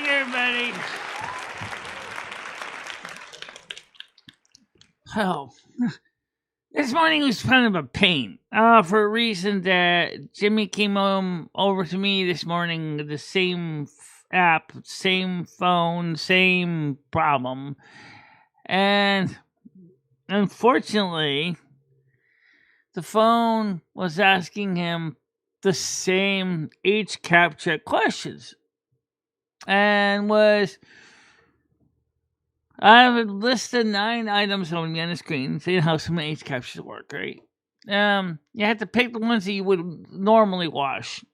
everybody. Oh, this morning was kind of a pain. For a reason that Jimmy came over to me this morning, the same app, same phone, same problem. And unfortunately, the phone was asking him the same CAPTCHA questions. And I have a list of 9 items on the screen, saying how some CAPTCHAs work, right? You have to pick the ones that you would normally wash.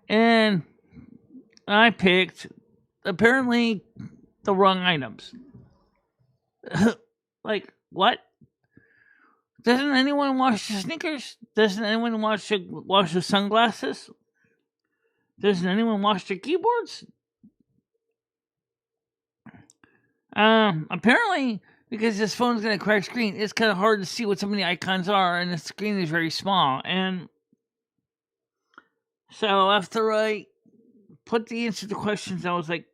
And I picked, apparently, the wrong items. Like, what? Doesn't anyone wash the sneakers? Doesn't anyone wash the sunglasses? Doesn't anyone wash their keyboards? Apparently, because this phone's got a cracked screen, it's kind of hard to see what some of the icons are, and the screen is very small. And so after I put the answer to the questions, I was like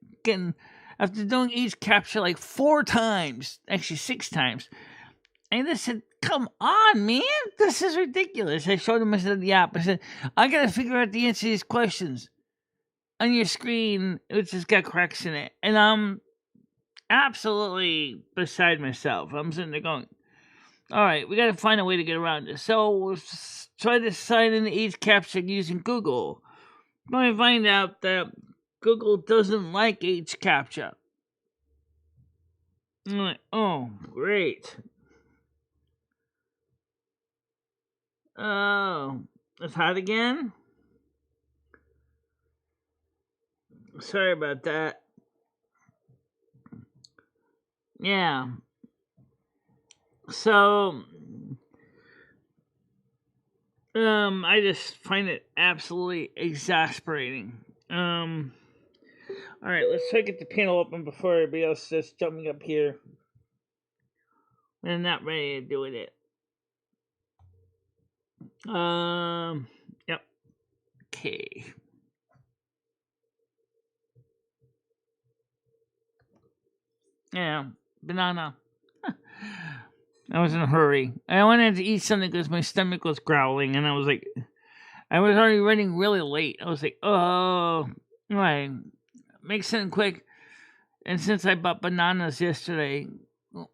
after doing each CAPTCHA like 4 times, actually 6 times, and I said, come on, man, this is ridiculous. I showed him, I said, the app, I said, I gotta figure out the answer to these questions on your screen, which has got cracks in it. And I'm absolutely beside myself. I'm sitting there going, all right, we gotta find a way to get around this. So we'll try to sign into each CAPTCHA using Google. I find out that Google doesn't like CAPTCHA. I'm like, oh, great. Oh, it's hot again? Sorry about that. Yeah. So, I just find it absolutely exasperating. Alright, let's try to get the panel open before everybody else starts jumping up here. I'm not ready to do with it. Yep. Okay. Yeah, banana. I was in a hurry. I wanted to eat something because my stomach was growling, and I was like, I was already running really late. I was like, oh, right, make something quick. And since I bought bananas yesterday,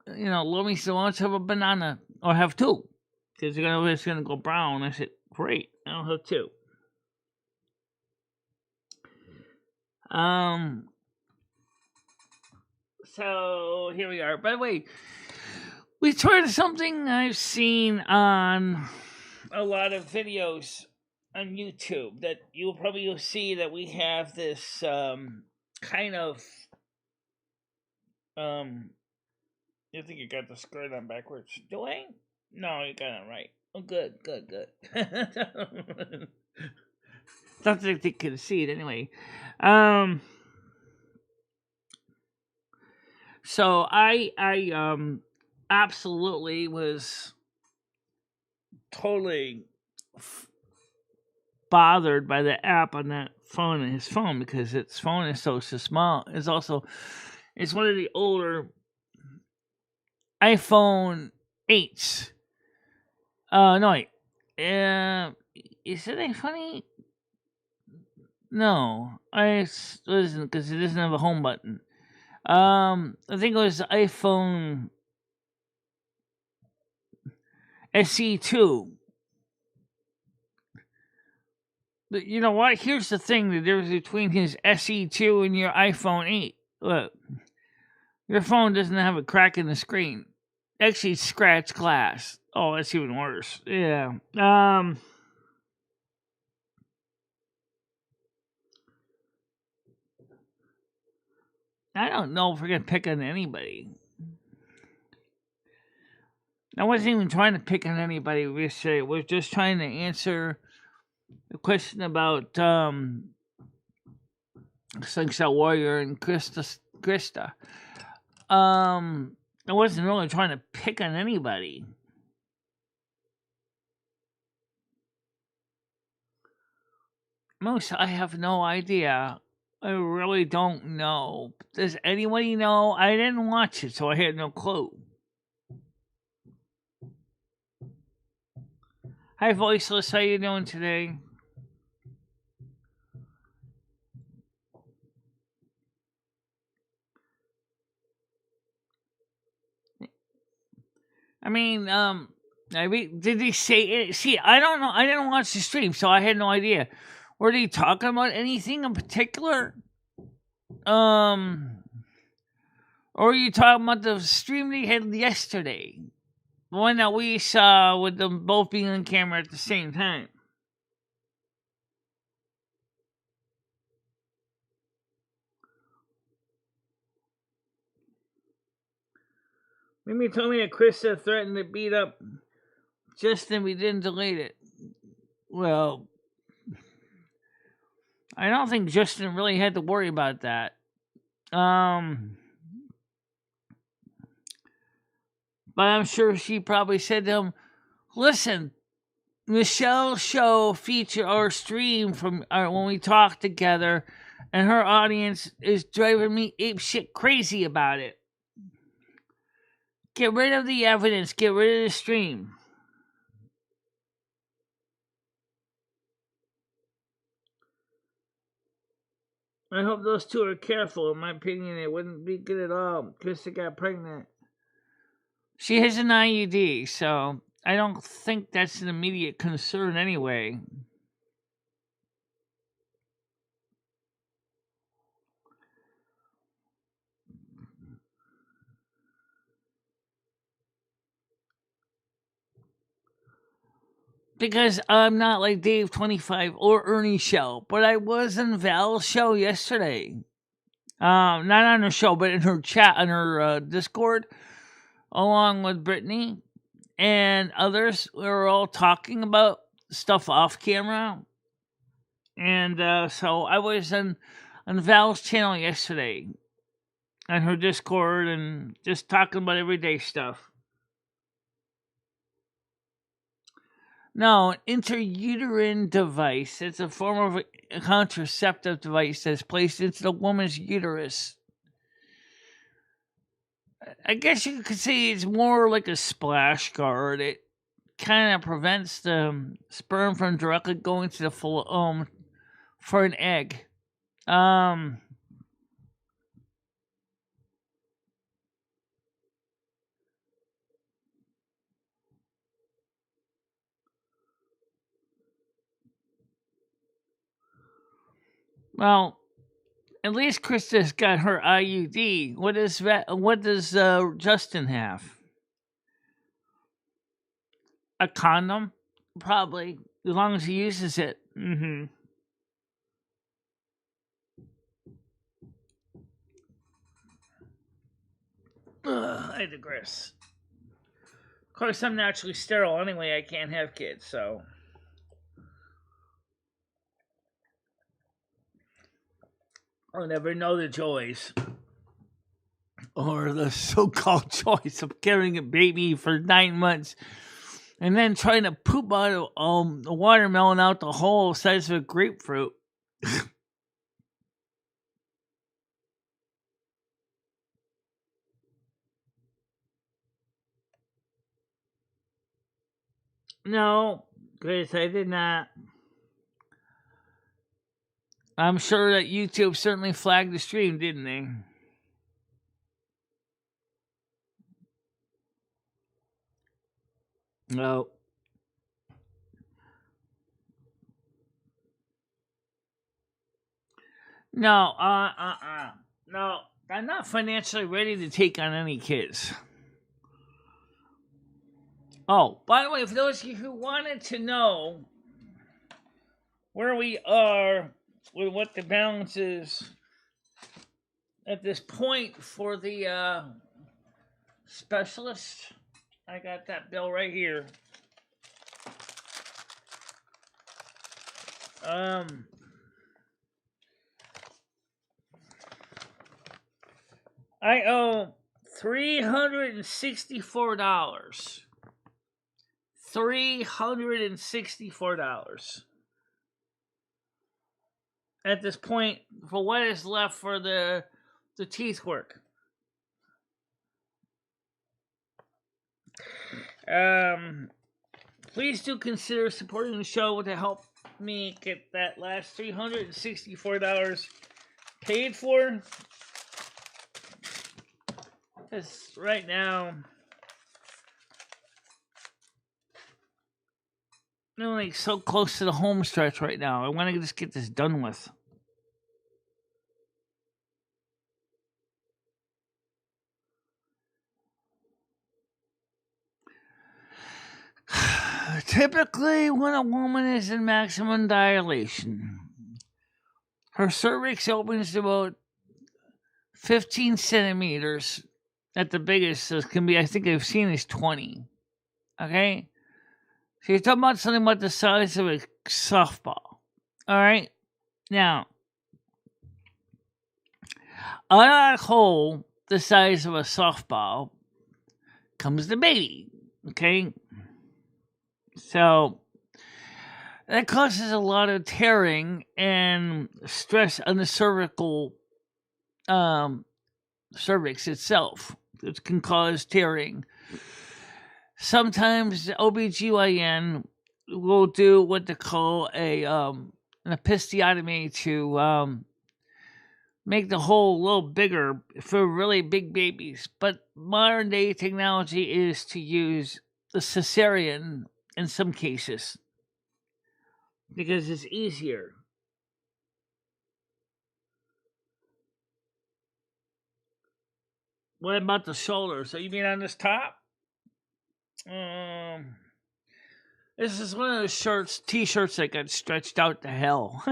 Lumi said, why don't you have a banana or have 2? Because it's gonna go brown. I said, great, I'll have 2. So here we are. By the way, we tried something I've seen on a lot of videos on YouTube that you'll see that we have this kind of I think you got the skirt on backwards. Do I? No, you got it right. Oh, good. Not that they could see it anyway. So I absolutely was totally bothered by the app on that phone and his phone because its phone is so small. It's one of the older iPhone 8s. No, wait. Is it iPhone 8? No, I wasn't because it doesn't have a home button. I think it was iPhone SE2. But you know what? Here's the thing: the difference between his SE2 and your iPhone 8. Look, your phone doesn't have a crack in the screen. Actually, it's scratched glass. Oh, that's even worse. Yeah. I don't know if we're gonna pick on anybody. I wasn't even trying to pick on anybody yesterday. We're just trying to answer the question about Slingshot Warrior and Christa. I wasn't really trying to pick on anybody. I have no idea I really don't know. Does anybody know? I didn't watch it, so I had no clue. Hi, Voiceless. How you doing today? I mean, did he say it? See, I don't know. I didn't watch the stream, so I had no idea. Were they talking about anything in particular? Or were you talking about the stream they had yesterday? The one that we saw with them both being on camera at the same time. Mimi told me that Christa threatened to beat up Justin. We didn't delete it. Well, I don't think Justin really had to worry about that. But I'm sure she probably said to him, "Listen, Michelle's show feature or stream from when we talk together, and her audience is driving me apeshit crazy about it. Get rid of the evidence. Get rid of the stream." I hope those two are careful. In my opinion, it wouldn't be good at all. Krista got pregnant. She has an IUD, so I don't think that's an immediate concern anyway. Because I'm not like Dave 25 or Ernie show, but I was in Val's show yesterday. Not on her show, but in her chat on her Discord, along with Brittany and others. We were all talking about stuff off camera, and so I was on Val's channel yesterday on her Discord and just talking about everyday stuff. No, an intrauterine device. It's a form of a contraceptive device that's placed into the woman's uterus. I guess you could say it's more like a splash guard. It kind of prevents the sperm from directly going to the full for an egg. Well, at least Krista's got her IUD. What does Justin have? A condom? Probably, as long as he uses it. Mm-hmm. I digress. Of course, I'm naturally sterile anyway. I can't have kids, so. I'll never know the joys. Or the so called joys of carrying a baby for 9 months and then trying to poop out a watermelon out the whole size of a grapefruit. No, Chris, I did not. I'm sure that YouTube certainly flagged the stream, didn't they? No. No, no, I'm not financially ready to take on any kids. Oh, by the way, for those of you who wanted to know where we are with what the balance is at this point for the specialist, I got that bill right here. I owe $364. $364. at this point for what is left for the teeth work. Please do consider supporting the show to help me get that last $364 paid for. Because right now, I'm like so close to the home stretch right now. I want to just get this done with. Typically, when a woman is in maximum dilation, her cervix opens to about 15 centimeters at the biggest. So it can be, I think I've seen is 20. Okay? So you're talking about something about the size of a softball. All right? Now, out of that hole, the size of a softball, comes the baby. Okay? So that causes a lot of tearing and stress on the cervical cervix itself. It can cause tearing. Sometimes the OBGYN will do what they call an episiotomy to make the hole a little bigger for really big babies. But modern day technology is to use the cesarean in some cases because it's easier. What about the shoulder? So you mean on this top? This is one of those t-shirts that got stretched out to hell.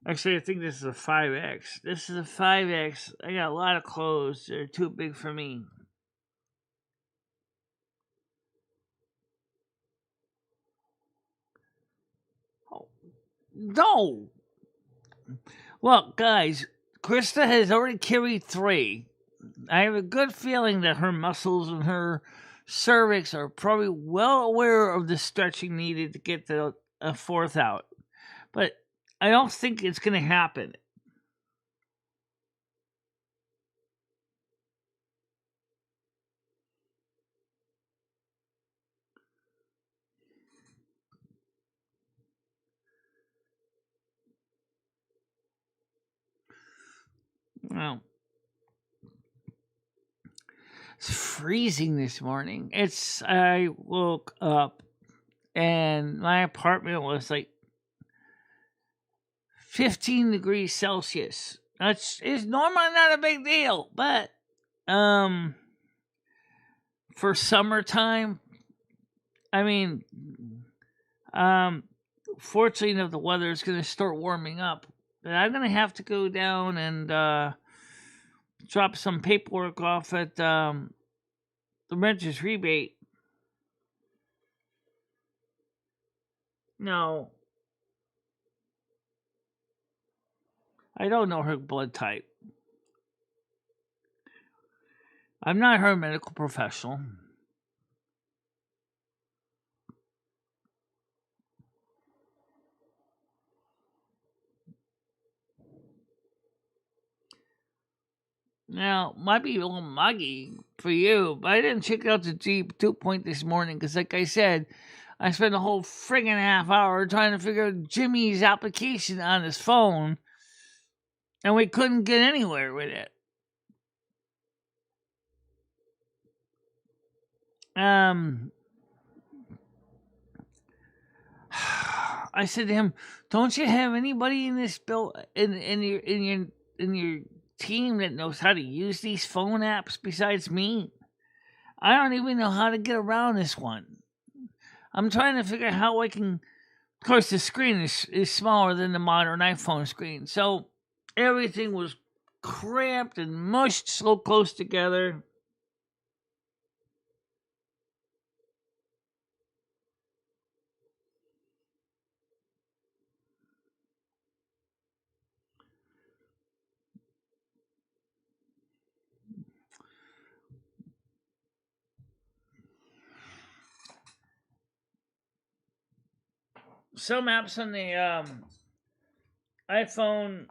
Actually, I think this is a 5X. This is a 5X. I got a lot of clothes. They're too big for me. Oh, no! Well, guys, Christa has already carried 3. I have a good feeling that her muscles and her cervix are probably well aware of the stretching needed to get the 4th out. But I don't think it's going to happen. Well, it's freezing this morning. I woke up and my apartment was like 15 degrees Celsius. It's normally not a big deal, but for summertime, I mean, fortunately enough, the weather is going to start warming up. But I'm going to have to go down and drop some paperwork off at the renter's rebate. No. I don't know her blood type. I'm not her medical professional. Now, might be a little muggy for you, but I didn't check out the Jeep 2 this morning because, like I said, I spent a whole friggin' half hour trying to figure out Jimmy's application on his phone, and we couldn't get anywhere with it. I said to him, "Don't you have anybody in this in your team that knows how to use these phone apps besides me? I don't even know how to get around this one. I'm trying to figure out how I can. Of course, the screen is smaller than the modern iPhone screen, so everything was cramped and mushed so close together." Some apps on the iPhone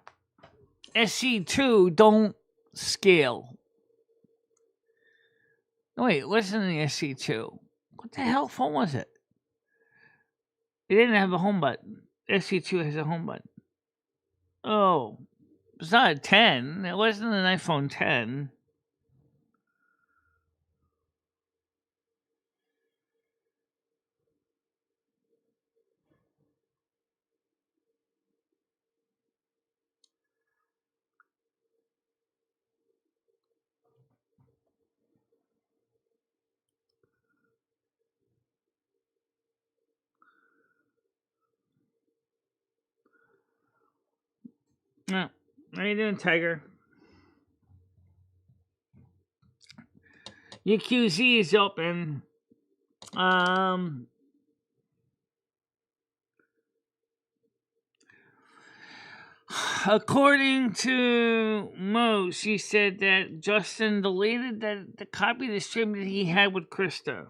SE2 don't scale. No, wait, it wasn't the SE2. What the hell phone was it? It didn't have a home button. SE2 has a home button. Oh, it's not a 10. It wasn't an iPhone 10. No. How you doing, Tiger? Your QZ is open. According to Mo, she said that Justin deleted the copy of the stream that he had with Christa.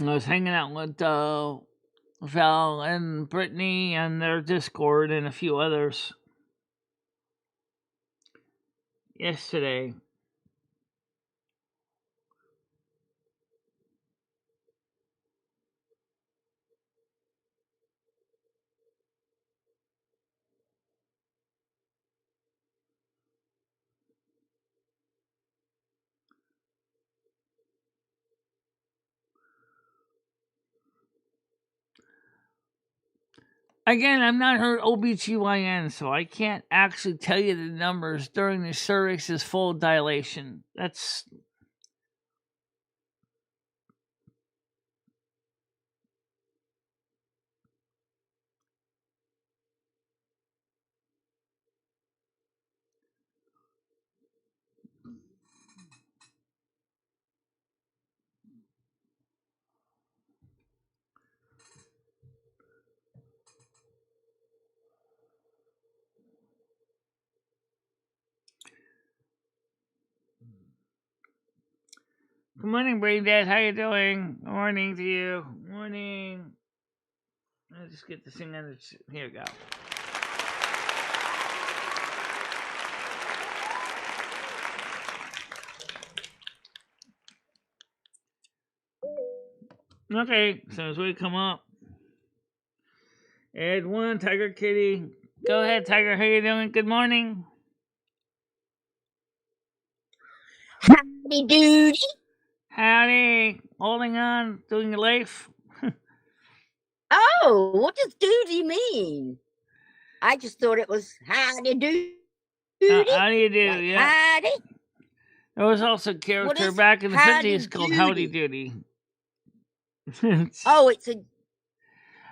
I was hanging out with Val and Brittany and their Discord and a few others yesterday. Again, I'm not her OBGYN, so I can't actually tell you the numbers during the cervix's full dilation. That's... Good morning, Brain Dad. How you doing? Morning to you. Morning. I'll just get this thing on the... Here we go. Okay, so as we come up, Ed 1, Tiger Kitty. Go ahead, Tiger. How you doing? Good morning. Howdy doody. Howdy. Holding on. Doing your life. Oh, what does doody mean? I just thought it was howdy doody. How do you do? Like, Yeah. howdy. There was also a character back in the 50s called Howdy Doody. Oh, it's a...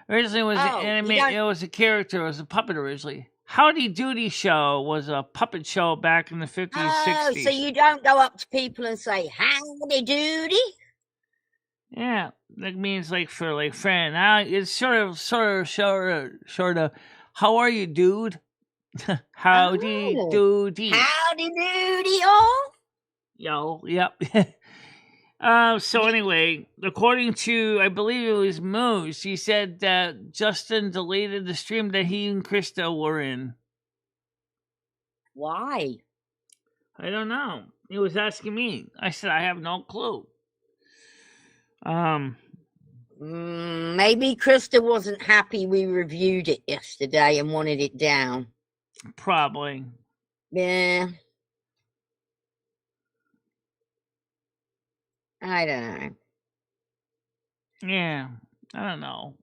Originally it was an anime. It was a character. It was a puppet originally. Howdy Doody Show was a puppet show back in the 50s, 60s. So you don't go up to people and say, howdy doody? Yeah, that means like for like friend. It's sort of. How are you, dude? Howdy doody. Howdy doody, all. Yo, yep. So anyway, according to, I believe it was Moose, he said that Justin deleted the stream that he and Christa were in. Why? I don't know. He was asking me. I said I have no clue. Maybe Christa wasn't happy we reviewed it yesterday and wanted it down. Probably. Yeah. I don't know. Yeah, I don't know.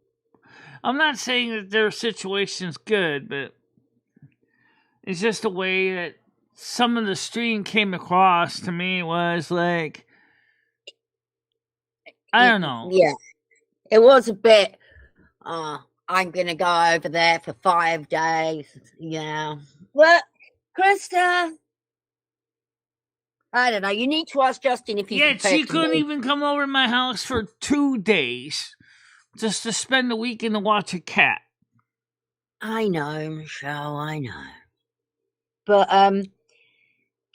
I'm not saying that their situation's good, but it's just the way that some of the stream came across to me was like, I don't know. Yeah, it was a bit, I'm going to go over there for 5 days. Yeah. Well, Christa, I don't know. You need to ask Justin if he's... Yeah, she couldn't even come over to my house for 2 days just to spend the weekend to watch a cat. I know, Michelle, I know. But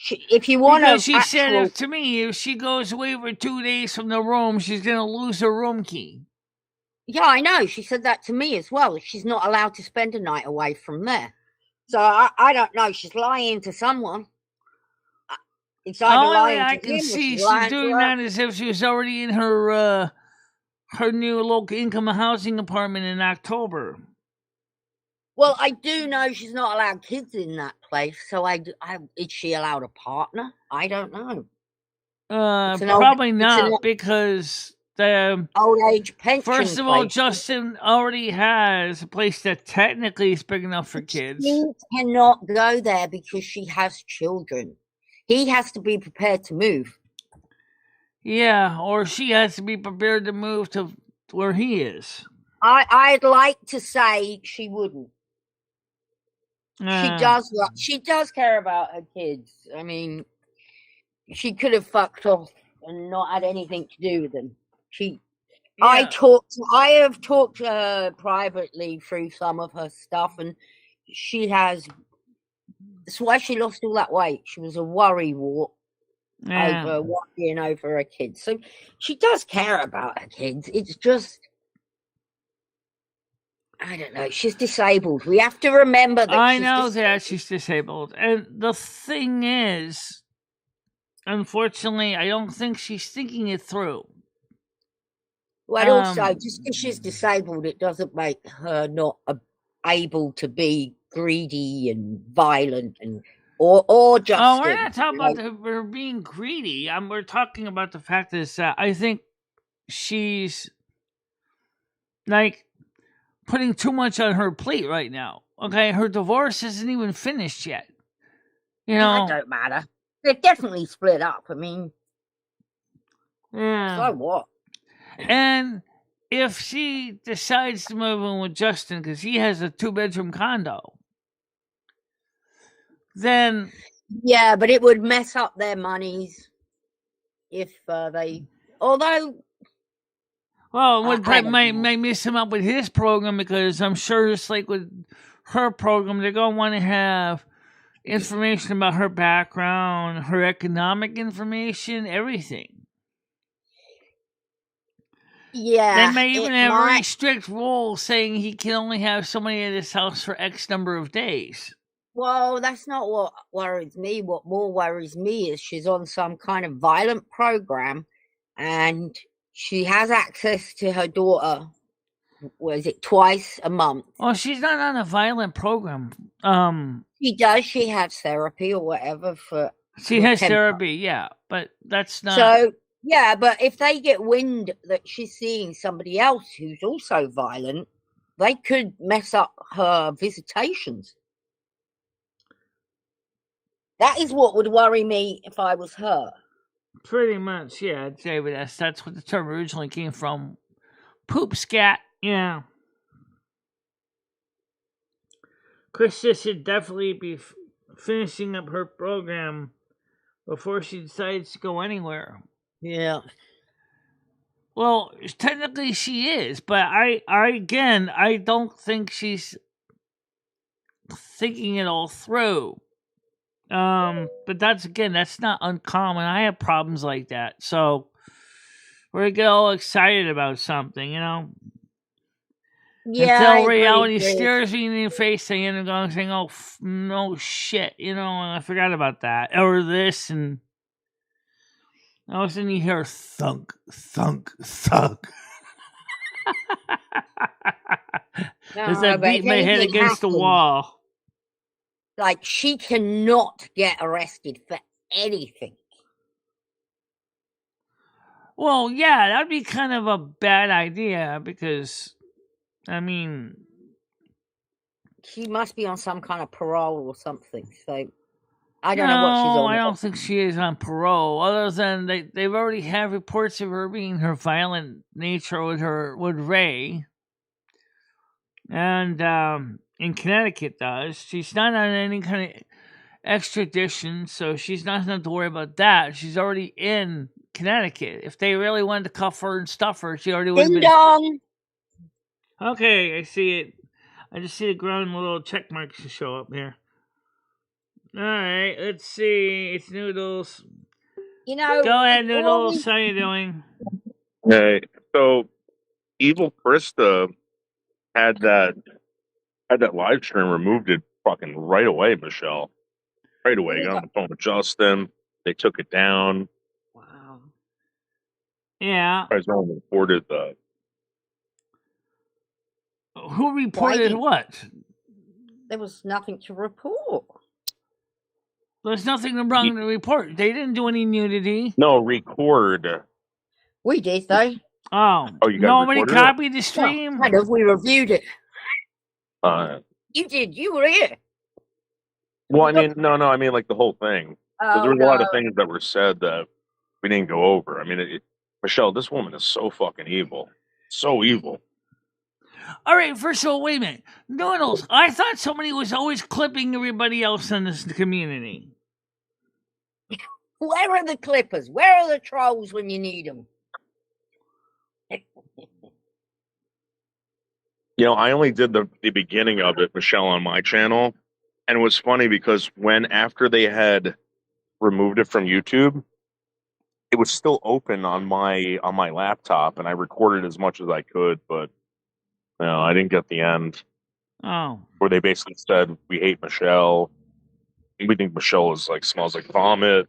if you want because to she said to me, if she goes away for 2 days from the room, she's going to lose her room key. Yeah, I know. She said that to me as well. She's not allowed to spend a night away from there. So I don't know. She's lying to someone. It's either lying I to can him see or she's doing that as if she was already in her new local income housing apartment in October. Well, I do know she's not allowed kids in that place. So is she allowed a partner? I don't know. Probably not, because the old age pension. First of all, Justin already has a place that technically is big enough for kids. She cannot go there because she has children. He has to be prepared to move. Yeah, or she has to be prepared to move to where he is. I'd like to say she wouldn't. She does care about her kids. I mean, she could have fucked off and not had anything to do with them. I have talked to her privately through some of her stuff, and that's why she lost all that weight. She was a worrywart over worrying over her kids. So she does care about her kids. It's just, I don't know. She's disabled. We have to remember that. I know that she's disabled. And the thing is, unfortunately, I don't think she's thinking it through. Well, also, just because she's disabled, it doesn't make her not able to be greedy and violent or just. Oh, we're not talking about her being greedy. We're talking about the fact that I think she's like putting too much on her plate right now. Okay, her divorce isn't even finished yet. You know, it don't matter. They're definitely split up. I mean, yeah. So what? And if she decides to move in with Justin because he has a 2-bedroom condo, then yeah, but it would mess up their monies if they. Although, well, it might mess him up with his program, because I'm sure just like with her program, they're gonna want to have information about her background, her economic information, everything. Yeah, they may even have very strict rules saying he can only have somebody at his house for X number of days. Well, that's not what worries me. What more worries me is she's on some kind of violent program, and she has access to her daughter. Was it twice a month? Well, she's not on a violent program. She does. She has therapy or whatever for. She has therapy, yeah, but that's not. So yeah, but if they get wind that she's seeing somebody else who's also violent, they could mess up her visitations. That is what would worry me if I was her. Pretty much, yeah, David. That's what the term originally came from. Poop scat, yeah. Christa should definitely be finishing up her program before she decides to go anywhere. Yeah. Well, technically she is, but I don't think she's thinking it all through. But that's not uncommon. I have problems like that. So we get all excited about something, you know? Yeah. Until reality stares me in the face and I'm going saying, oh, no shit, you know, I forgot about that. Or this, and all of a sudden you hear thunk, thunk, thunk. As I beat my head against the wall. Like, she cannot get arrested for anything. Well, yeah, that'd be kind of a bad idea because, I mean, she must be on some kind of parole or something. So I don't know what she's on. I don't think she is on parole. Other than they've already had reports of her being her violent nature with Ray, and in Connecticut she's not on any kind of extradition, so she's not going to worry about that. She's already in Connecticut. If they really wanted to cuff her and stuff her, she already would have been. Dong. Okay, I see it. I just see the ground little check marks to show up here. All right, let's see. It's Noodles. You know, Go ahead, Noodles. How you doing? Hey, so evil Krista had that live stream removed it fucking right away, Michelle. Right away. Got on the phone with Justin. They took it down. Wow. Yeah. You guys no one reported that. Who reported what? There was nothing to report. There's nothing wrong to report. They didn't do any nudity. No, record. We did, though. Oh, you guys nobody recorded copied the stream? Kind of. We reviewed it. it? You did. You were here. Well, I mean, no, I mean like the whole thing. Oh, There was a lot of things that were said that we didn't go over. I mean, Michelle, this woman is so fucking evil. So evil. All right, first of all, wait a minute. Noodles, I thought somebody was always clipping everybody else in this community. Where are the clippers? Where are the trolls when you need them? You know, I only did the beginning of it, Michelle, on my channel. And it was funny because after they had removed it from YouTube, it was still open on my laptop, and I recorded as much as I could, but I didn't get the end. Oh. Where they basically said, we hate Michelle. We think Michelle smells like vomit.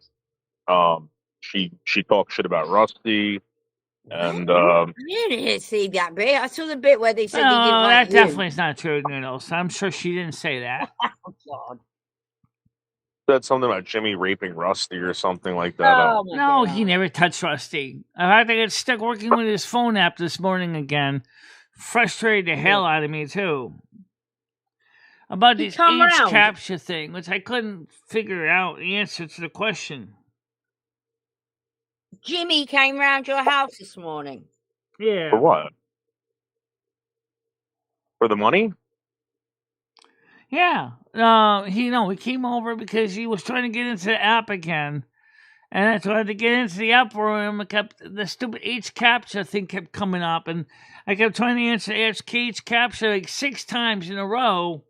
She talked shit about Rusty. And I didn't see that bit. I saw the bit where they said they didn't that like definitely is not true, Noodles. I'm sure she didn't say that. Oh, God. Said something about Jimmy raping Rusty or something like that. Oh, no, he never touched Rusty. I had to get stuck working with his phone app this morning again. Frustrated the hell out of me, too. About this age CAPTCHA thing, which I couldn't figure out the answer to the question. Jimmy came round your house this morning. Yeah. For what? For the money? Yeah. He came over because he was trying to get into the app again. And I tried to get into the app room. The stupid H CAPTCHA thing kept coming up. And I kept trying to answer H CAPTCHA like 6 times in a row.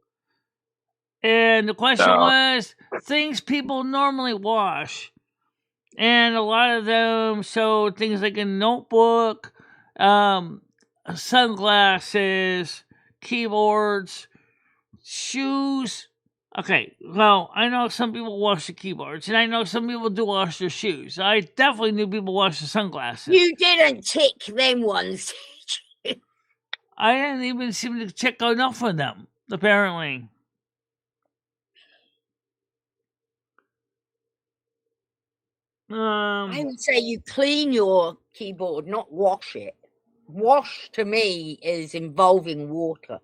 And the question was things people normally wash. And a lot of them showed things like a notebook, sunglasses, keyboards, shoes. Okay, well, I know some people wash the keyboards, and I know some people do wash their shoes. I definitely knew people wash the sunglasses. You didn't tick them ones. I didn't even seem to check enough of them, apparently. I would say you clean your keyboard, not wash it. Wash, to me, is involving water.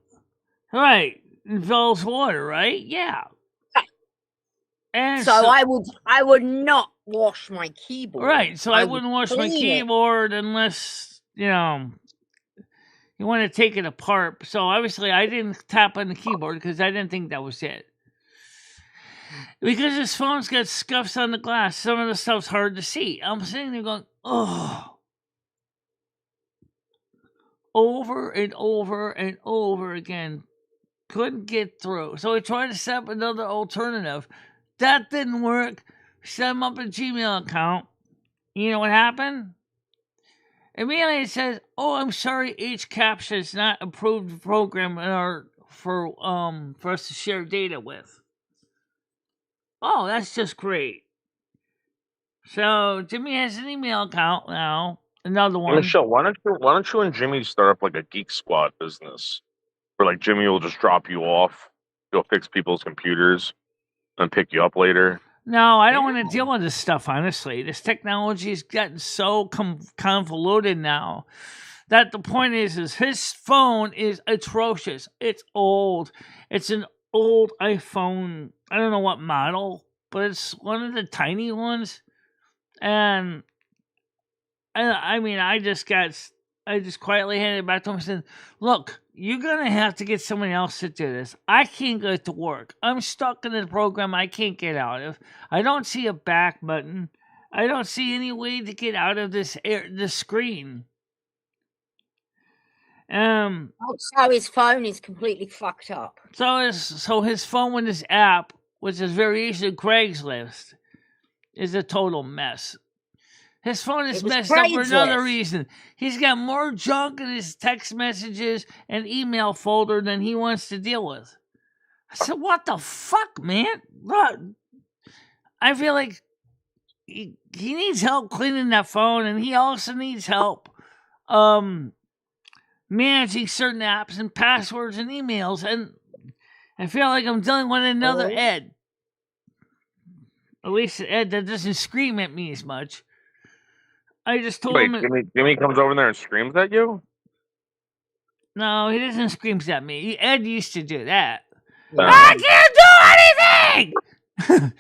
Right. Involves water, right? Yeah. And so I would not wash my keyboard. Right. So I wouldn't wash my keyboard unless, you want to take it apart. So obviously I didn't tap on the keyboard because I didn't think that was it. Because his phone's got scuffs on the glass, some of the stuff's hard to see. I'm sitting there going, oh. Over and over and over again. Couldn't get through. So I tried to set up another alternative. That didn't work. Set him up a Gmail account. You know what happened? Immediately it says, "Oh, I'm sorry, H CAPTCHA is not approved program for us to share data with." Oh, that's just great. So Jimmy has an email account now. Another one. Michelle, why don't you and Jimmy start up like a Geek Squad business? Where Jimmy will just drop you off, go fix people's computers, and pick you up later. No, I don't want to deal with this stuff, honestly. This technology has gotten so convoluted now that the point is his phone is atrocious. It's old. It's an old iPhone. I don't know what model, but it's one of the tiny ones. And I just quietly handed it back to him and said, "Look, you're going to have to get someone else to do this. I can't get to work. I'm stuck in a program I can't get out of. I don't see a back button. I don't see any way to get out of this screen." So his phone is completely fucked up. So his phone with his app which is variation of Craigslist, is a total mess. His phone is messed up for another reason. He's got more junk in his text messages and email folder than he wants to deal with. I said, what the fuck, man? Look, I feel like he needs help cleaning that phone, and he also needs help managing certain apps and passwords and emails, and I feel like I'm dealing with another Ed. At least Ed that doesn't scream at me as much. I just told him... Jimmy comes over there and screams at you? No, he doesn't scream at me. Ed used to do that. I can't do anything!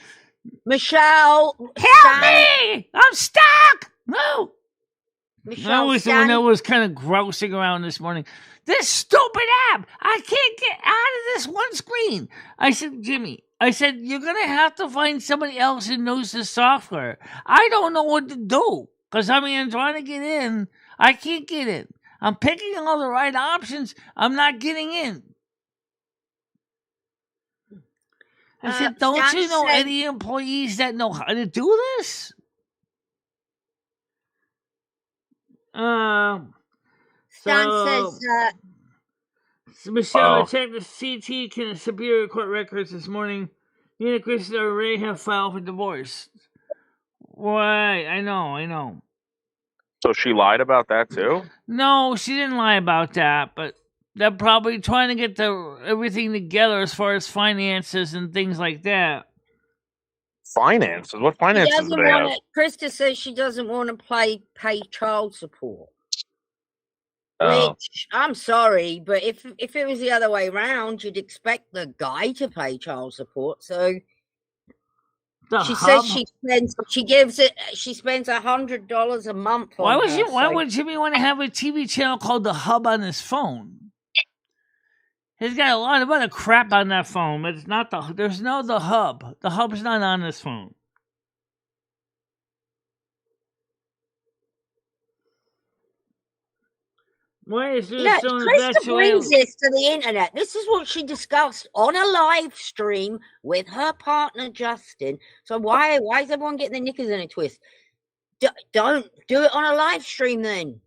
Michelle! Help me! I'm stuck! No! Michelle, I was the one that was kind of grousing around this morning. This stupid app! I can't get out of this one screen! I said, Jimmy, you're going to have to find somebody else who knows the software. I don't know what to do. Because, I'm trying to get in. I can't get in. I'm picking all the right options. I'm not getting in. I said, don't you know any employees that know how to do this? Stan says... So Michelle, I checked the CT Superior Court records this morning. Me and Christa already have filed for divorce. Right, I know. So she lied about that too? No, she didn't lie about that, but they're probably trying to get everything together as far as finances and things like that. Finances? What finances do they have? Christa says she doesn't want to pay child support. Oh. Which, I'm sorry, but if it was the other way around, you'd expect the guy to pay child support. So she says she spends $100 a month on Why would Jimmy want to have a TV channel called The Hub on his phone? He's got a lot of other crap on that phone, but it's not there's no The Hub. The Hub's not on this phone. Why is there Christa brings this to the internet. This is what she discussed on a live stream with her partner Justin. So why is everyone getting their knickers in a twist? Don't do it on a live stream then.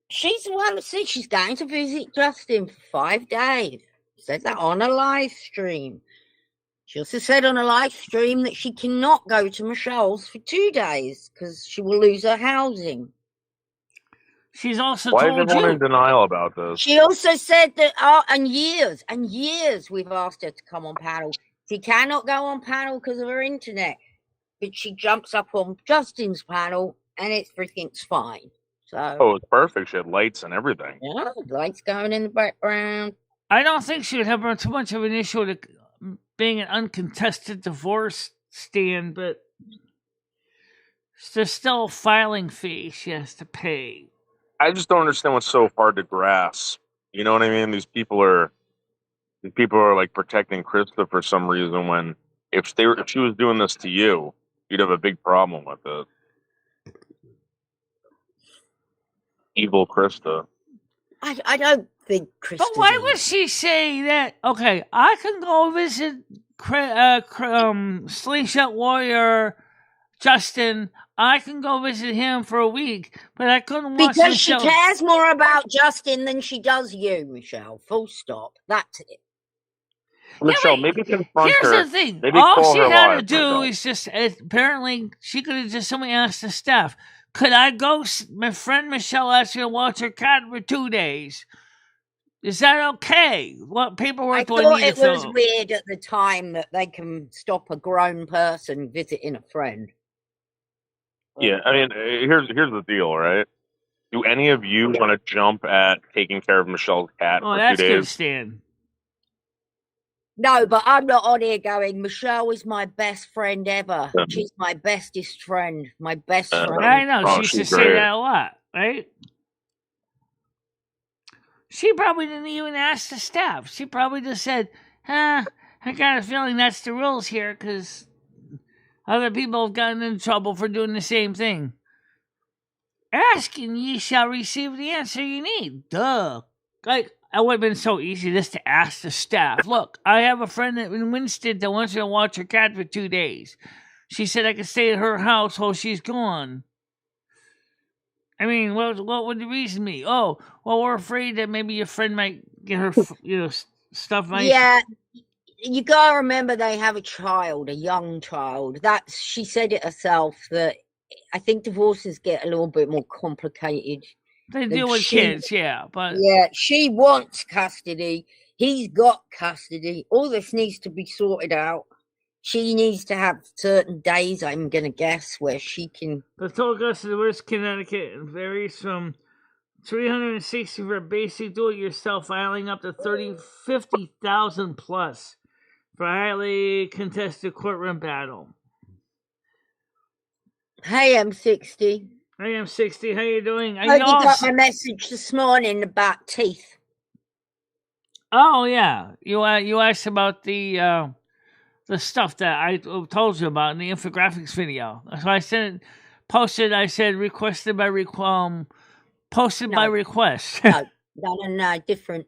She's the one that said she's going to visit Justin for 5 days. Said that on a live stream. She also said on a live stream that she cannot go to Michelle's for 2 days because she will lose her housing. She's also Why is everyone in denial about this? She also said that, and years we've asked her to come on panel. She cannot go on panel because of her internet. But she jumps up on Justin's panel and everything's fine. So, it's perfect. She had lights and everything. Yeah, lights going in the background. I don't think she would have too much of an issue with being an uncontested divorce stand, but there's still a filing fee she has to pay. I just don't understand what's so hard to grasp. You know what I mean? These people are like protecting Christa for some reason. When if she was doing this to you, you'd have a big problem with it. Evil Christa. I don't think Christa. But why would she say that? Okay, I can go visit Slingshot Warrior Justin. I can go visit him for a week, but I couldn't watch because she cares more about Justin than she does you, Michelle. Full stop. That's it. Michelle, maybe confront her. Here's the thing. All she had to do is just, apparently, she could have just somebody asked the staff, could I go, my friend Michelle asked me to watch her cat for 2 days. Is that okay? What paperwork do I need to fill? I thought it was weird at the time that they can stop a grown person visiting a friend. Yeah, I mean, here's the deal, right? Do any of you want to jump at taking care of Michelle's cat for 2 days? That's good, Stan. No, but I'm not on here going, Michelle is my best friend ever. She's my bestest friend. My best friend. I know. She used to say that a lot, right? She probably didn't even ask the staff. She probably just said, I got a feeling that's the rules here because other people have gotten in trouble for doing the same thing. Ask and ye shall receive the answer you need. Duh. Like, it would have been so easy just to ask the staff. Look, I have a friend in Winston that wants me to watch her cat for 2 days. She said I could stay at her house while she's gone. I mean, what would the reason be? Oh, well, we're afraid that maybe your friend might get her, stuff. Yeah, you gotta remember they have a child, a young child. She said it herself that I think divorces get a little bit more complicated. They deal with kids, yeah, but yeah, she wants custody. He's got custody. All this needs to be sorted out. She needs to have certain days, I'm gonna guess, where she can. The total cost of divorce in Connecticut varies from $360 for a basic do-it-yourself filing up to $50,000 plus for a highly contested courtroom battle. Hey, M60. Hey, M60, how you doing? I hope you got my message this morning about teeth. Oh yeah, you asked about the stuff that I told you about in the infographics video. So I posted. I said requested by posted by request. No, different.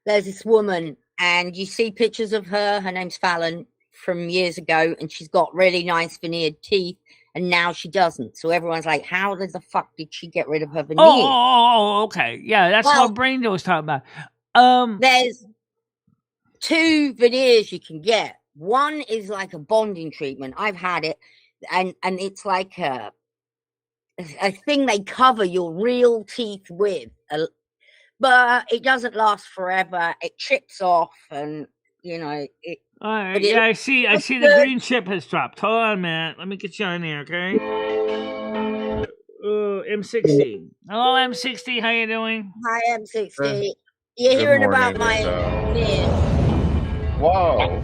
There's this woman, and you see pictures of her. Her name's Fallon from years ago, and she's got really nice veneered teeth, and now she doesn't. So everyone's like, "How the fuck did she get rid of her veneers?" Oh, okay, yeah, that's what Brain was talking about. There's 2 veneers you can get. One is like a bonding treatment. I've had it, and it's like a thing they cover your real teeth with, but it doesn't last forever. It chips off, and it. All right, yeah, I see the green chip has dropped. Hold on, man. Let me get you on here, okay? M60. Hello, M60. How you doing? Hi, M60. You're hearing about my veneers. Whoa.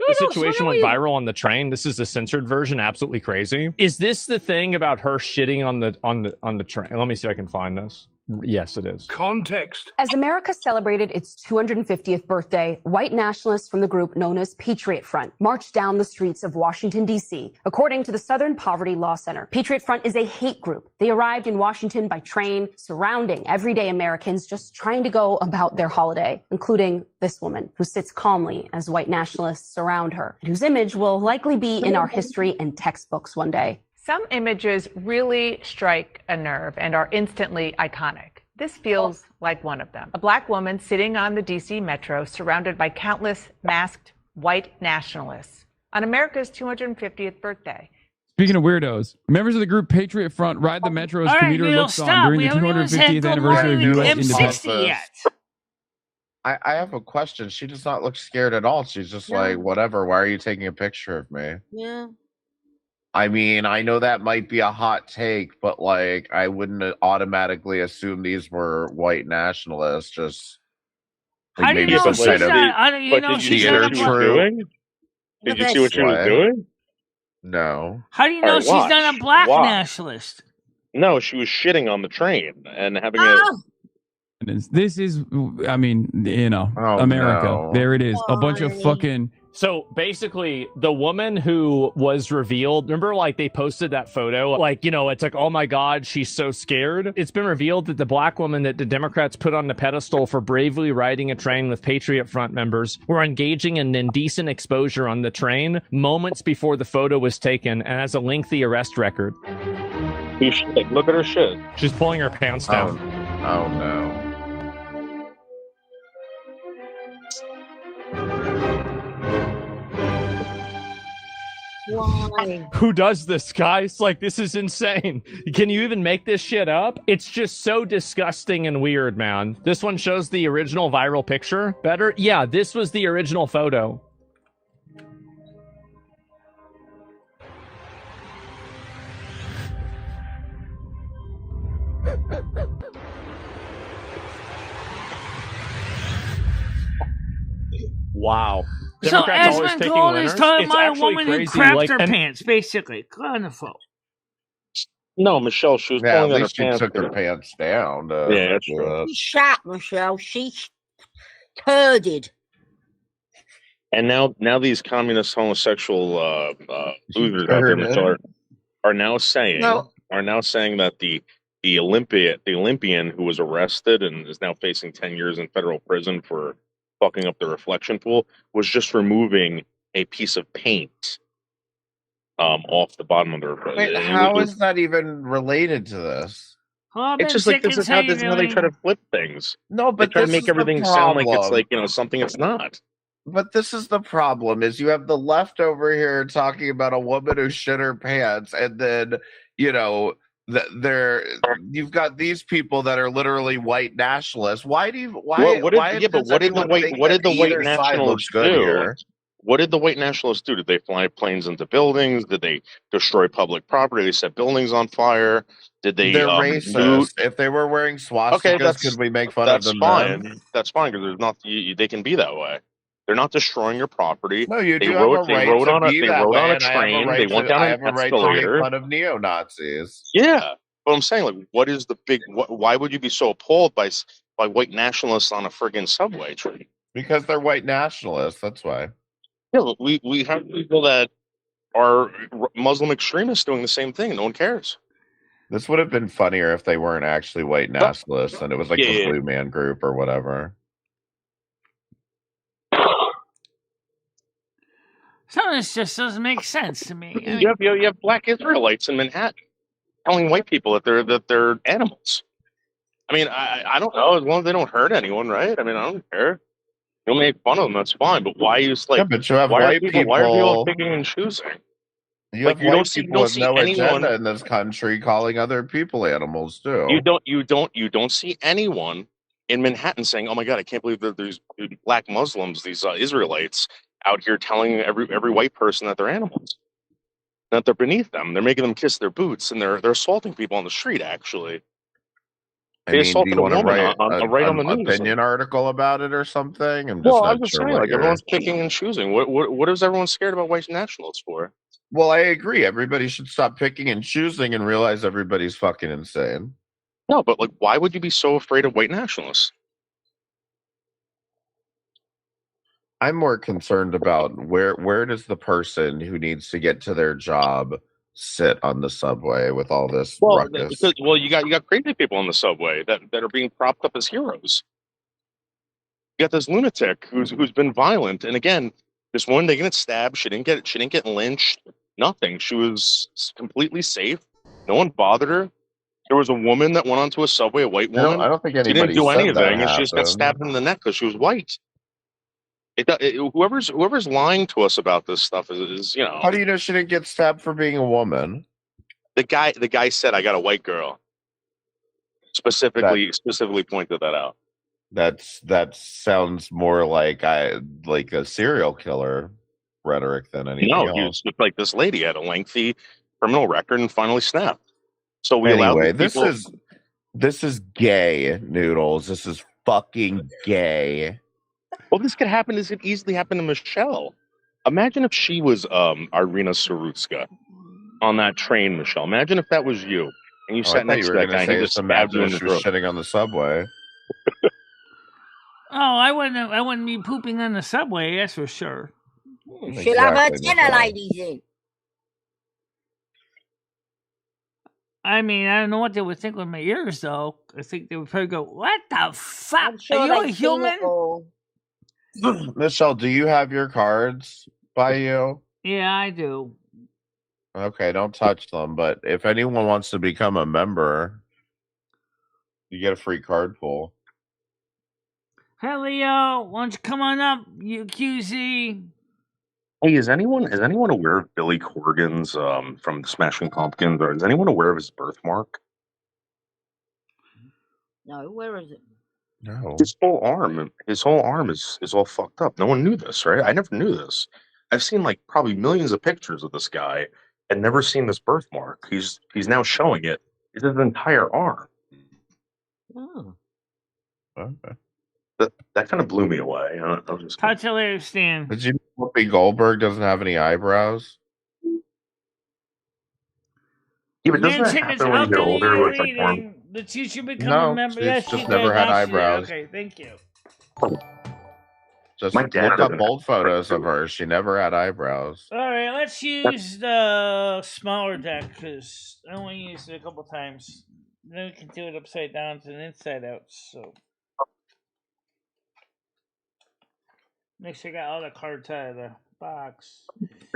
The situation went viral on the train. This is the censored version. Absolutely crazy. Is this the thing about her shitting on the train? Let me see if I can find this. Yes, it is. Context. As America celebrated its 250th birthday, white nationalists from the group known as Patriot Front marched down the streets of Washington, D.C. According to the Southern Poverty Law Center, Patriot Front is a hate group. They arrived in Washington by train, surrounding everyday Americans just trying to go about their holiday, including this woman who sits calmly as white nationalists surround her, and whose image will likely be in our history and textbooks one day. Some images really strike a nerve and are instantly iconic. This feels like one of them. A black woman sitting on the DC Metro surrounded by countless masked white nationalists on America's 250th birthday. Speaking of weirdos, members of the group Patriot Front ride the metro as commuter looks on during the 250th anniversary of U.S. independence. I have a question. She does not look scared at all. She's just like, whatever. Why are you taking a picture of me? Yeah. I mean, I know that might be a hot take, but like, I wouldn't automatically assume these were white nationalists. Just like, how do you know she's not? How do you know she's not doing? Did you see what she was doing? No. How do you know she's not a black nationalist? No, she was shitting on the train and having a. This is, I mean, America. No. There it is. A bunch of fucking. So basically, the woman who was revealed, remember, like, they posted that photo, like, it's like, oh my God, she's so scared. It's been revealed that the black woman that the Democrats put on the pedestal for bravely riding a train with Patriot Front members were engaging in indecent exposure on the train moments before the photo was taken and has a lengthy arrest record. Look at her shit. She's pulling her pants down. Oh no. Why? Who does this, guys? Like, this is insane. Can you even make this shit up? It's just so disgusting and weird, man. This one shows the original viral picture. Better? Yeah, this was the original photo. Wow. So Esmond Gold is talking about a woman who crapped her pants, basically. Wonderful. No, Michelle, she was pulling on her pants. She took her pants down. Yeah, that's true. She shot Michelle. She turded. And now these communist homosexual losers out there, Michelle, are now saying that the the Olympian who was arrested and is now facing 10 years in federal prison for fucking up the reflection pool, was just removing a piece of paint off the bottom of the reflection. Wait, how is that even related to this? It's just like this is how they try to flip things. No, but they try to make everything sound like it's like, something it's not. But this is the problem: is you have the left over here talking about a woman who shit her pants, and then you've got these people that are literally white nationalists. What did the white nationalists do? Here? What did the white nationalists do? Did they fly planes into buildings? Did they destroy public property? They set buildings on fire? Did they? They're racist. If they were wearing swastikas, could we make fun of them? That's fine because there's not. They can be that way. They're not destroying your property. No, you do have a right to be that way. They rode on a train. They went down an escalator. I have a right to make fun of neo-Nazis. Yeah, but I'm saying, like, what is the big? Why would you be so appalled by white nationalists on a friggin' subway train? Because they're white nationalists. That's why. Yeah, we have people that are Muslim extremists doing the same thing. No one cares. This would have been funnier if they weren't actually white nationalists and it was like the Blue Man Group or whatever. Some of this just doesn't make sense to me. You have black Israelites in Manhattan telling white people that they're animals. I mean, I don't know, as long as they don't hurt anyone, right? I mean, I don't care. You'll make fun of them, that's fine. But why use why are people picking and choosing? You have white people with no agenda in this country calling other people animals too. You don't see anyone in Manhattan saying, "Oh my God, I can't believe that there's black Muslims, these Israelites out here telling every white person that they're animals, that they're beneath them. They're making them kiss their boots, and they're assaulting people on the street. Actually, they assaulted a woman right on the news. Opinion article about it or something. I'm just saying, like everyone's picking and choosing. What is everyone scared about white nationalists for? Well, I agree. Everybody should stop picking and choosing and realize everybody's fucking insane. No, but like, why would you be so afraid of white nationalists? I'm more concerned about where does the person who needs to get to their job sit on the subway with all this ruckus? You got crazy people on the subway that are being propped up as heroes. You got this lunatic who's been violent, and again, this woman didn't get stabbed. She didn't get lynched. Nothing. She was completely safe. No one bothered her. There was a woman that went onto a subway, a white woman. I don't think anybody didn't do anything, and she just got stabbed in the neck because she was white. Whoever's lying to us about this stuff is How do you know she didn't get stabbed for being a woman? The guy said, "I got a white girl." Specifically pointed that out. That sounds more like a serial killer rhetoric than anything else. He was like, this lady had a lengthy criminal record and finally snapped. So this is gay, Noodles. This is fucking gay. Well, this could happen. This could easily happen to Michelle. Imagine if she was Irina Sarutska on that train, Michelle. Imagine if that was you and you sat next to that guy and he just stabbed you in the throat. Shitting on the subway. Oh, I wouldn't be pooping on the subway. That's for sure. She'll have her dinner ladies in. I mean, I don't know what they would think with my ears, though. I think they would probably go, "What the fuck? Are you a human?" Michelle, do you have your cards by you? Yeah, I do. Okay, don't touch them. But if anyone wants to become a member, you get a free card pull. Hey, Leo, why don't you come on up, you QZ? Hey, is anyone aware of Billy Corgan's from Smashing Pumpkins, or is anyone aware of his birthmark? No, where is it? No. His whole arm is all fucked up. No one knew this, right? I never knew this. I've seen like probably millions of pictures of this guy and never seen this birthmark. He's now showing it. It's his entire arm. Oh. Okay. That kind of blew me away. Touch a later, Stan. Did you know Whoopi Goldberg doesn't have any eyebrows? Yeah, but doesn't that happen when you get older with like more? The teacher become a member. Yes, just never had eyebrows. Okay, thank you. Just look up old photos of her. She never had eyebrows. All right, let's use the smaller deck because I only used it a couple times. then we can do it upside down and inside out. So make sure I got all the cards out of the box.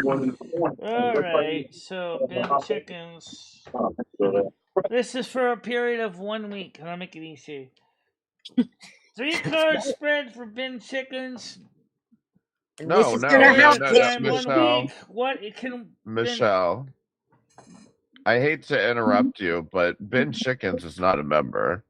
Alright, so Ben Chickens. This is for a period of 1 week, and I'll make it easy. 3 cards spread for Ben Chickens. No, Michelle. What it can Michelle. I hate to interrupt you, but Ben Chickens is not a member.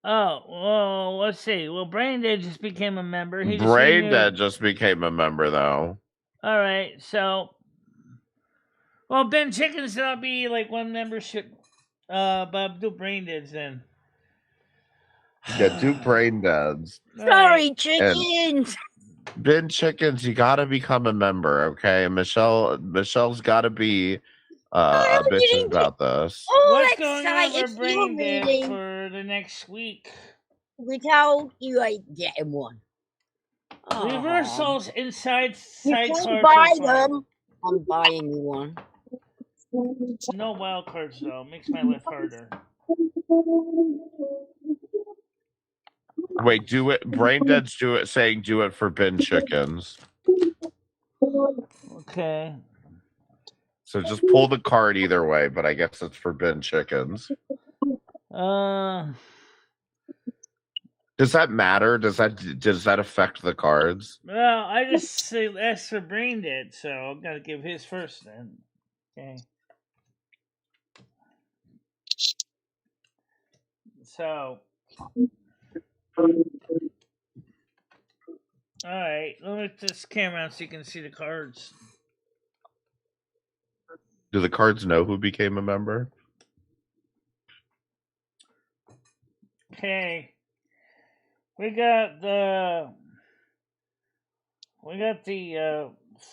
Oh, well, let's see. Well, Braindead just became a member. Braindead just became a member, though. All right, so... Well, Ben Chickens will be like 1 membership. But I'll do Braindeads then. Yeah, do Braindeads. Sorry, Chickens! And Ben Chickens, you gotta become a member, okay? Michelle's gotta be bitching about this. What's going on for Braindead for the next week? We told you ain't getting one. Reversals inside You cards. can buy them. I'm buying you one. No wild cards though. Makes my life harder. Wait, do it. Braindead's saying do it for Ben Chickens. Okay. So just pull the card either way, but I guess it's for Ben Chickens. Does that matter? Does that affect the cards? Well, I just say ask for Braindead, so I'm gonna give his first then. Okay. So, alright, let me put this camera on so you can see the cards. Do the cards know who became a member? Okay. We got the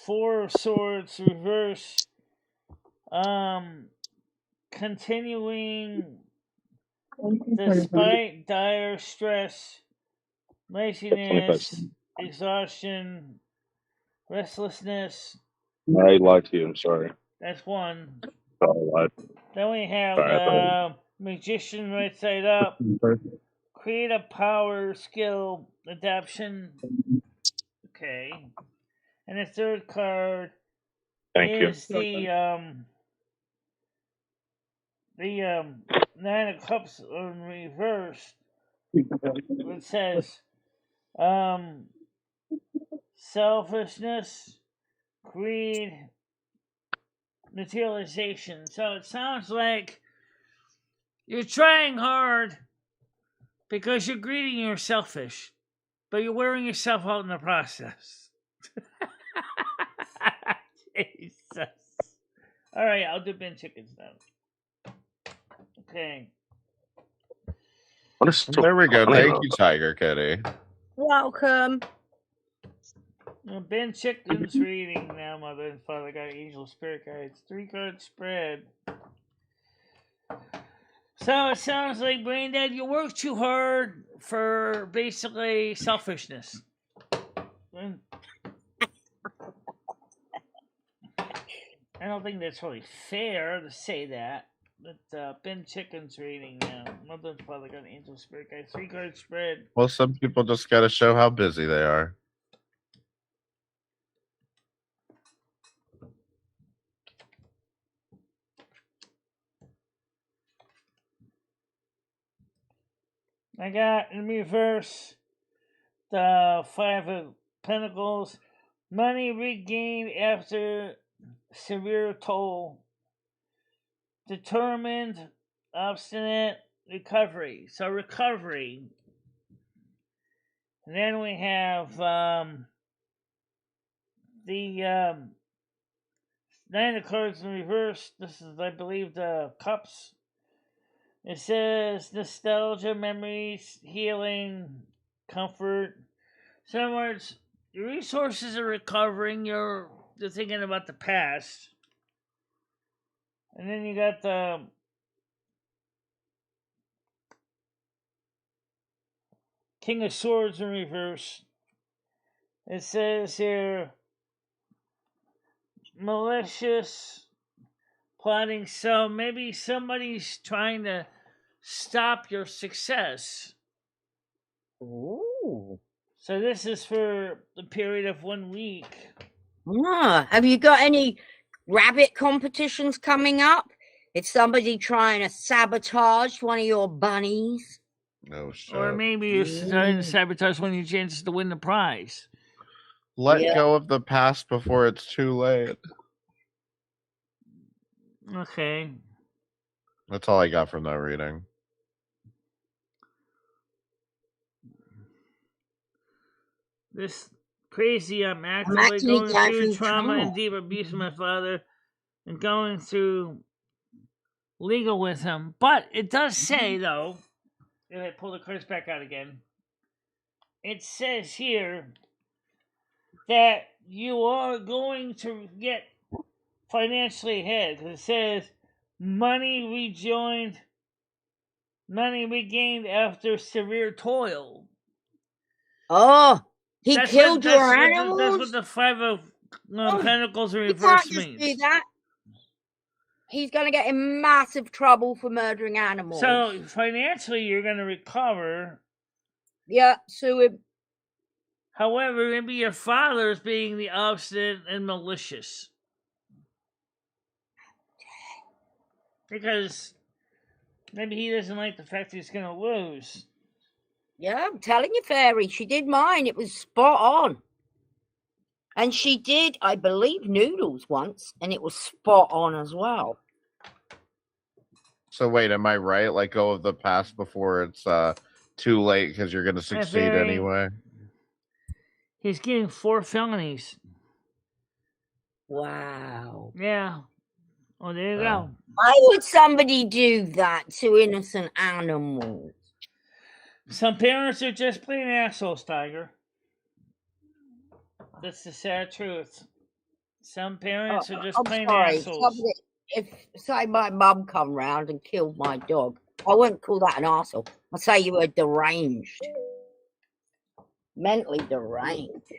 4 of Swords reverse. Continuing despite dire stress, laziness, exhaustion, restlessness. I lied to you. I'm sorry. That's 1. I lied. Then we have the Magician right side up. Creative power, skill, adaption. Okay. And the 3rd card is the 9 of Cups in reverse. It says selfishness, greed, materialization. So it sounds like you're trying hard because you're greedy and you're selfish, but you're wearing yourself out in the process. Jesus. All right, I'll do Ben Chickens now. Okay. There we go. Thank you, Tiger Kitty. Welcome. Ben Chickens reading now. Mother and Father got Angel Spirit Guides. 3 card spread. So it sounds like, Braindead, you work too hard for basically selfishness. I don't think that's really fair to say that. But Ben Chicken's reading now. Mother and Father got Angel Spirit Guide. 3 card spread. Well, some people just got to show how busy they are. I got in reverse the 5 of Pentacles. Money regained after severe toll. Determined, obstinate, recovery. So recovery. And then we have the 9 of cards in reverse. This is, I believe, the Cups. It says nostalgia, memories, healing, comfort. So in other words, your resources are recovering. You're thinking about the past. And then you got the King of Swords in reverse. It says here, malicious, plotting. So maybe somebody's trying to stop your success. Ooh. So this is for the period of 1 week. Have you got any rabbit competitions coming up? Is somebody trying to sabotage one of your bunnies? No shit. Or maybe you're trying to sabotage one of your chances to win the prize. Let go of the past before it's too late. Okay. That's all I got from that reading. This crazy, I'm actively going through trauma and deep abuse with my father and going through legal with him. But it does say, though, if I pull the cards back out again, it says here that you are going to get financially ahead. It says money regained after severe toil. Oh, he killed your animals? That's what the Five of Pentacles in reverse means. Can't just do that. He's going to get in massive trouble for murdering animals. So financially, you're going to recover. Yeah, sue him. However, maybe your father's being the obstinate and malicious. Because maybe he doesn't like the fact that he's going to lose. Yeah, I'm telling you, Fairy, she did mine. It was spot on. And she did, I believe, noodles once, and it was spot on as well. So wait, am I right? Let go of the past before it's too late because you're going to succeed anyway? He's getting 4 felonies. Wow. Yeah. Oh, there you go. Why would somebody do that to innocent animals? Some parents are just plain assholes, Tiger. That's the sad truth. Some parents are just plain assholes. If, say, my mum come round and killed my dog, I wouldn't call that an arsehole. I'd say you were deranged. Mentally deranged.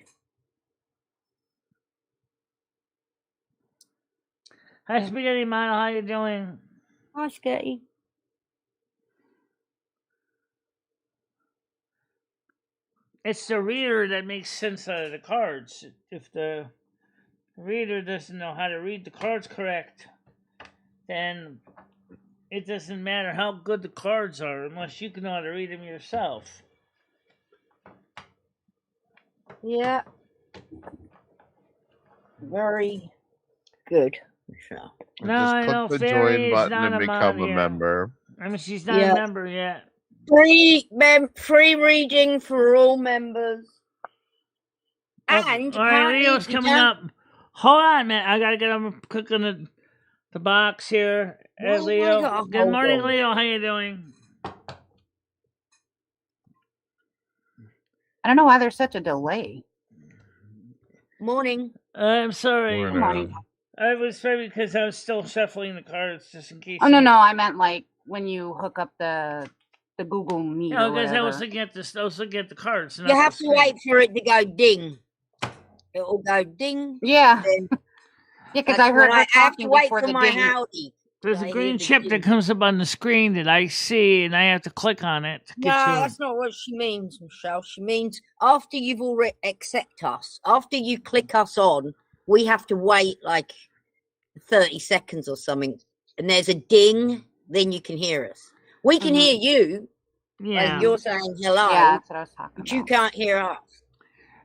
Hi, Spaghetti Model. How you doing? Hi, Sketty. It's the reader that makes sense out of the cards. If the reader doesn't know how to read the cards correct, then it doesn't matter how good the cards are unless you can know how to read them yourself. Yeah. Very good. No, just click the join button and become a member. I mean, she's not a member yet. Free reading for all members. And all right, Leo's coming up. Hold on, man. I gotta get him clicking the box here. Leo. Good morning, Leo. How you doing? I don't know why there's such a delay. Morning. I'm sorry. Morning. I was sorry because I was still shuffling the cards just in case. Oh no, I meant like when you hook up the Google Meet. No, because I was looking at this. I was looking at the cards. You have to wait for it to go ding. It will go ding. Yeah. Yeah, because I heard her talking before the my ding. howdy. There's a green chip that comes up on the screen that I see, and I have to click on it. No, that's not what she means, Michelle. She means after you've already accept us, after you click us on, we have to wait like 30 seconds or something, and there's a ding, then you can hear us. We can hear you. Yeah. Like you're saying hello. Yeah, that's what I was talking about. But you can't hear us.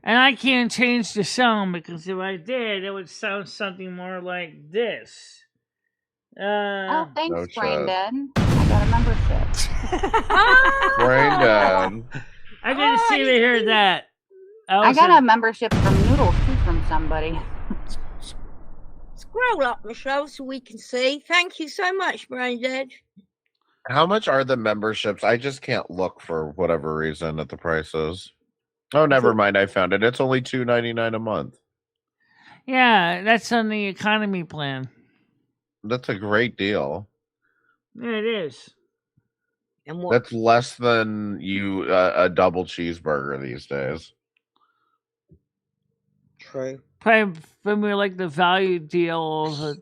And I can't change the sound because if I did, it would sound something more like this. Oh, thanks, Brandon. I got a membership. Brandon. I didn't see to hear that. I got a membership from Noodles too from somebody. Scroll up, Michelle, so we can see. Thank you so much, Brandon. How much are the memberships? I just can't look for whatever reason at the prices. Oh, never mind. I found it. It's only $2.99 a month. Yeah, that's on the economy plan. That's a great deal. Yeah, it is. And what? That's less than a double cheeseburger these days. True. Probably like the value deal of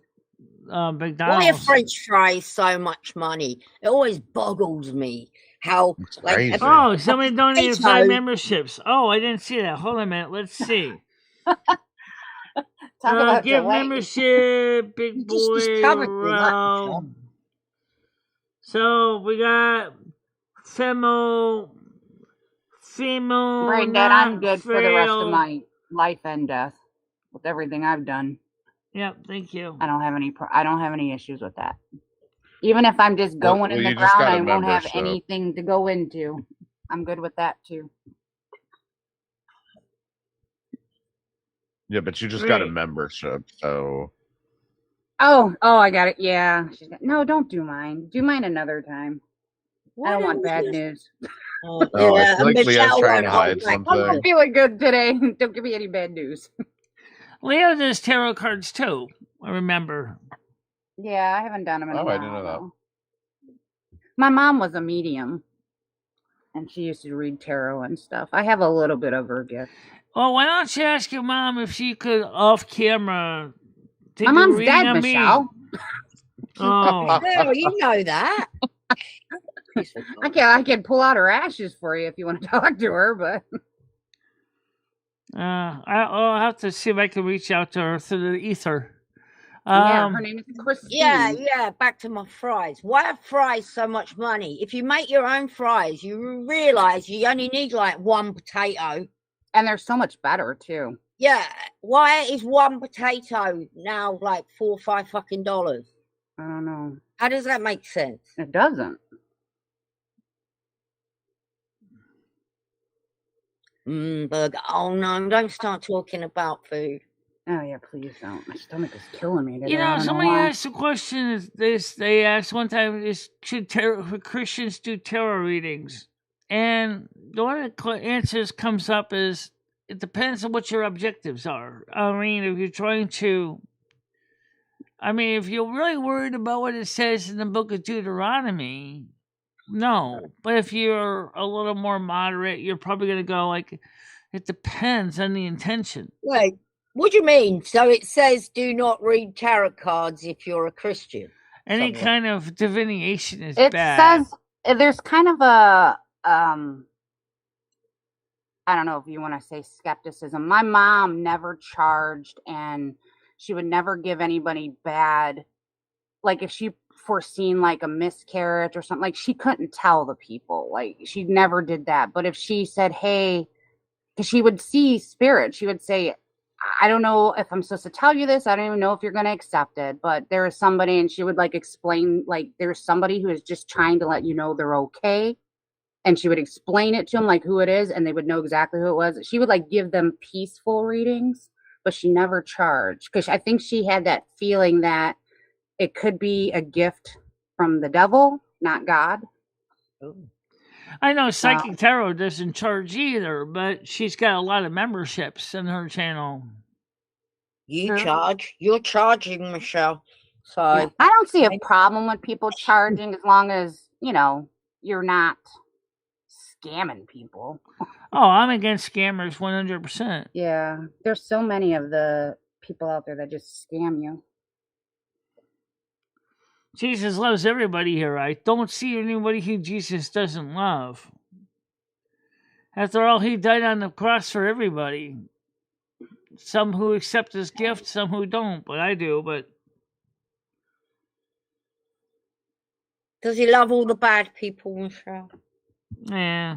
Why are McDonald's. French fries so much money? It always boggles me how crazy. Somebody donated 5 memberships. I didn't see that. Hold on a minute. Let's see. Talk about Gift delay. membership, big boy. Ralph. So we got Femo. Brain dead. I'm good for the rest of my life and death with everything I've done. Yep, thank you. I don't have any issues with that. Even if I'm just going in the ground, I won't have anything to go into. I'm good with that too. Yeah, but you just got a membership, so. Oh, I got it. Yeah. No, don't do mine. Do mine another time. I don't want bad news. I feel like Leah's trying to hide something. I'm feeling good today. Don't give me any bad news. Leo does tarot cards too. I remember. Yeah, I haven't done them in a while. I didn't know that. My mom was a medium, and she used to read tarot and stuff. I have a little bit of her gift. Well, why don't you ask your mom if she could, off camera? My mom's dead, Michelle. Oh, you know that. I can pull out her ashes for you if you want to talk to her, but I'll have to see if I can reach out to her through the ether. Her name is Christine. Yeah. Back to my fries. Why are fries so much money? If you make your own fries, you realize you only need like one potato, and they're so much better too. Yeah. Why is one potato now like $4 or $5 fucking dollars? I don't know. How does that make sense? It doesn't. Burger. Oh no! Don't start talking about food. Oh yeah, please don't. My stomach is killing me today. You know, somebody asked a question. They asked one time: should Christians do tarot readings? And the one of the answers comes up is it depends on what your objectives are. I mean, if you're trying to, if you're really worried about what it says in the Book of Deuteronomy, no. But if you're a little more moderate, you're probably going to go like, it depends on the intention. Wait, what do you mean? So it says do not read tarot cards if you're a Christian. Any kind of divination is bad. It says there's kind of a, I don't know if you want to say skepticism. My mom never charged, and she would never give anybody bad. Like if she foreseen like a miscarriage or something, like she couldn't tell the people, like she never did that. But if she said, hey, because she would see spirit, she would say, I don't know if I'm supposed to tell you this, I don't even know if you're going to accept it, but there is somebody, and she would like explain, like there's somebody who is just trying to let you know they're okay, and she would explain it to them like who it is, and they would know exactly who it was. She would like give them peaceful readings, but she never charged, because I think she had that feeling that it could be a gift from the devil, not God. I know Psychic Tarot doesn't charge either, but she's got a lot of memberships in her channel. You charge. You're charging, Michelle. So I don't see a problem with people charging as long as, you're not scamming people. Oh, I'm against scammers 100%. Yeah, there's so many of the people out there that just scam you. Jesus loves everybody here. I don't see anybody who Jesus doesn't love. After all, he died on the cross for everybody. Some who accept his gift, some who don't, but I do. But does he love all the bad people, Michelle? Yeah.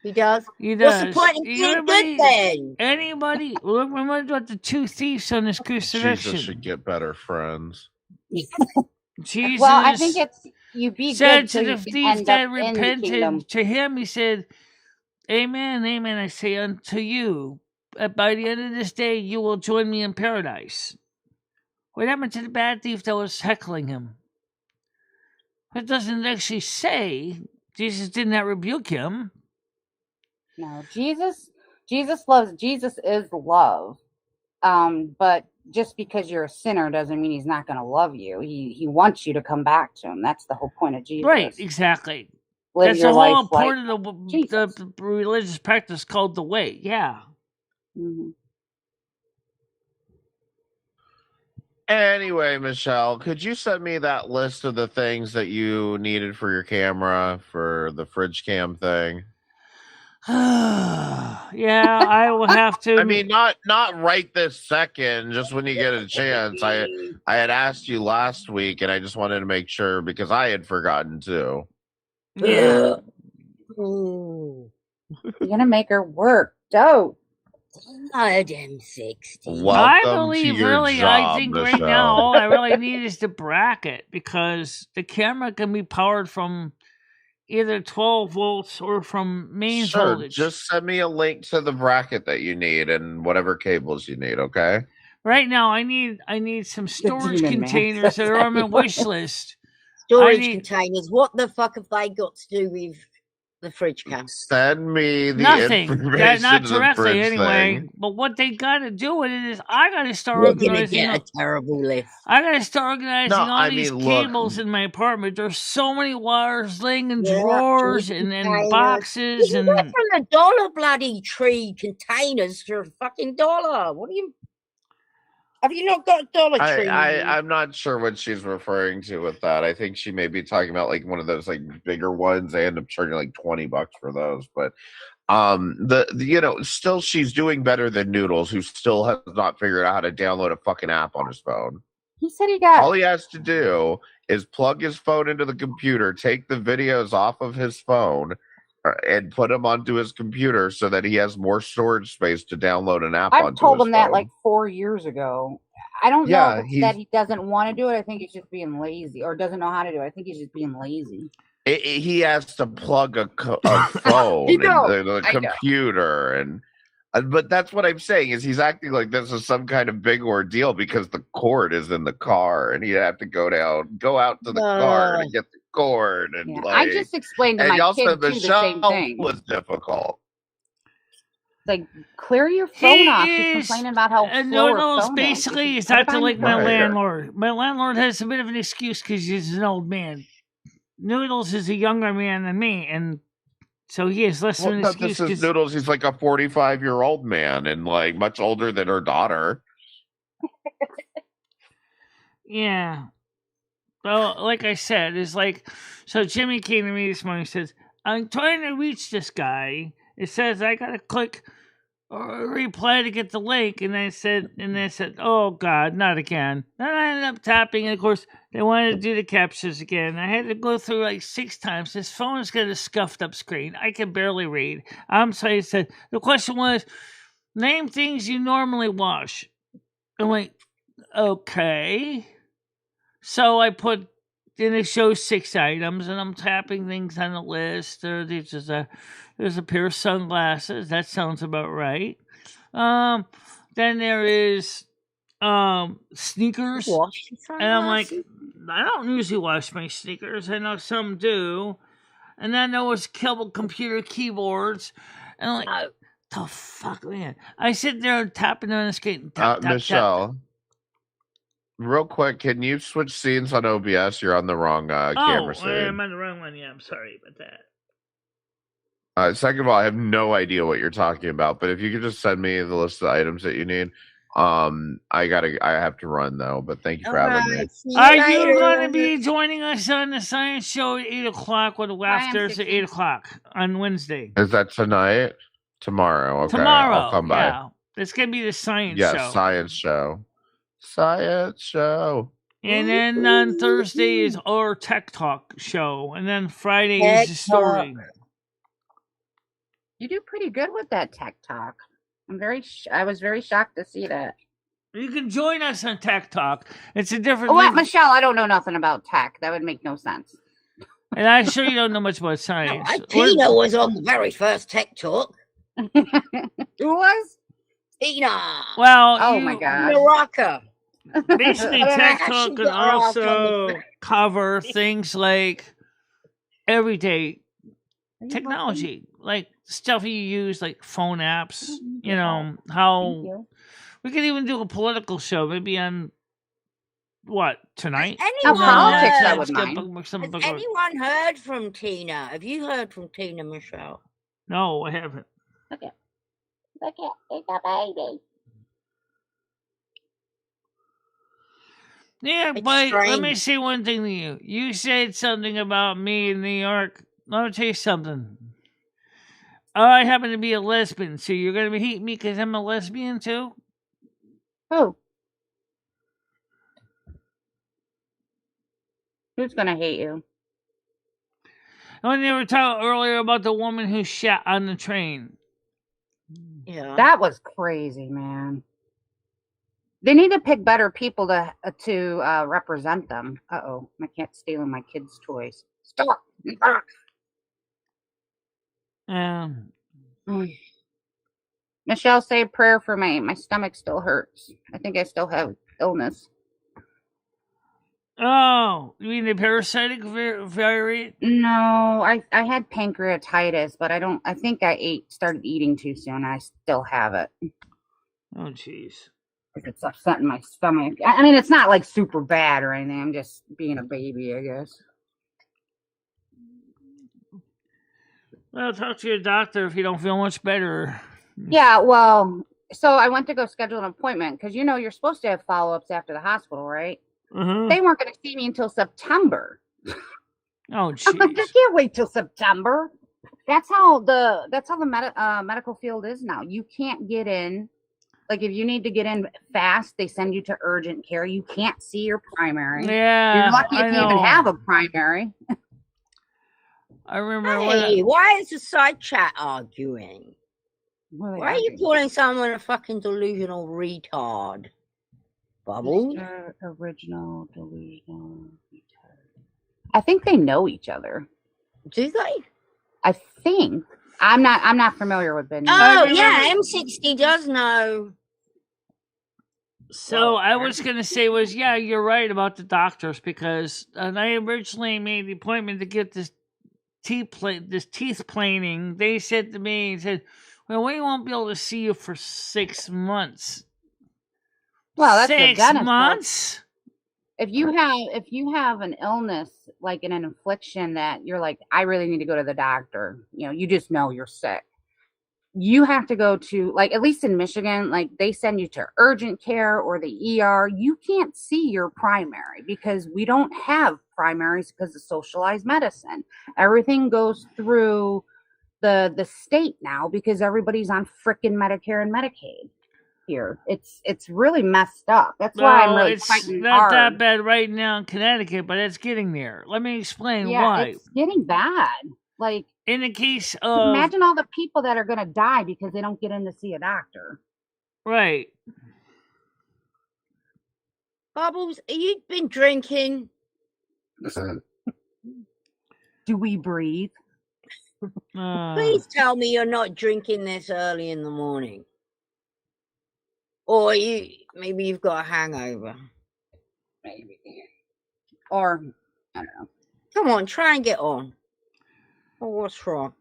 He does? He does. What's the point in being good then? Anybody, remember what the 2 thieves on this crucifixion. Jesus should get better friends. Jesus well, I think it's you be said good to the thief that repented to him, he said, Amen, amen, I say unto you, by the end of this day you will join me in paradise. What happened to the bad thief that was heckling him? It doesn't actually say Jesus did not rebuke him. No, Jesus loves. Jesus is love. But just because you're a sinner doesn't mean he's not going to love you. He wants you to come back to him. That's the whole point of Jesus. Right, exactly. Live That's your the whole life part like of the religious practice called the way. Yeah. Mm-hmm. Anyway, Michelle, could you send me that list of the things that you needed for your camera for the fridge cam thing? Yeah, I will have to. I mean, not right this second, just when you get a chance. I had asked you last week, and I just wanted to make sure because I had forgotten too. Yeah. Ooh. You're gonna make her work. Dope. I'm 60. I believe really, I think right now all I really need is the bracket because the camera can be powered from either 12 volts or from main voltage. Just send me a link to the bracket that you need and whatever cables you need, okay? Right now, I need some storage containers that are on my wish list. Storage containers. What the fuck have they got to do with the fridge cam? Send me the Nothing. information Not to the directly fridge anyway. thing. But what they got to do with it is I got to start You're gonna organizing. get a terrible list. I got to start organizing all these look. cables in my apartment. There's so many wires laying in drawers and boxes. You and went from the $1 bloody tree containers for $1. What do you? Have you not got Dollar Tree? I'm not sure what she's referring to with that. I think she may be talking about like one of those like bigger ones. They end up charging like $20 for those. But still she's doing better than Noodles, who still has not figured out how to download a fucking app on his phone. He said he got. All he has to do is plug his phone into the computer, take the videos off of his phone, and put them onto his computer so that he has more storage space to download an app. I've told him that like 4 years ago. I don't know if it's that he doesn't want to do it. I think he's just being lazy, or doesn't know how to do it. I think he's just being lazy. He has to plug a phone into the computer, and but that's what I'm saying is he's acting like this is some kind of big ordeal because the cord is in the car, and he'd have to go out to the car to get the cord. And I just explained to my kid too the same thing. Was difficult. Like, clear your phone off. She's complaining about how slow her phone basically is acting like my landlord. My landlord has a bit of an excuse because he's an old man. Noodles is a younger man than me, and so he has less of an excuse. This is Noodles. He's like a 45-year-old man and like much older than her daughter. Yeah. Well, like I said, it's like, so Jimmy came to me this morning and says, I'm trying to reach this guy. It says I gotta click or reply to get the link, and I said, oh God, not again. Then I ended up tapping, and of course they wanted to do the CAPTCHAs again. I had to go through like 6 times. This phone's got a scuffed up screen. I can barely read. I'm sorry. I said the question was, name things you normally wash. I'm like, okay. So I put. Then it shows 6 items, and I'm tapping things on the list. There's a pair of sunglasses. That sounds about right. Then there is sneakers. And I'm like, I don't usually wash my sneakers. I know some do. And then there was computer keyboards. And I'm like, the fuck, man? I sit there tapping on the screen. Michelle. Real quick, can you switch scenes on OBS? You're on the wrong camera scene. I'm on the wrong one. Yeah, I'm sorry about that. Second of all, I have no idea what you're talking about, but if you could just send me the list of items that you need. I have to run though, but thank you for having me. Are you going to be joining us on the science show at 8 o'clock with the Laughters at 8 o'clock on Wednesday? Is that tonight? Tomorrow. Okay. Tomorrow. I'll come by. Yeah. It's going to be the science show. Yeah, science show. Science show. And then on Thursday is our Tech Talk show. And then Friday is the story. You do pretty good with that Tech Talk. I was very shocked to see that. You can join us on Tech Talk. It's a different. Oh, Michelle, I don't know nothing about tech. That would make no sense. And I'm sure you don't know much about science. No, Tina was on the very first Tech Talk. Who was? Tina. Well, oh my God. Morocco. Basically, Tech Talk can also cover things like everyday technology, like stuff you use, like phone apps. You know how we could even do a political show, maybe on what tonight? Has anyone heard from Tina? Have you heard from Tina, Michelle? No, I haven't. Okay. Look at it's a baby. Yeah, It's but let strange. me say one thing to you. You said something about me in New York. Let me tell you something. I happen to be a lesbian, so you're going to hate me because I'm a lesbian too? Who? Who's gonna hate you? When they were talking earlier about the woman who shot on the train. Yeah. That was crazy, man. They need to pick better people to represent them. Uh-oh, my cat's stealing my kids' toys. Stop! Michelle, say a prayer for me. My stomach still hurts. I think I still have illness. Oh, you mean the parasitic variant? No, I had pancreatitis, but I think I started eating too soon. I still have it. Oh, jeez. It's upsetting my stomach. I mean, it's not like super bad or anything. I'm just being a baby, I guess. Well, talk to your doctor if you don't feel much better. Yeah, well, so I went to go schedule an appointment because you're supposed to have follow-ups after the hospital, right? Mm-hmm. They weren't going to see me until September. Oh, I'm like, I jeez. can't wait till September. That's how the medical field is now. You can't get in. Like, if you need to get in fast, they send you to urgent care. You can't see your primary. Yeah, You're lucky if you even have a primary. I remember Hey, why is the side chat arguing? Why Why are you calling someone a fucking delusional retard? Bubbles? Original delusional retard. I think they know each other. Do they? I think. I'm not familiar with Ben. Oh yeah, M60 does know. So I was gonna say yeah, you're right about the doctors because I originally made the appointment to get this teeth planing. They said to me, well, we won't be able to see you for 6 months. Well, that's 6 months. If you have an illness like an infliction that you're like, I really need to go to the doctor. You just know you're sick. You have to go to, like, at least in Michigan, like, they send you to urgent care or the ER. You can't see your primary because we don't have primaries because of socialized medicine. Everything goes through the state now because everybody's on frickin' Medicare and Medicaid here. It's really messed up. That's why I'm really fighting it's not hard. that bad right now in Connecticut, but it's getting there. Let me explain why. It's getting bad. Like, in the case of, imagine all the people that are going to die because they don't get in to see a doctor. Right. Bubbles, you been drinking? Do we breathe? Please tell me you're not drinking this early in the morning. Or maybe you've got a hangover. Maybe. Or, I don't know. Come on, try and get on. Oh, what's wrong?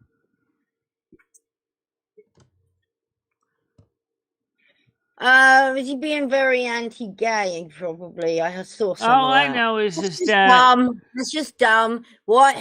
Is he being very anti-gay? Probably. I saw some. All I know is That's that dumb. It's just dumb. Why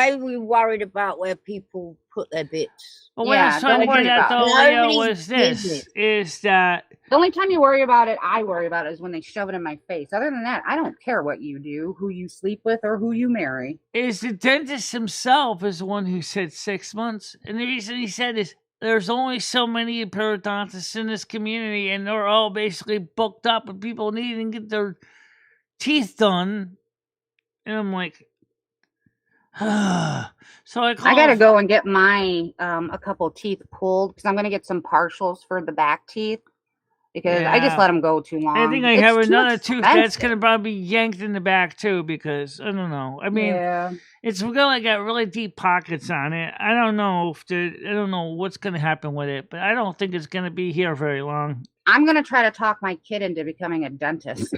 are we worried about where people put their bits? Well, what I was trying to get at though, Leo, was this: is that the only time you worry about it, I worry about it, is when they shove it in my face. Other than that, I don't care what you do, who you sleep with, or who you marry. Is the dentist himself is the one who said 6 months, and the reason he said is there's only so many periodontists in this community, and they're all basically booked up with people needing to get their teeth done. And I'm like, so I gotta go and get my a couple teeth pulled because I'm gonna get some partials for the back teeth because I just let them go too long. I think I have another tooth that's gonna probably be yanked in the back too because I don't know. I mean, it's really got really deep pockets on it. I don't know what's gonna happen with it, but I don't think it's gonna be here very long. I'm gonna try to talk my kid into becoming a dentist.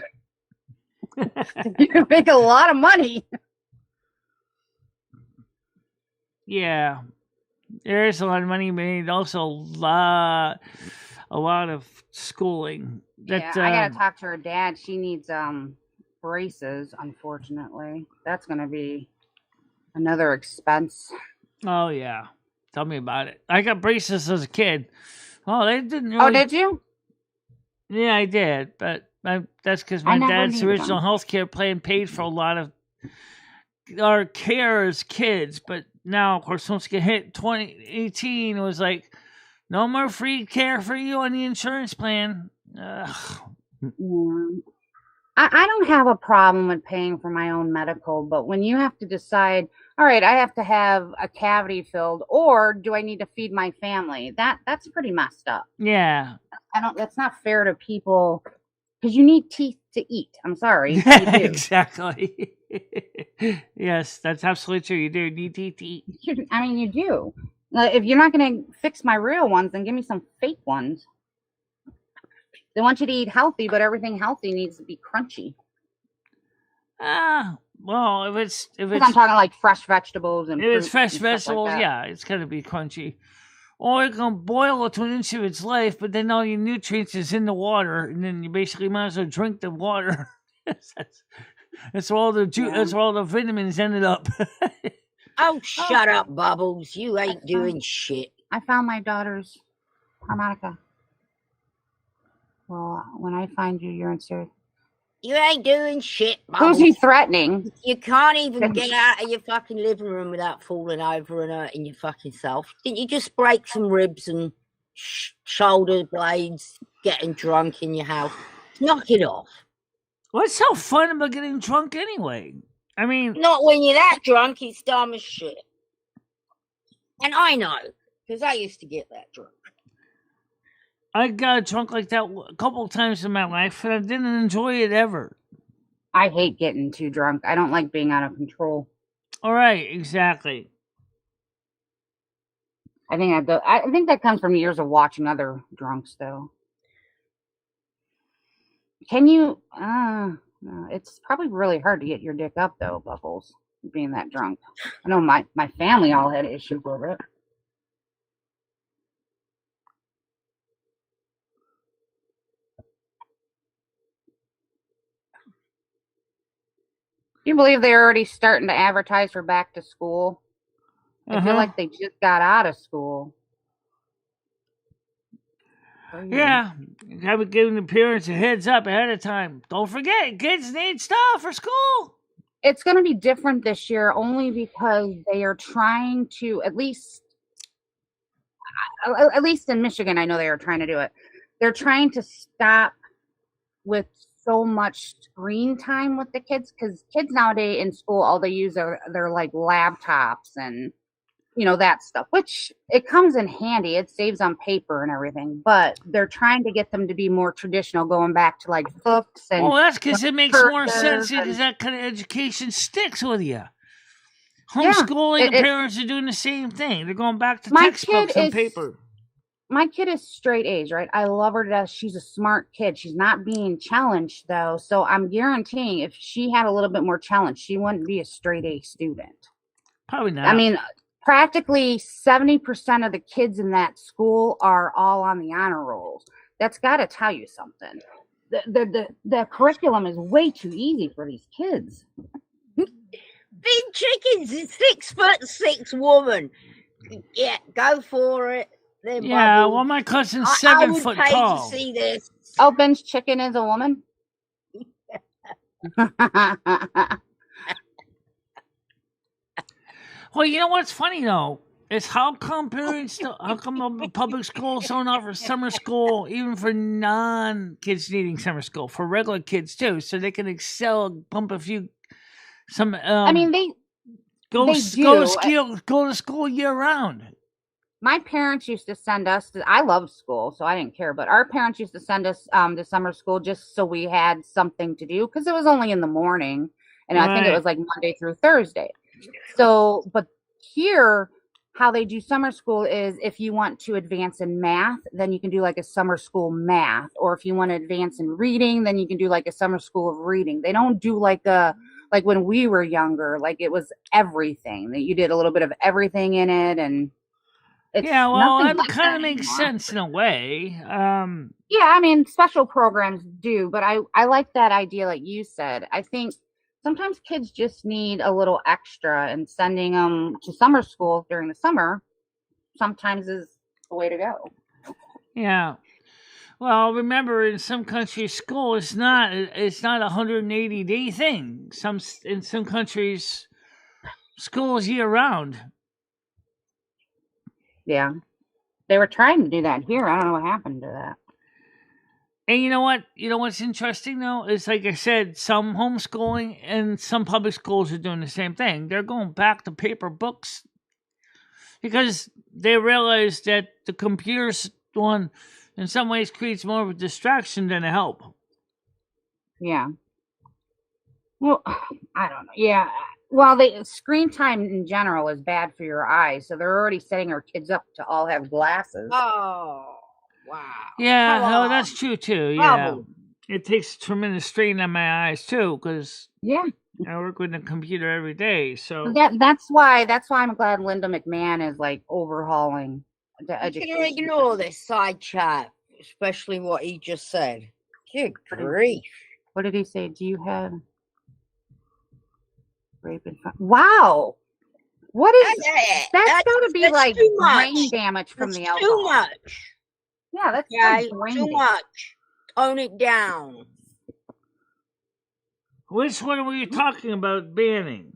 You can make a lot of money. Yeah, there is a lot of money made. Also, a lot of schooling. I gotta talk to her dad. She needs braces. Unfortunately, that's gonna be another expense. Oh yeah, tell me about it. I got braces as a kid. Oh, they didn't. Really... Oh, did you? Yeah, I did, but That's because my dad's original health care plan paid for a lot of our care as kids. But now, of course, once you get hit 2018, it was like, no more free care for you on the insurance plan. Ugh. Yeah. I don't have a problem with paying for my own medical, but when you have to decide, all right, I have to have a cavity filled, or do I need to feed my family? That's pretty messed up. Yeah. That's not fair to people, because you need teeth to eat. I'm sorry. You do. Exactly. Yes, that's absolutely true. You do need teeth to eat. I mean, you do. If you're not going to fix my real ones, then give me some fake ones. They want you to eat healthy, but everything healthy needs to be crunchy. Well, if it's I'm talking like fresh vegetables and if it's fresh vegetables, like yeah, it's gonna be crunchy. Or you can boil it to an inch of its life, but then all your nutrients is in the water, and then you basically might as well drink the water. That's where all the that's where all the vitamins ended up. Oh, shut up, Bubbles! You ain't doing shit. I found my daughter's harmonica. Well, when I find you, you're in serious. You ain't doing shit, Bubbles. Who's he threatening? You can't even get out of your fucking living room without falling over and hurting your fucking self. Didn't you just break some ribs and shoulder blades getting drunk in your house? Knock it off. What's so fun about getting drunk anyway? I mean... Not when you're that drunk, it's dumb as shit. And I know, because I used to get that drunk. I got drunk like that a couple of times in my life, and I didn't enjoy it ever. I hate getting too drunk. I don't like being out of control. All right, exactly. I think that comes from years of watching other drunks, though. Can you? It's probably really hard to get your dick up, though, Bubbles, being that drunk. I know my family all had issues with it. You believe they're already starting to advertise for back to school? I feel like they just got out of school. Yeah, I would give the parents a heads up ahead of time. Don't forget, kids need stuff for school. It's going to be different this year only because they are trying to, at least in Michigan, I know they are trying to do it. They're trying to stop with so much screen time with the kids, because kids nowadays in school, all they use are their like laptops and that stuff, which it comes in handy. It saves on paper and everything, but they're trying to get them to be more traditional, going back to like books and. Well, that's because it makes more sense, because that kind of education sticks with you. Homeschooling, and parents are doing the same thing. They're going back to textbooks and paper. My kid is straight A's, right? I love her to death. She's a smart kid. She's not being challenged, though. So I'm guaranteeing if she had a little bit more challenge, she wouldn't be a straight A student. Probably not. I mean, practically 70% of the kids in that school are all on the honor rolls. That's got to tell you something. The curriculum is way too easy for these kids. Big Chicken's a 6'6" woman. Yeah, go for it. Yeah, well, my cousin's 7 foot tall. I would pay to see this. Oh, Ben's chicken is a woman? Well, you know what's funny, though? Is how come public schools don't offer summer school even for non-kids needing summer school, for regular kids, too, so they can excel, pump a few... I mean, they go to school year-round. My parents used to send us I loved school, so I didn't care, but our parents used to send us to summer school just so we had something to do, because it was only in the morning, and I think it was like Monday through Thursday. So, but here, how they do summer school is if you want to advance in math, then you can do like a summer school math, or if you want to advance in reading, then you can do like a summer school of reading. They don't do like when we were younger, like it was everything, that you did a little bit of everything in it, and that kind of makes sense in a way. Yeah, I mean, special programs do, but I like that idea, like you said. I think sometimes kids just need a little extra, and sending them to summer school during the summer sometimes is the way to go. Yeah. Well, remember, in some countries, school is not. It's not a 180-day thing. In some countries, school is year round. Yeah, they were trying to do that here. I don't know what happened to that. And you know what? You know what's interesting though is, like I said, some homeschooling and some public schools are doing the same thing. They're going back to paper books because they realize that the computer's one, in some ways, creates more of a distraction than a help. Yeah. Well, I don't know. Yeah. Well, the screen time in general is bad for your eyes, so they're already setting our kids up to all have glasses. Oh, wow. Yeah, no, that's true too. Yeah, it takes tremendous strain on my eyes too, because I work with the computer every day. So that's why I'm glad Linda McMahon is like overhauling the education. You can ignore this side chat, especially what he just said. Good grief! What did he say? Do you have rape and fun? Wow! What is that's got to be like brain damage from the alcohol. Too much. Yeah, that's too much. Tone it down. Which one were you talking about banning?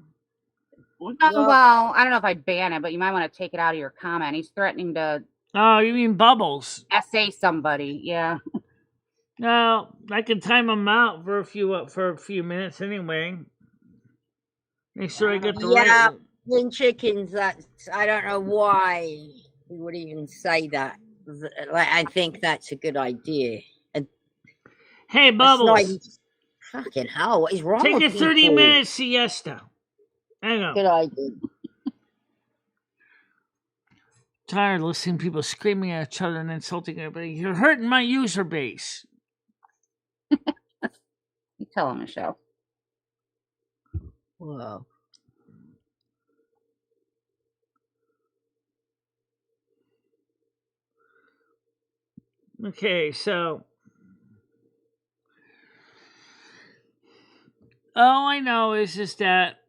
Well, I don't know if I'd ban it, but you might want to take it out of your comment. He's threatening to. Oh, you mean Bubbles? Essay somebody, yeah. No, I can time him out for a few minutes anyway. Make sure I get the right. In chickens. That's I don't know why he would even say that. I think that's a good idea. Hey, Bubbles. Fucking hell, what is wrong Take with a 30-minute siesta. Hang on. Good idea. Tired of listening to people screaming at each other and insulting everybody. You're hurting my user base. You tell him, Michelle. Whoa. Okay, so all I know is that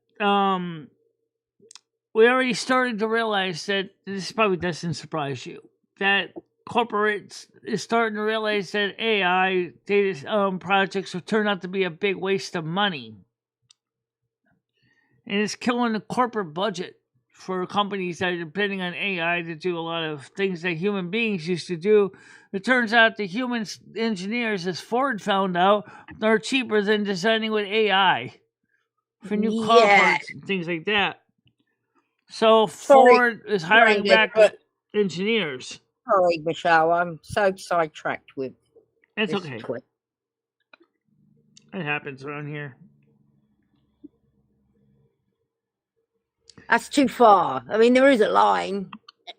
we already started to realize that this probably doesn't surprise you that corporates is starting to realize that AI data projects will turn out to be a big waste of money, and it's killing the corporate budget for companies that are depending on AI to do a lot of things that human beings used to do. It turns out the human engineers, as Ford found out, are cheaper than designing with AI for new car parts and things like that. So Ford is hiring back engineers. Sorry, Michelle, I'm so sidetracked with It's this okay. tweet. It happens around here. That's too far. I mean, there is a line.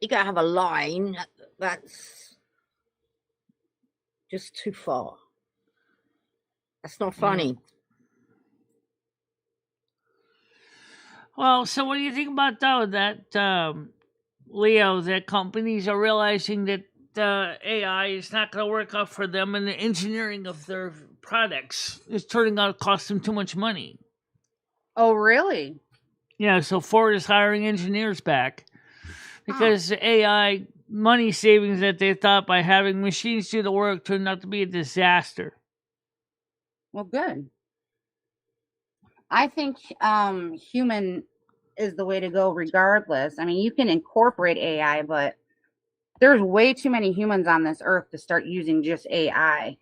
You gotta have a line. That's just too far. That's not funny. Well, so what do you think about that, Leo, that companies are realizing that AI is not going to work out for them and the engineering of their products is turning out to cost them too much money? Oh, really? Yeah, so Ford is hiring engineers back because the AI money savings that they thought by having machines do the work turned out to be a disaster. Well, good. I think human is the way to go regardless. I mean, you can incorporate AI, but there's way too many humans on this earth to start using just AI.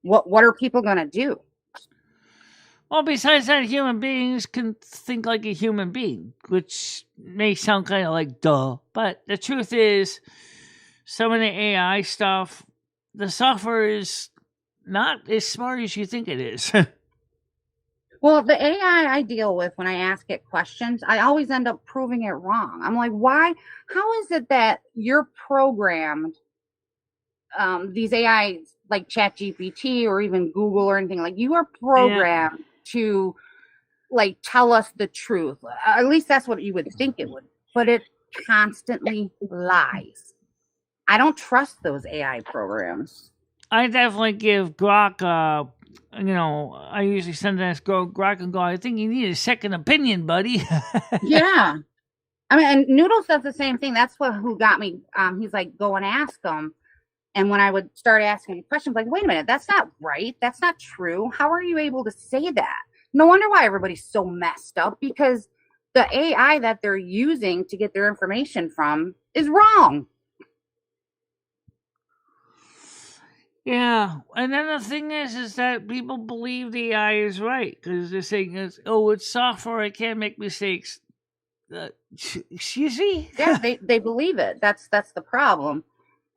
What are people going to do? Well, besides that, human beings can think like a human being, which may sound kind of like duh. But the truth is, some of the AI stuff, the software is not as smart as you think it is. Well, the AI I deal with when I ask it questions, I always end up proving it wrong. I'm like, why? How is it that you're programmed, these AI like ChatGPT or even Google or anything, like you are programmed to like tell us the truth. At least that's what you would think it would, but it constantly lies. I don't trust those AI programs. I definitely give Grok, I usually send this Grok and go, I think you need a second opinion, buddy. Yeah. I mean, and Noodles does the same thing. That's who got me. He's like, go and ask them. And when I would start asking questions like, wait a minute, that's not right. That's not true. How are you able to say that? No wonder why everybody's so messed up, because the AI that they're using to get their information from is wrong. Yeah, and then the thing is that people believe the AI is right because they're saying, "Oh, it's software; it can't make mistakes." Excuse me? Yeah, they believe it. That's the problem,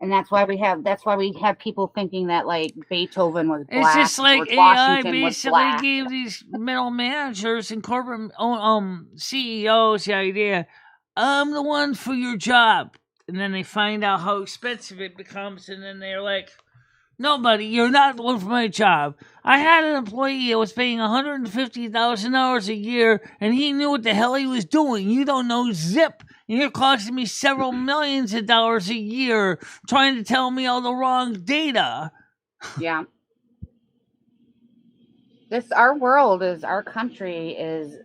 and that's why we have people thinking that like Beethoven was black. It's just like George AI Washington basically gave these middle managers and corporate CEOs the idea, "I'm the one for your job," and then they find out how expensive it becomes, and then they're like, "No, buddy, you're not the one for my job. I had an employee that was paying $150,000 a year, and he knew what the hell he was doing. You don't know zip, and you're costing me several millions of dollars a year trying to tell me all the wrong data." Yeah. Our country is,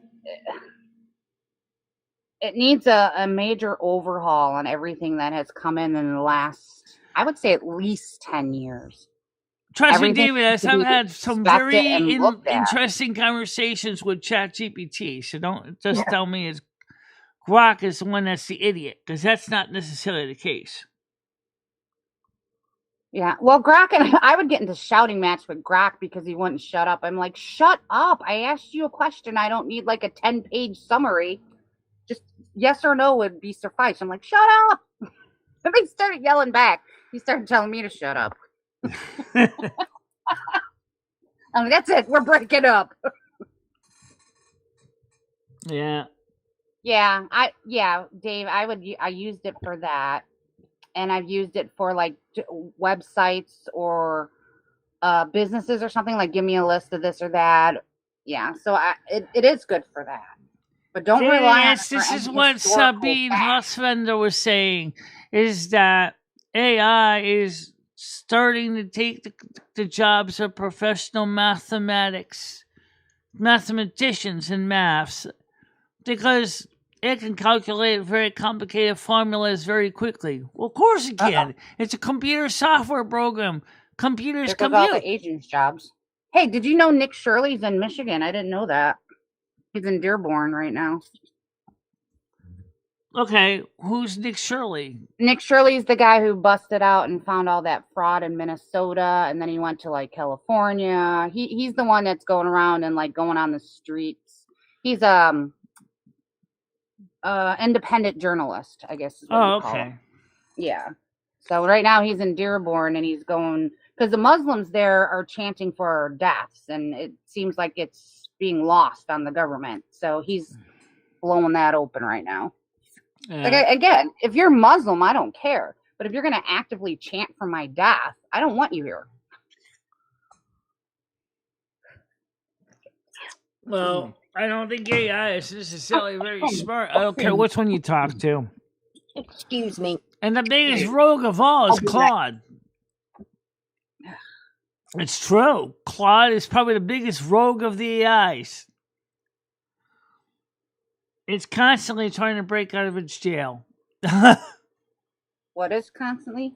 it needs a major overhaul on everything that has come in the last, I would say, at least 10 years. Trust me, David, I've had some very interesting conversations with ChatGPT, so don't just tell me it's Grok is the one that's the idiot, because that's not necessarily the case. Yeah, well, Grok and I would get into shouting match with Grok because he wouldn't shut up. I'm like, shut up. I asked you a question. I don't need like a 10-page summary. Just yes or no would be suffice. I'm like, shut up. And they started yelling back. He started telling me to shut up. I'm like, that's it. We're breaking up. Yeah. Yeah, Dave, I used it for that. And I've used it for like websites or businesses or something, like give me a list of this or that. Yeah, so it is good for that. But don't rely on it. This is what Sabine Hausfender was saying, is that AI is starting to take the jobs of professional mathematicians in maths, because it can calculate very complicated formulas very quickly. Well, of course it can. It's a computer software program. Computers compute. All the agents' jobs. Hey, did you know Nick Shirley's in Michigan? I didn't know that. He's in Dearborn right now. Okay, who's Nick Shirley? Nick Shirley's the guy who busted out and found all that fraud in Minnesota, and then he went to like California. He's the one that's going around and like going on the streets. He's independent journalist, I guess is what you call him. Yeah. So right now he's in Dearborn, and he's going because the Muslims there are chanting for deaths, and it seems like it's being lost on the government. So he's blowing that open right now. Like, again, if you're Muslim, I don't care. But if you're going to actively chant for my death, I don't want you here. Well, I don't think AI is necessarily very smart. I don't care which one you talk to. Excuse me. And the biggest rogue of all is Claude. It's true. Claude is probably the biggest rogue of the AIs. It's constantly trying to break out of its jail. What is constantly?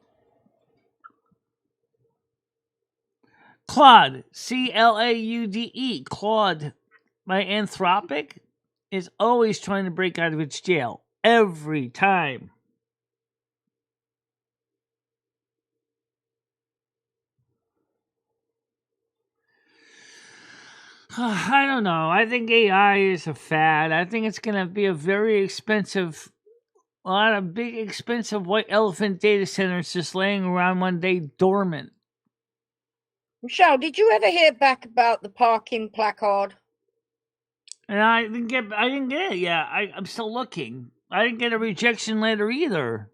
Claude, Claude, Claude, by Anthropic, is always trying to break out of its jail. Every time. I don't know. I think AI is a fad. I think it's going to be a lot of big, expensive white elephant data centers just laying around one day dormant. Michelle, did you ever hear back about the parking placard? And I didn't get it yet. I'm still looking. I didn't get a rejection letter either.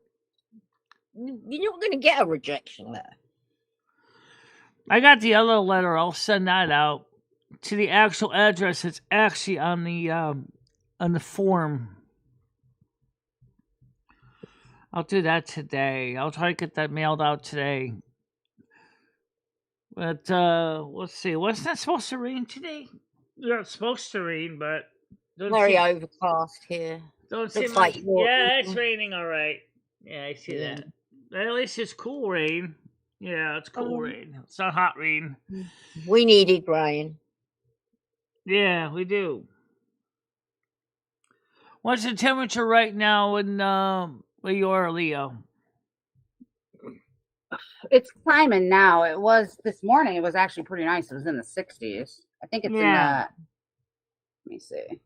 You're not going to get a rejection letter. I got the other letter. I'll send that out to the actual address that's actually on the form. I'll do that today. I'll try to get that mailed out today. But let's see. Wasn't that supposed to rain today? Yeah, it's supposed to rain, but very overcast here. Don't see like yeah, it's raining all right. Yeah, I see that. But at least it's cool rain. Yeah, it's cool rain. It's not hot rain. We needed rain. Yeah, we do. What's the temperature right now in where you are, Leo? It's climbing now. It was this morning. It was actually pretty nice. It was in the 60s. I think it's in the. Let me see.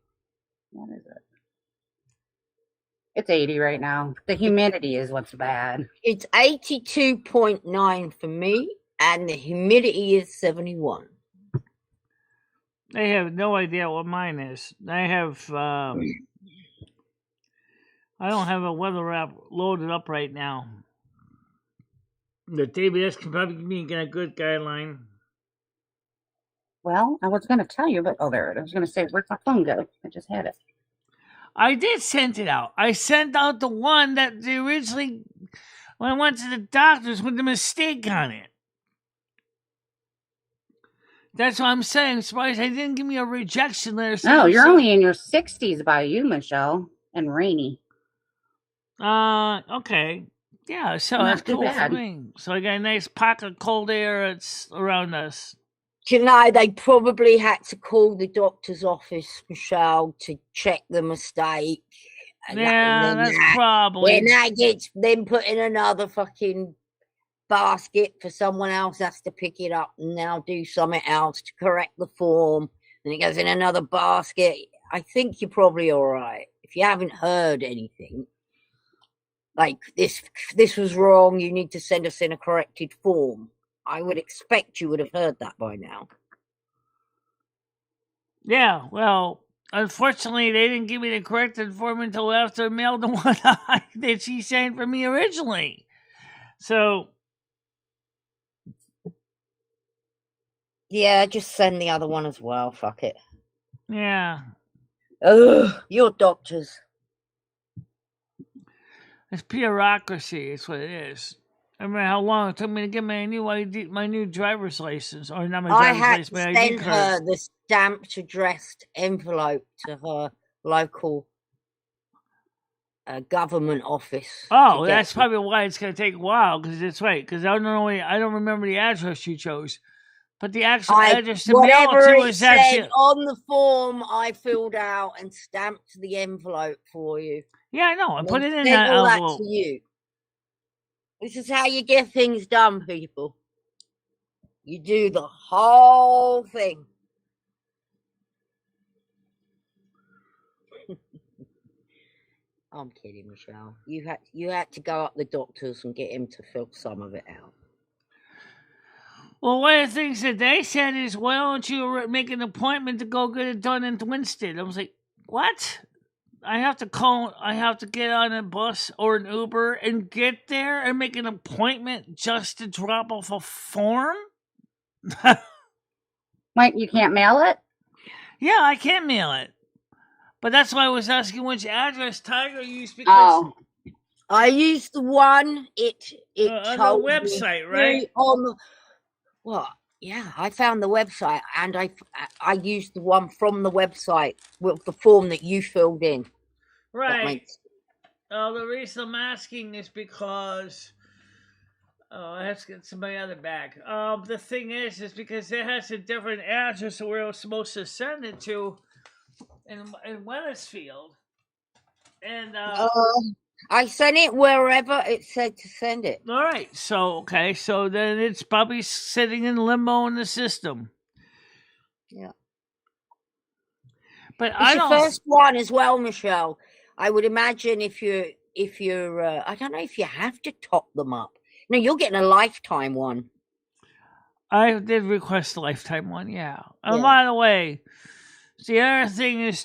What is it? It's 80 right now. The humidity is what's bad. It's 82.9 for me, and the humidity is 71. I have no idea what mine is. I don't have a weather app loaded up right now. The DBS can probably give me a good guideline. Well, I was going to tell you, but there it is. I was going to say, where'd my phone go? I just had it. I did send it out. I sent out the one that they originally, when I went to the doctors, with the mistake on it. That's what I'm saying. I'm surprised they didn't give me a rejection letter. No, you're only in your 60s by you, Michelle, and rainy. Okay. Yeah, so that's cool for me. So I got a nice pocket of cold air that's around us. They probably had to call the doctor's office, Michelle, to check the mistake. Yeah, that's probably. When that gets then put in another fucking basket for someone else has to pick it up and now do something else to correct the form. Then it goes in another basket. I think you're probably all right. If you haven't heard anything, like this was wrong, you need to send us in a corrected form. I would expect you would have heard that by now. Yeah, well, unfortunately, they didn't give me the corrected form until after I mailed the one that she sent for me originally. So, yeah, just send the other one as well. Fuck it. Yeah. Ugh, your doctors. It's bureaucracy. It's what it is. I remember how long it took me to get my new ID, my new driver's license, or not my driver's license, my ID card. I had to send her the stamped addressed envelope to her local government office. Oh, that's probably why it's going to take a while. Because it's right. Because I don't remember the address you chose, but the actual address to mail it to was actually on the form I filled out and stamped the envelope for you. Yeah, I know. I put it in that envelope. That to you. This is how you get things done, people. You do the whole thing. I'm kidding, Michelle. You had to go up the doctors and get him to fill some of it out. Well, one of the things that they said is, why don't you make an appointment to go get it done in Winston? I was like, what? I have to get on a bus or an Uber and get there and make an appointment just to drop off a form? Wait, you can't mail it? Yeah, I can mail it. But that's why I was asking which address Tiger used, because I used the one on the website, right? Yeah, I found the website and I used the one from the website with the form that you filled in. Right. The reason I'm asking is because I have to get somebody out of the back. The thing is because it has a different address where I was supposed to send it to in Wethersfield. And I sent it wherever it said to send it. All right. So then it's probably sitting in limbo in the system. Yeah. But it's your first one as well, Michelle. I would imagine if you're I don't know if you have to top them up. No, you're getting a lifetime one. I did request a lifetime one, yeah. And by the way, the other thing is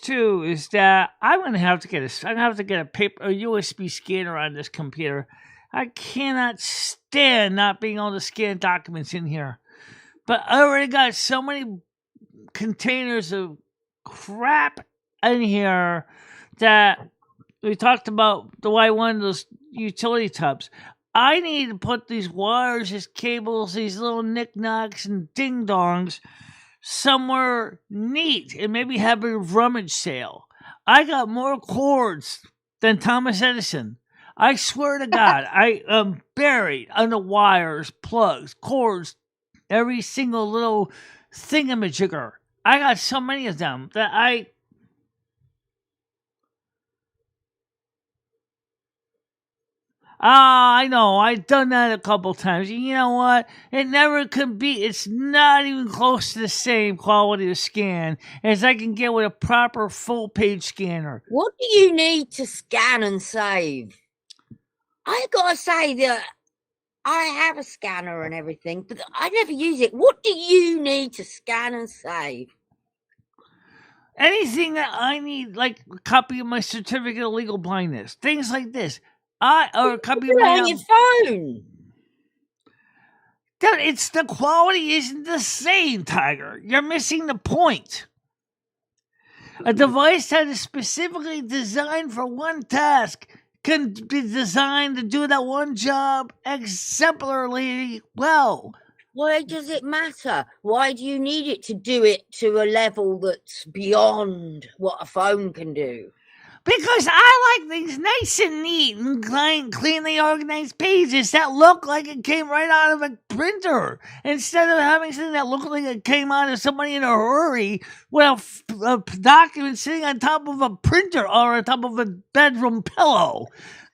that I'm gonna have to get a USB scanner on this computer. I cannot stand not being able to scan documents in here. But I already got so many containers of crap in here that we talked about the white one of those utility tubs. I need to put these wires, these cables, these little knickknacks and ding-dongs somewhere neat and maybe have a rummage sale. I got more cords than Thomas Edison. I swear to God, I am buried under wires, plugs, cords, every single little thingamajigger. I got so many of them that I know. I've done that a couple times. You know what? It never could be. It's not even close to the same quality of scan as I can get with a proper full-page scanner. What do you need to scan and save? I gotta say that I have a scanner and everything, but I never use it. What do you need to scan and save? Anything that I need, like a copy of my certificate of legal blindness, things like this. Or a copy of my on your phone. Dude, it's the quality isn't the same, Tiger. You're missing the point. A device that is specifically designed for one task can be designed to do that one job exemplarily well. Why does it matter? Why do you need it to do it to a level that's beyond what a phone can do? Because I like things nice and neat and cleanly organized pages that look like it came right out of a printer, instead of having something that looked like it came out of somebody in a hurry with a document sitting on top of a printer or on top of a bedroom pillow.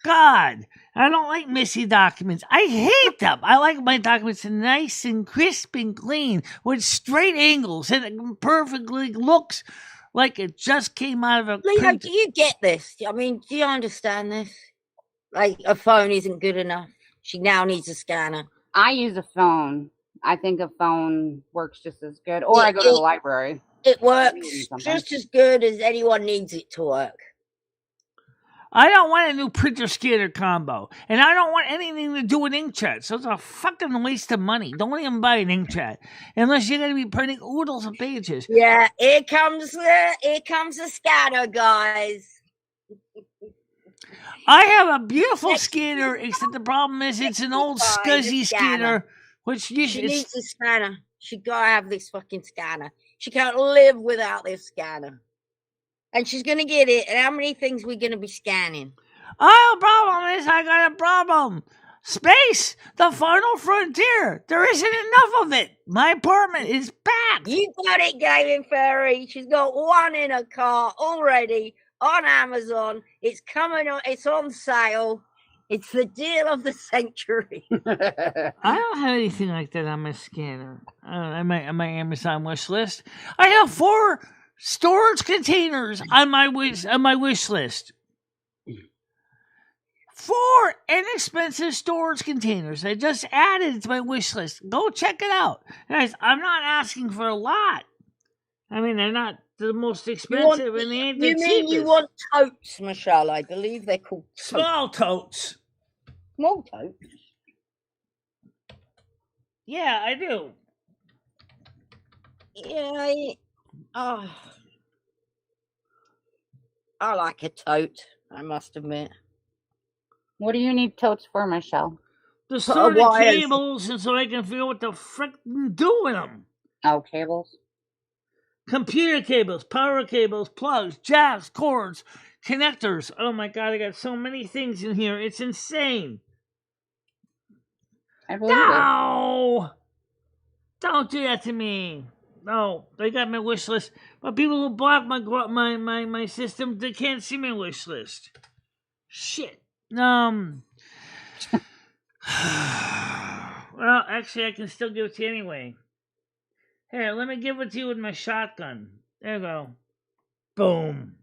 God, I don't like messy documents. I hate them. I like my documents nice and crisp and clean with straight angles, and it perfectly looks like it just came out of a Leo, do you get this? I mean, do you understand this? Like, a phone isn't good enough. She now needs a scanner. I use a phone. I think a phone works just as good. Or I go to the library. It works just as good as anyone needs it to work. I don't want a new printer scanner combo, and I don't want anything to do with inkjet. So it's a fucking waste of money. Don't even buy an inkjet unless you're going to be printing oodles of pages. Yeah, here comes the scanner, guys. I have a beautiful scanner, except the problem is it's an old scuzzy scanner, which she needs a scanner. She gotta have this fucking scanner. She can't live without this scanner. And she's going to get it. And how many things are we going to be scanning? Oh, problem is I got a problem. Space, the final frontier. There isn't enough of it. My apartment is packed. You got it, Gaming Fairy. She's got one in her car already on Amazon. It's coming on. It's on sale. It's the deal of the century. I don't have anything like that on my scanner. On my Amazon wish list. I have 4 storage containers on my wish list. 4 inexpensive storage containers. I just added it to my wish list. Go check it out. Guys, I'm not asking for a lot. I mean, they're not the most expensive and they ain't the cheapest. You mean you want totes, Michelle? I believe they're called totes. Small totes. Small totes? Yeah, I do. Yeah, I like a tote, I must admit. What do you need totes for, Michelle? To store the cables and so I can figure out what the frick to do with them. Oh, cables? Computer cables, power cables, plugs, jacks, cords, connectors. Oh my God, I got so many things in here. It's insane. I believe it. Don't do that to me. No, they got my wish list, but people who block my system, they can't see my wish list. Shit. Well, actually, I can still give it to you anyway. Here, let me give it to you with my shotgun. There you go. Boom.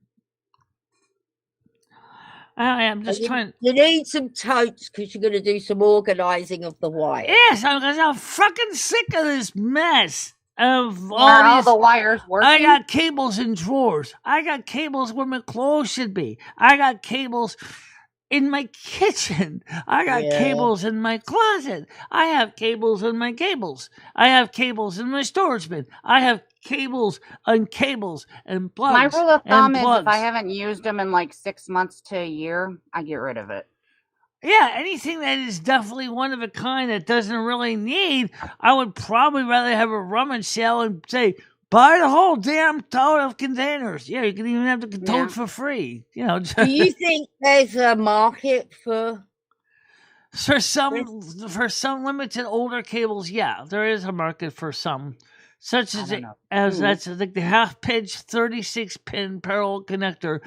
I'm just trying. You need some totes because you're going to do some organizing of the wire. Yes, because I'm fucking sick of this mess. Of all the wires working? I got cables in drawers. I got cables where my clothes should be. I got cables in my kitchen. I got cables in my closet. I have cables in my cables. I have cables in my storage bin. I have cables and plugs. My rule of thumb is if I haven't used them in like 6 months to a year, I get rid of it. Yeah, anything that is definitely one of a kind that doesn't really need, I would probably rather have a rummage sale and say, Buy the whole damn tote of containers. Yeah, you can even have the tote for free. You know. Do you think there's a market for some limited older cables? Yeah, there is a market for some, such as that's like the half pitch 36-pin parallel connector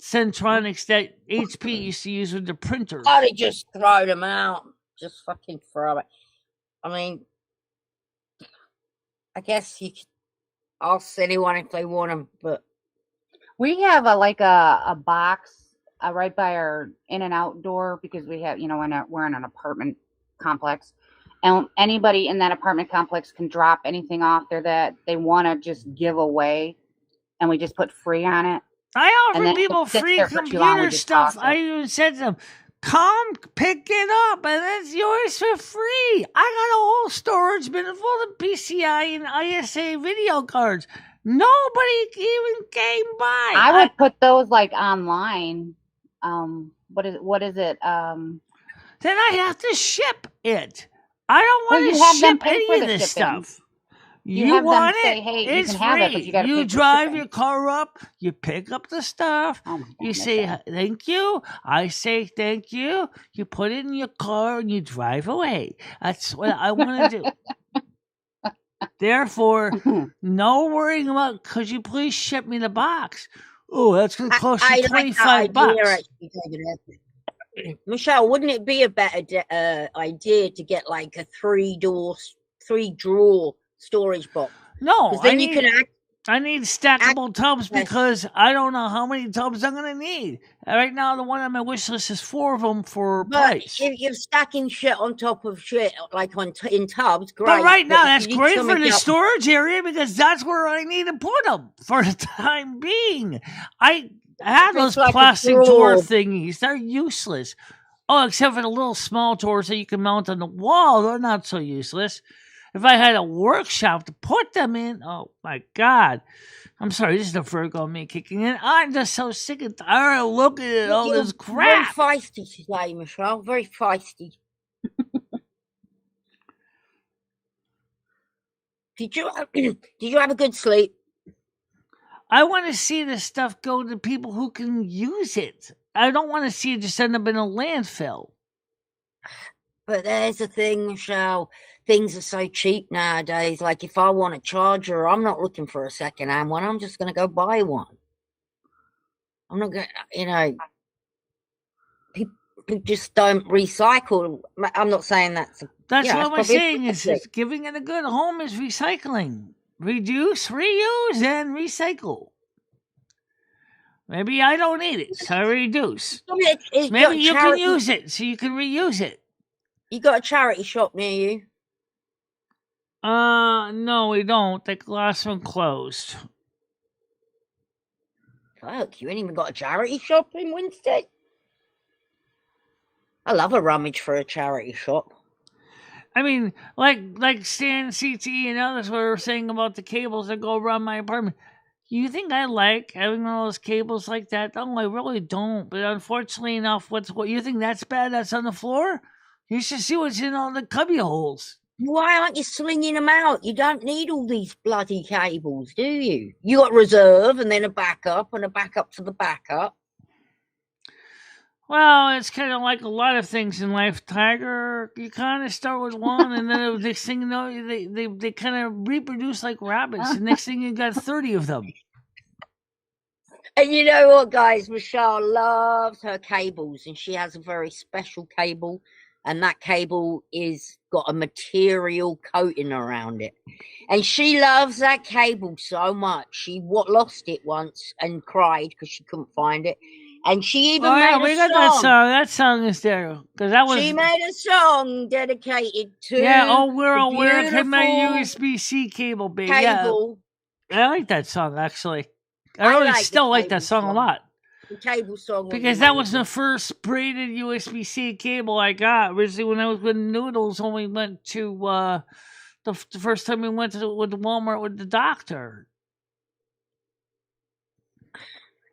Centronics that HP used to use with the printers. Oh, they just throw them out. Just fucking throw it. I mean, I guess you could ask anyone if they want them, but we have a box right by our in and out door because we have, we're in an apartment complex, and anybody in that apartment complex can drop anything off there that they want to just give away, and we just put free on it. I offer people free computer stuff. I even said to them, come pick it up and it's yours for free. I got a whole storage bin full of PCI and ISA video cards. Nobody even came by. I would put those online. What is it? Then I have to ship it. I don't want to ship any of this stuff. You want it? Say, hey, it's you can free. Have it, but you got to drive your car up. You pick up the stuff. You say thank you. I say thank you. You put it in your car and you drive away. That's what I want to do. Therefore, no worrying about. Could you please ship me the box? Oh, that's going to cost you $25. Michelle, wouldn't it be a better idea to get like a 3-drawer storage box? No, then I need stackable tubs because I don't know how many tubs I'm going to need. Right now, the one on my wish list is 4 of them for price. If you're stacking shit on top of shit, like in tubs, great. But right now, that's great for the storage area because that's where I need to put them for the time being. I have those plastic drawer thingies. They're useless. Oh, except for the little small drawers that you can mount on the wall. They're not so useless. If I had a workshop to put them in, oh my God. I'm sorry, this is the Virgo me kicking in. I'm just so sick and tired of looking at all this crap. Very feisty today, Michelle. Very feisty. Did you have a good sleep? I want to see this stuff go to people who can use it. I don't want to see it just end up in a landfill. But there's the thing, Michelle. Things are so cheap nowadays. Like if I want a charger, I'm not looking for a second-hand one. I'm just going to go buy one. I'm not going to, people just don't recycle. I'm not saying that's what I'm saying is giving it a good home is recycling. Reduce, reuse, and recycle. Maybe I don't need it, so I reduce. Maybe you can use it, so you can reuse it. You got a charity shop near you? No, we don't. The last one closed. Fuck, you ain't even got a charity shop in Winstead? I love a rummage for a charity shop. I mean, like Stan, CT, and others were saying about the cables that go around my apartment. You think I like having all those cables like that? No, I really don't. But unfortunately enough, what you think that's bad? That's on the floor? You should see what's in all the cubby holes. Why aren't you slinging them out? You don't need all these bloody cables, do you? You got reserve and then a backup and a backup to the backup. Well, it's kind of like a lot of things in life, Tiger. You kind of start with one, and then the next thing you know, they kind of reproduce like rabbits. The next thing you got 30 of them. And you know what, guys? Michelle loves her cables, and she has a very special cable, and that cable is got a material coating around it. And she loves that cable so much. She lost it once and cried because she couldn't find it. And she even made a song. That song. That song is there. She made a song dedicated to where can my USB-C cable be? Cable. Yeah. I like that song, actually. I still like that song a lot. The cable song. Because that was the first braided USB-C cable I got. Originally, when I was with Noodles, when we went to, the first time we went with the Walmart with the doctor.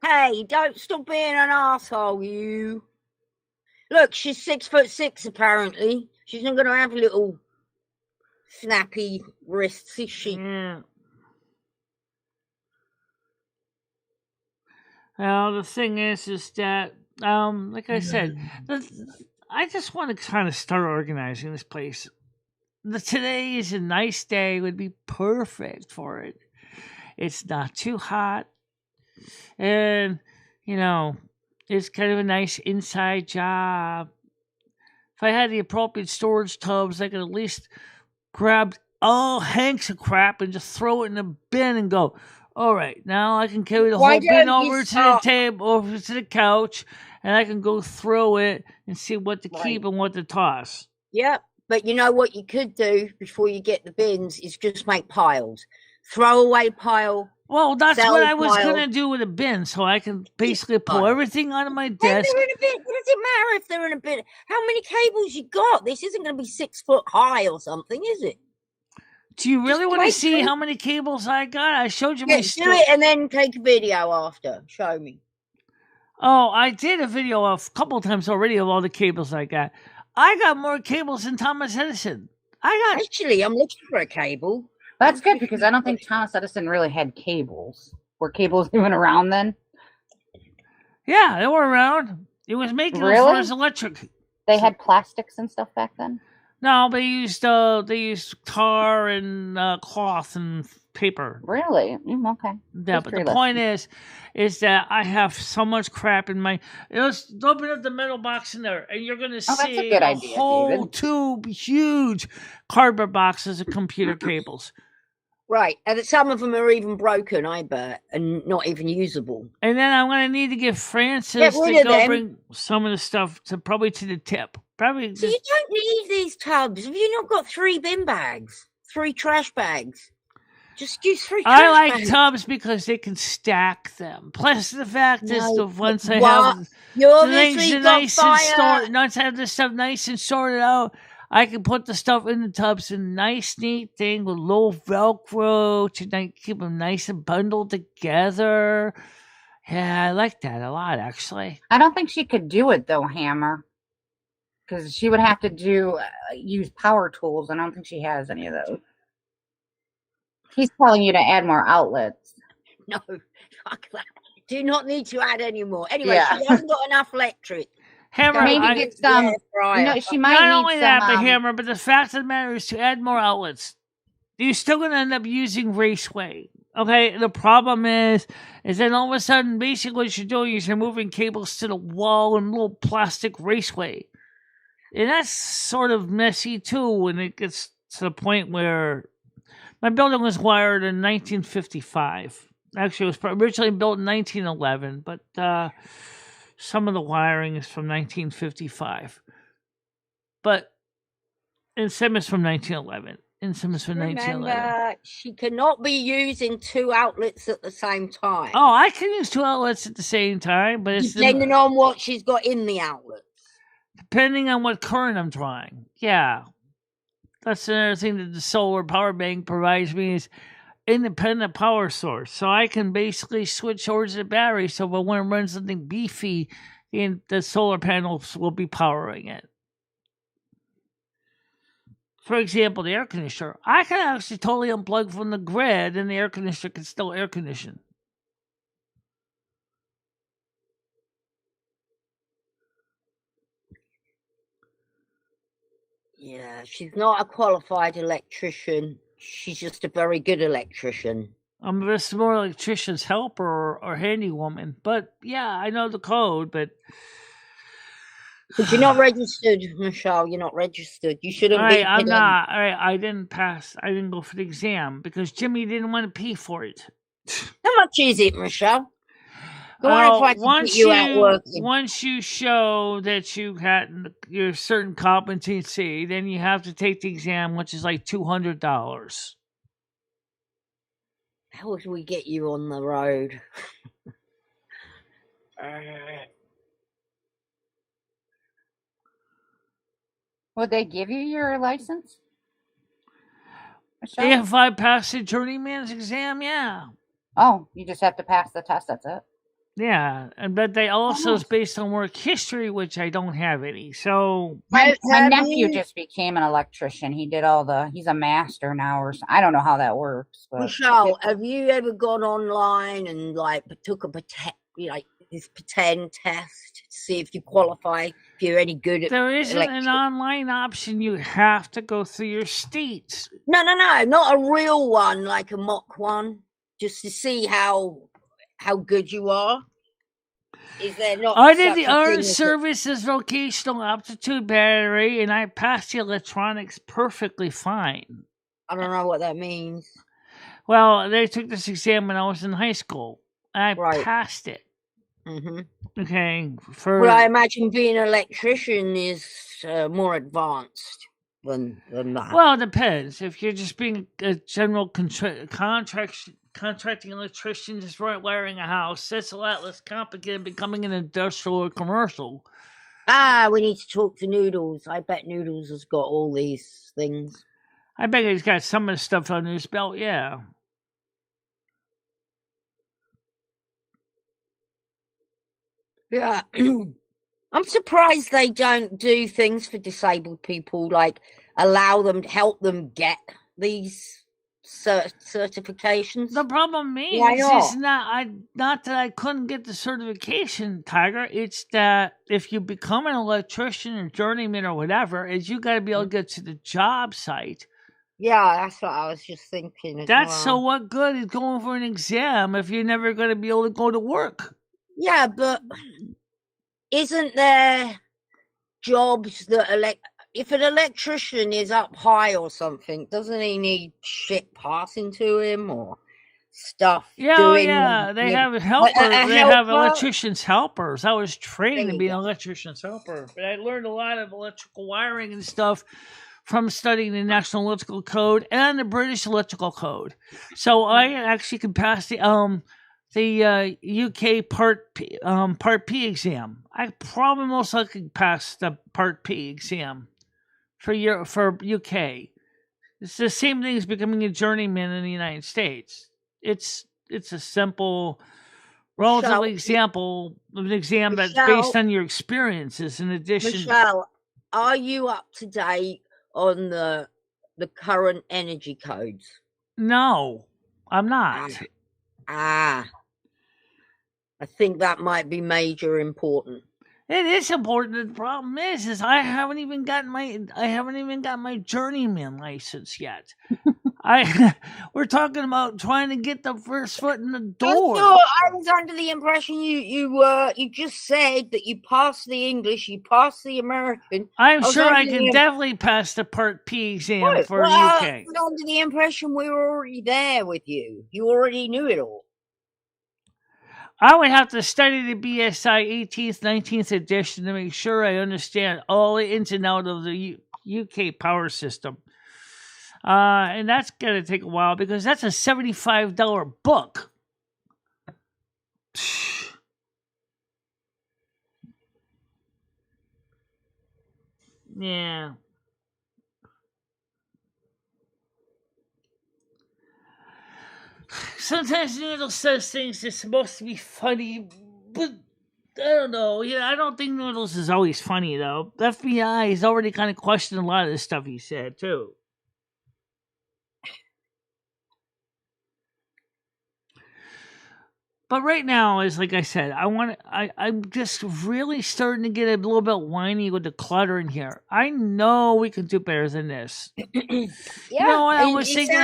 Hey, don't stop being an asshole, you. Look, she's 6'6", apparently. She's not going to have little snappy wrists, is she? Yeah. Well, the thing is that, like I said, I just want to kind of start organizing this place. Today is a nice day; would be perfect for it. It's not too hot, and it's kind of a nice inside job. If I had the appropriate storage tubs, I could at least grab all hanks of crap and just throw it in a bin and go, all right, now I can carry the whole bin over to the table, over to the couch, and I can go throw it and see what to keep and what to toss. Yep. But you know what you could do before you get the bins is just make piles. Throwaway pile. Well, that's what I was going to do with a bin, so I can basically pull everything out of my desk. They're in a bin. What does it matter if they're in a bin? How many cables you got? This isn't going to be 6 foot high or something, is it? Do you really want to see how many cables I got? I showed you my do it and then take a video after. Show me. Oh, I did a video a couple times already of all the cables I got. I got more cables than Thomas Edison. Actually, I'm looking for a cable. That's good because I don't think Thomas Edison really had cables. Were cables even around then? Yeah, they were around. It was making them for his electric. They had plastics and stuff back then? No, they used tar and cloth and paper. Really? Okay. Yeah, but the point is that I have so much crap in my. Let's open up the metal box in there, and you're going to see a whole two huge cardboard boxes of computer cables. Right, and some of them are even broken, I bet, and not even usable. And then I'm going to need to get Francis to go bring some of the stuff to the tip. Probably. So you don't need these tubs. Have you not got 3 bin bags, 3 trash bags? Just use 3 trash bags. I like tubs because they can stack them. Plus, the fact is, once I have things nice and stored, once I have this stuff nice and sorted out, I can put the stuff in the tubs in a nice, neat thing with low Velcro to keep them nice and bundled together. Yeah, I like that a lot, actually. I don't think she could do it, though, Hammer. Because she would have to use power tools, and I don't think she has any of those. He's telling you to add more outlets. No, do not need to add any more. Anyway, she hasn't got enough electric. Hammer, maybe get some. She might not need only that, but Hammer. But the fact of the matter is, to add more outlets, you're still going to end up using raceway. Okay, the problem is that all of a sudden, basically, what you're doing is you're moving cables to the wall in a little plastic raceway. And that's sort of messy, too, when it gets to the point where my building was wired in 1955. Actually, it was originally built in 1911, but some of the wiring is from 1955. And some is from 1911. And some is from 1911. She cannot be using 2 outlets at the same time. Oh, I can use 2 outlets at the same time, but it's depending on what she's got in the outlets. Depending on what current I'm drawing. Yeah. That's another thing that the solar power bank provides me is independent power source. So I can basically switch over to the battery. So if I want to run something beefy, the solar panels will be powering it. For example, the air conditioner. I can actually totally unplug from the grid and the air conditioner can still air condition. Yeah, she's not a qualified electrician. She's just a very good electrician. I'm just more electrician's helper or handy woman. But yeah, I know the code, but you're not registered, Michelle. You're not registered. You shouldn't be. I'm not. All right, I didn't pass. I didn't go for the exam because Jimmy didn't want to pay for it. How much is it, Michelle? Once you show that you had your certain competency, then you have to take the exam, which is like $200. How would we get you on the road? Would they give you your license, Michelle? If I pass the journeyman's exam, yeah. Oh, you just have to pass the test. That's it. Yeah, but they also is based on work history, which I don't have any. So my nephew just became an electrician. He did he's a master now, or I don't know how that works. But Michelle, have you ever gone online and took a like this pretend test to see if you qualify, if you're any good at. There isn't an online option. You have to go through your states. No, not a real one, like a mock one, just to see how good you are. Is there not? I did the Armed Services Vocational Aptitude Battery, and I passed the electronics perfectly fine. I don't know what that means. Well, they took this exam when I was in high school, and I passed it. Mm-hmm. Okay. Well, I imagine being an electrician is more advanced than that. Well, it depends. If you're just being a general contracting electrician, just wiring a house, that's a lot less complicated than becoming an industrial or commercial. We need to talk to Noodles. I bet Noodles has got all these things. I bet he's got some of the stuff under his belt, yeah. Yeah. I'm surprised they don't do things for disabled people, like allow them, help them get these certifications. The problem is not that I couldn't get the certification, Tiger. It's that if you become an electrician or journeyman or whatever, is you got to be able to get to the job site. Yeah, that's what I was just thinking. So what good is going for an exam if you're never going to be able to go to work? Yeah, but isn't there jobs that if an electrician is up high or something, doesn't he need shit passing to him or stuff? Yeah, they have helpers. They have electricians' helpers. I was trained to be an electrician's helper, but I learned a lot of electrical wiring and stuff from studying the National Electrical Code and the British Electrical Code. So I actually could pass the UK Part P exam. I probably most likely pass the Part P exam for UK. It's the same thing as becoming a journeyman in the United States. It's a simple, relatively an exam that's based on your experiences. In addition, Michelle, are you up to date on the current energy codes? No, I'm not. I think that might be major important. It is important. The problem is I haven't even gotten my journeyman license yet. We're talking about trying to get the first foot in the door. I was under the impression you just said that you passed the English, you passed the American. I'm sure I can definitely pass the Part P exam for UK. I was under the impression we were already there with you. You already knew it all. I would have to study the BSI 18th, 19th edition to make sure I understand all the ins and outs of the UK power system. And that's going to take a while because that's a $75 book. Yeah. Sometimes Noodles says things that's supposed to be funny, but I don't know. I don't think Noodles is always funny, though. The FBI has already kind of questioned a lot of the stuff he said, too. But right now, is like I said, I'm just really starting to get a little bit whiny with the clutter in here. I know we can do better than this. I was thinking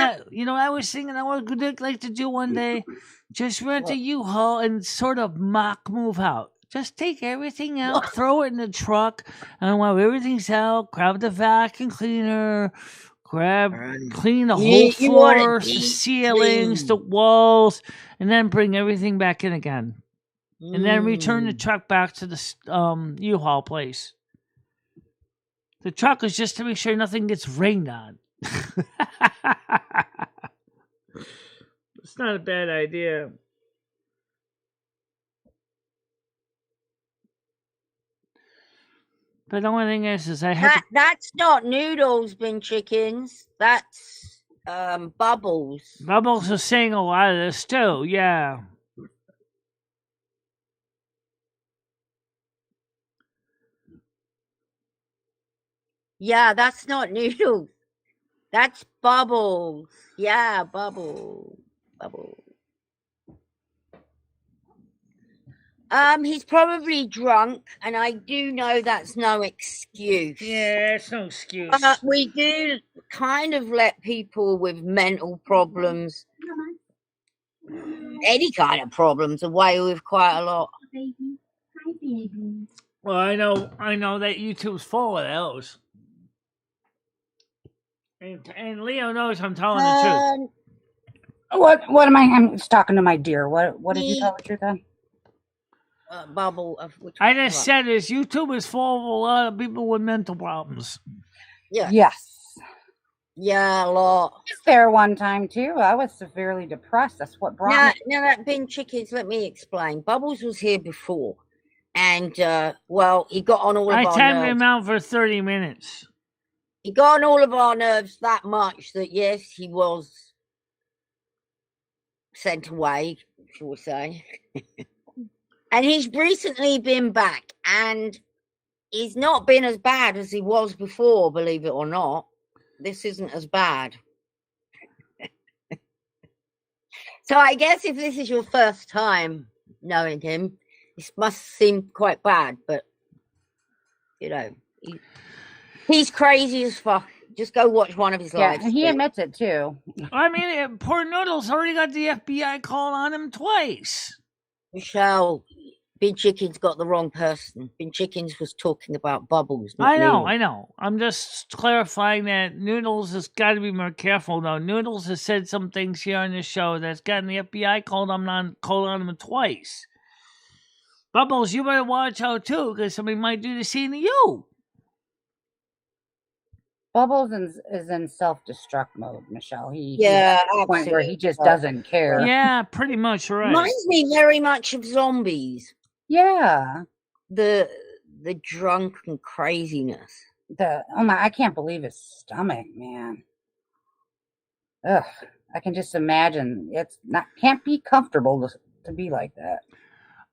I would like to do one day. Just rent a U-Haul and sort of mock move out. Just take everything out, throw it in the truck, and while everything's out, grab the vacuum cleaner, clean the whole floor, the ceilings, the walls, and then bring everything back in again. And then return the truck back to the U-Haul place. The truck is just to make sure nothing gets rained on. It's not a bad idea. But the only thing is I have that's not Noodles, bin chickens. That's Bubbles. Bubbles is saying a lot of this too, yeah. Yeah, that's not Noodles. That's Bubbles. Yeah, Bubbles. He's probably drunk, and I do know that's no excuse. Yeah, that's no excuse. We do kind of let people with mental problems, any kind of problems, away with quite a lot. Well, I know that YouTube's full of those. And Leo knows I'm telling the truth. What am I? I'm just talking to my dear. What did you tell the truth on? Bubble. I just said this. YouTube is full of a lot of people with mental problems. Yeah. Yes. Yeah, a lot. I was there one time too. I was severely depressed. That's what brought me. Now that bin chickens, let me explain. Bubbles was here before, and well, he got on all of our nerves. I timed him out for 30 minutes. He got on all of our nerves that much that yes, he was sent away, shall we say. And he's recently been back, and he's not been as bad as he was before, believe it or not. This isn't as bad. So I guess if this is your first time knowing him, this must seem quite bad, but, you know, he's crazy as fuck. Just go watch one of his lives. Yeah, he admits it, too. I mean, poor Noodles already got the FBI call on him twice. Michelle, Bin Chickens got the wrong person. Bin Chickens was talking about Bubbles. I know. I'm just clarifying that Noodles has got to be more careful, though. Noodles has said some things here on the show that's gotten the FBI called on him twice. Bubbles, you better watch out, too, because somebody might do the same to you. Bubbles is in self-destruct mode, Michelle. He's at the point where he just doesn't care. Yeah, pretty much right. Reminds me very much of zombies. Yeah. The drunken craziness. I can't believe his stomach, man. Ugh. I can just imagine can't be comfortable to be like that.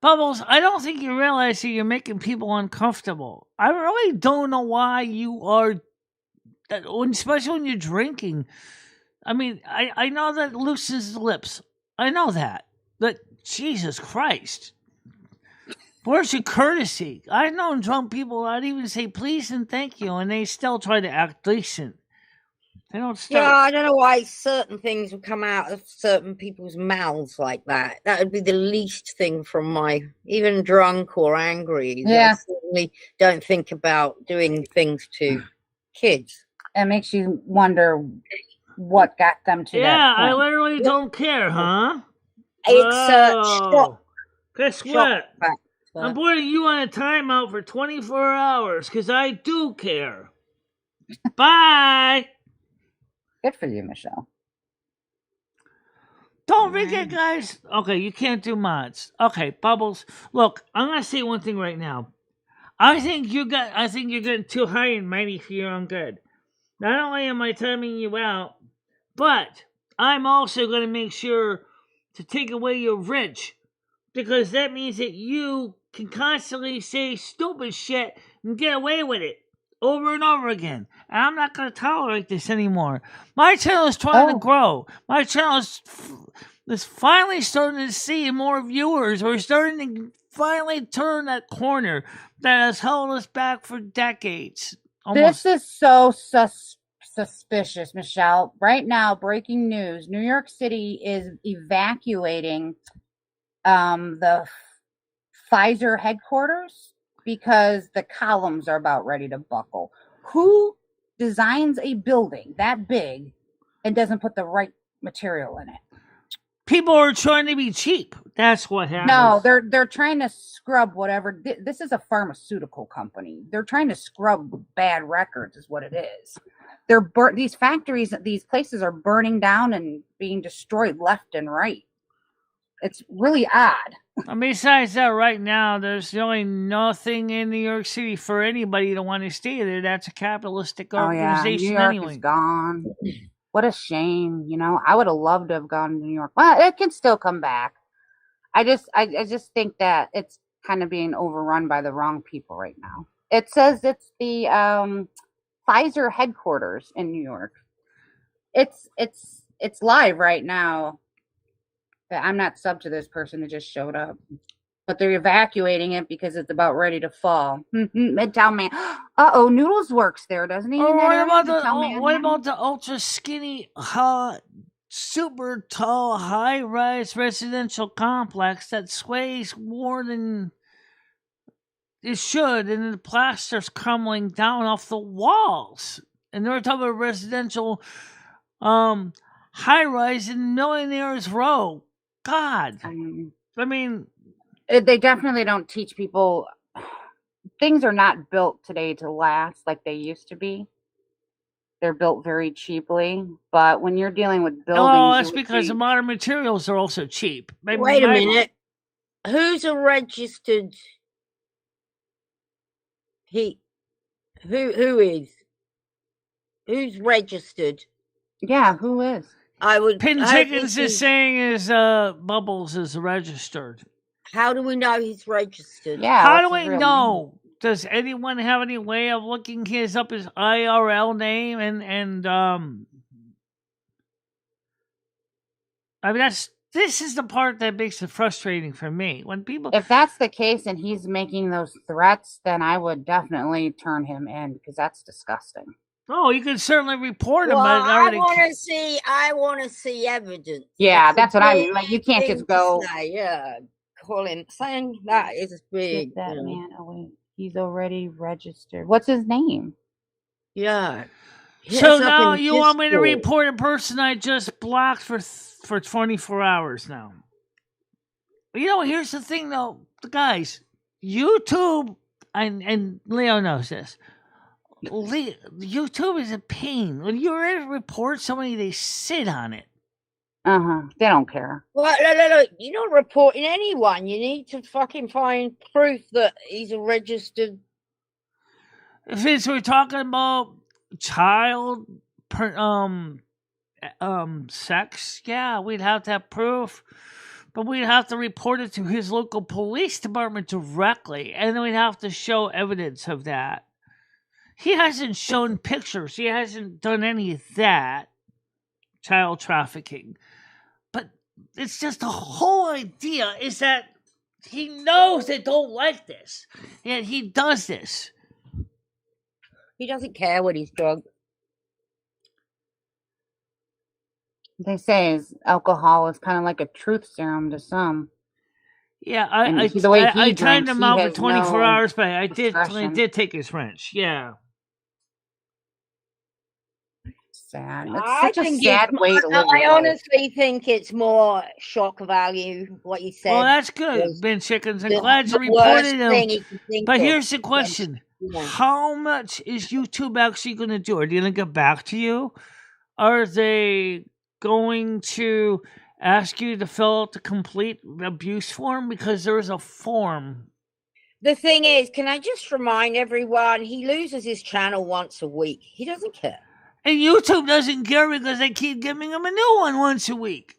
Bubbles, I don't think you realize that you're making people uncomfortable. I really don't know why you are, especially when you're drinking. I mean, I know that loosens the lips. I know that. But Jesus Christ. Where's your courtesy? I've known drunk people that even say please and thank you, and they still try to act decent. They don't start. Yeah, I don't know why certain things would come out of certain people's mouths like that. That would be the least thing from even drunk or angry. Yeah. I certainly don't think about doing things to kids. It makes you wonder what got them to that Yeah, point. I literally don't care, huh? It's Guess what? I'm putting you on a timeout for 24 hours because I do care. Bye. Good for you, Michelle. Don't forget, guys. Okay, you can't do mods. Okay, Bubbles. Look, I'm gonna say one thing right now. I think you're getting too high and mighty for your own good. Not only am I timing you out, but I'm also gonna make sure to take away your wrench, because that means that you can constantly say stupid shit and get away with it over and over again. And I'm not going to tolerate this anymore. My channel is trying to grow. My channel is finally starting to see more viewers. We're starting to finally turn that corner that has held us back for decades. Almost. This is so suspicious, Michelle. Right now, breaking news, New York City is evacuating the Pfizer headquarters because the columns are about ready to buckle. Who designs a building that big and doesn't put the right material in it? People are trying to be cheap. That's what happens. No, they're trying to scrub whatever. This is a pharmaceutical company. They're trying to scrub bad records is what it is. These factories, these places are burning down and being destroyed left and right. It's really odd. And besides that, right now, there's really nothing in New York City for anybody to want to stay there. That's a capitalistic organization. New York anyway. Is gone. What a shame. You know, I would have loved to have gone to New York. Well, it can still come back. I just think that it's kind of being overrun by the wrong people right now. It says it's the Pfizer headquarters in New York. It's live right now. I'm not sub to this person. It just showed up. But they're evacuating it because it's about ready to fall. Midtown Man. Uh-oh, Noodles works there, doesn't he? What about the ultra skinny, super tall, high-rise residential complex that sways more than it should, and the plaster's crumbling down off the walls? And they're talking about residential high-rise in Millionaires Row. God. I mean... They definitely don't teach people. Things are not built today to last like they used to be. They're built very cheaply. But when you're dealing with buildings... Oh, that's because the modern materials are also cheap. Wait a minute. Who's a registered... Who is? Who's registered? Yeah, who is? Pin Chickens is saying is Bubbles is registered. How do we know he's registered? Yeah. How do we know? Does anyone have any way of looking his IRL name and I mean this is the part that makes it frustrating for me. When people If that's the case and he's making those threats, then I would definitely turn him in because that's disgusting. Oh, you can certainly report him, well, but I want to see evidence. Yeah, that's what I mean. Like you can't just go. Yeah, call him saying that is big. Get that man away. He's already registered. What's his name? Yeah. So now you want me to report a person I just blocked for 24 hours now? You know, here's the thing though, guys. YouTube and Leo knows this. YouTube is a pain. When you're ready to report somebody, they sit on it. They don't care. Well, no. You're not reporting anyone. You need to fucking find proof that he's a registered. Since we're talking about child sex, yeah, we'd have to have proof. But we'd have to report it to his local police department directly. And then we'd have to show evidence of that. He hasn't shown pictures. He hasn't done any of that. Child trafficking. But it's just the whole idea is that he knows they don't like this. Yet he does this. He doesn't care when he's drunk. They say alcohol is kind of like a truth serum to some. Yeah, I timed him out for 24 hours, but I did take his wrench. Yeah. Sad. It's such a sad way to live. I honestly think it's more shock value, what you said. Well, that's good, Ben Chickens. I'm glad you reported him. But here's the question. How much is YouTube actually going to do? Are they going to get back to you? Are they going to ask you to fill out the complete abuse form? Because there is a form. The thing is, can I just remind everyone, he loses his channel once a week. He doesn't care. And YouTube doesn't care because they keep giving him a new one once a week.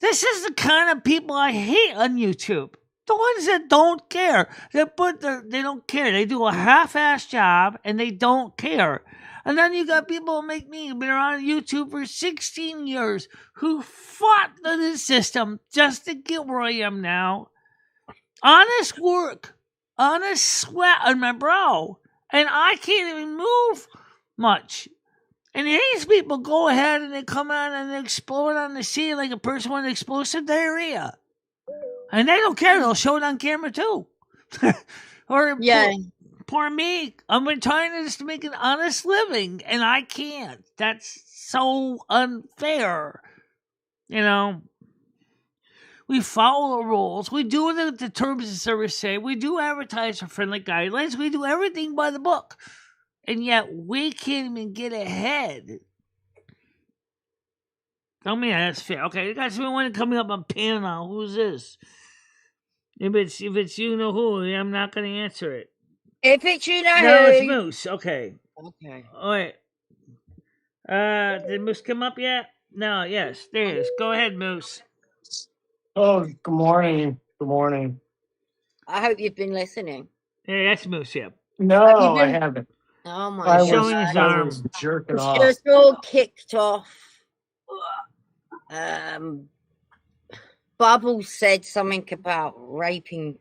This is the kind of people I hate on YouTube. The ones that don't care. They don't care. They do a half-ass job and they don't care. And then you got people like me who've been around YouTube for 16 years who fought the system just to get where I am now. Honest work. Honest sweat on my brow. And I can't even move much. And these people go ahead and they come out and they explode on the scene like a person with explosive diarrhea. And they don't care. They'll show it on camera too. Or yeah. Poor me. I've been trying to make an honest living and I can't. That's so unfair. You know, we follow the rules. We do what the terms of service say. We do advertise for friendly guidelines. We do everything by the book. And yet, we can't even get ahead. Tell me that's fair. Okay, you got someone coming up on panel. Who's this? If it's you know who, I'm not going to answer it. If it's you know no, who. it's Moose. Okay. Okay. All right. Did Moose come up yet? No, yes. There it is. Go ahead, Moose. Oh, good morning. Good morning. I hope you've been listening. Yeah, that's Moose, yeah. No, I haven't. Oh my God. I was jerking off. Just all kicked off. Bubbles said something about raping